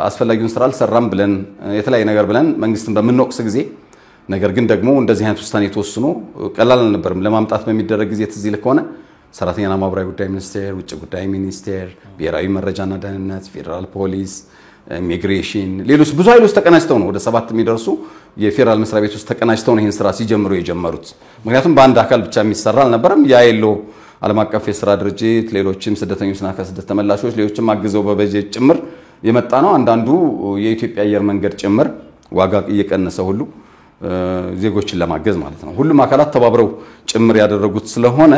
[SPEAKER 2] አስፈላጊውን ስራ አልሰራም ብለን የተለያየ ነገር ብለን መንግስትን በመንወቅስ ጊዜ ነገር ግን ደግሞ እንደዚህ አይነት ውሳኔ ተወስኖ ቀላል አልነበረም ለማምጣት በሚደረግ ጊዜ ትዝ ይልህ ከሆነ ሰራተኛና ማህበራዊ ጉዳይ ሚኒስቴር ውጭ ጉዳይ ሚኒስቴር ብሔራዊ መረጃና ደህንነት ፌደራል ፖሊስ ኢሚግሬሽን ሌሎች ብዙ ኃይሎች ተቀናጅተው ነው ወደ 7 የሚደርሱ የፌደራል መስሪያ ቤት ውስጥ ተቀናጅተው ነው ይሄን ስራ ሲጀምሩ የጀመሩት ምክንያቱም በአንድ አካል ብቻ የሚሰራ አልነበረም ያይሎ ዓለም አቀፍ የሥራ ድርጅት ሌሎችም ስደተኞችና ከስደት ተመላሾች ሌሎችም አግዘው በበጀት ጭምር የመጣ ነው አንዳንዱ የኢትዮጵያ አየር መንገድ ጭምር ዋጋ እየቀነሰ ሁሉ ዜጎችን ለማገዝ ማለት ነው ሁሉም አካላት ተባብረው ጭምር ያደረጉት ስለሆነ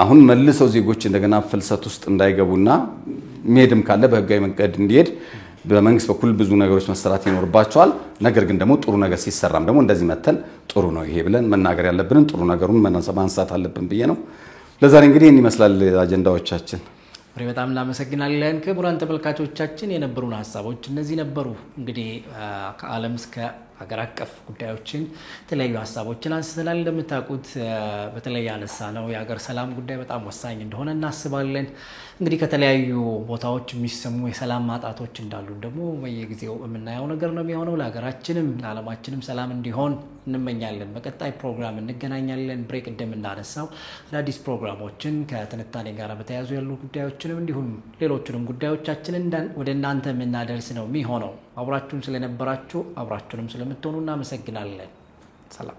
[SPEAKER 2] አሁን መልሰው ዜጎች እንደገና ፍልሰት ውስጥ እንዳይገቡና ሜድም ካለ በህጋዊ መንገድ እንዲሄድ በመንግስት በኩል ብዙ ነገሮች መሰራት ይኖርባቸዋል ነገር ግን ደግሞ ጥሩ ነገር ሲሰራም ደግሞ እንደዚህ መተን ጥሩ ነው ይሄ ብለን መናገር ያለብንን ጥሩ ነገሩን ማንሳት አለብን ብዬ ነው ለዛሬ እንግዲህ ይመስላል አጀንዳዎቻችን
[SPEAKER 1] በጣም እናመሰግናለን ክቡራን ተመልካቾቻችን የነበሩን ሐሳቦች እነዚህ ነበሩ እንግዲህ ከዓለም እስከ ሀገር አቀፍ ጉዳዮችን የተለያዩ ሐሳቦችን አንስተናል እንደምታውቁት በተለይ ያነሳ ነው የሀገር ሰላም ጉዳይ በጣም ወሳኝ እንደሆነ እናስባለን እንግዲህ ከተለያዩ ቦታዎች የሚሰሙ የሰላም ማጣቶች እንዳሉ ደግሞ በየጊዜው የምናየው ነገር ነው የሚሆነው ለሀገራችንም ለዓለማችንም ሰላም እንዲሆን እንመኛለን በቀጣይ ፕሮግራም እንገናኛለን ብሬክ እንደምናነሳው አዲስ ፕሮግራሞችን ከትንታኔ ጋር በተያያዙ ያሉ ጉዳዮችንም እንዲሁም ሌሎችንም ጉዳዮቻችንን ወደ እናንተ የምናደርስ ነው የሚሆነው አብራችሁን ስለነበራችሁ አብራችሁንም ስለምትሆኑ እናመሰግናለን ሰላም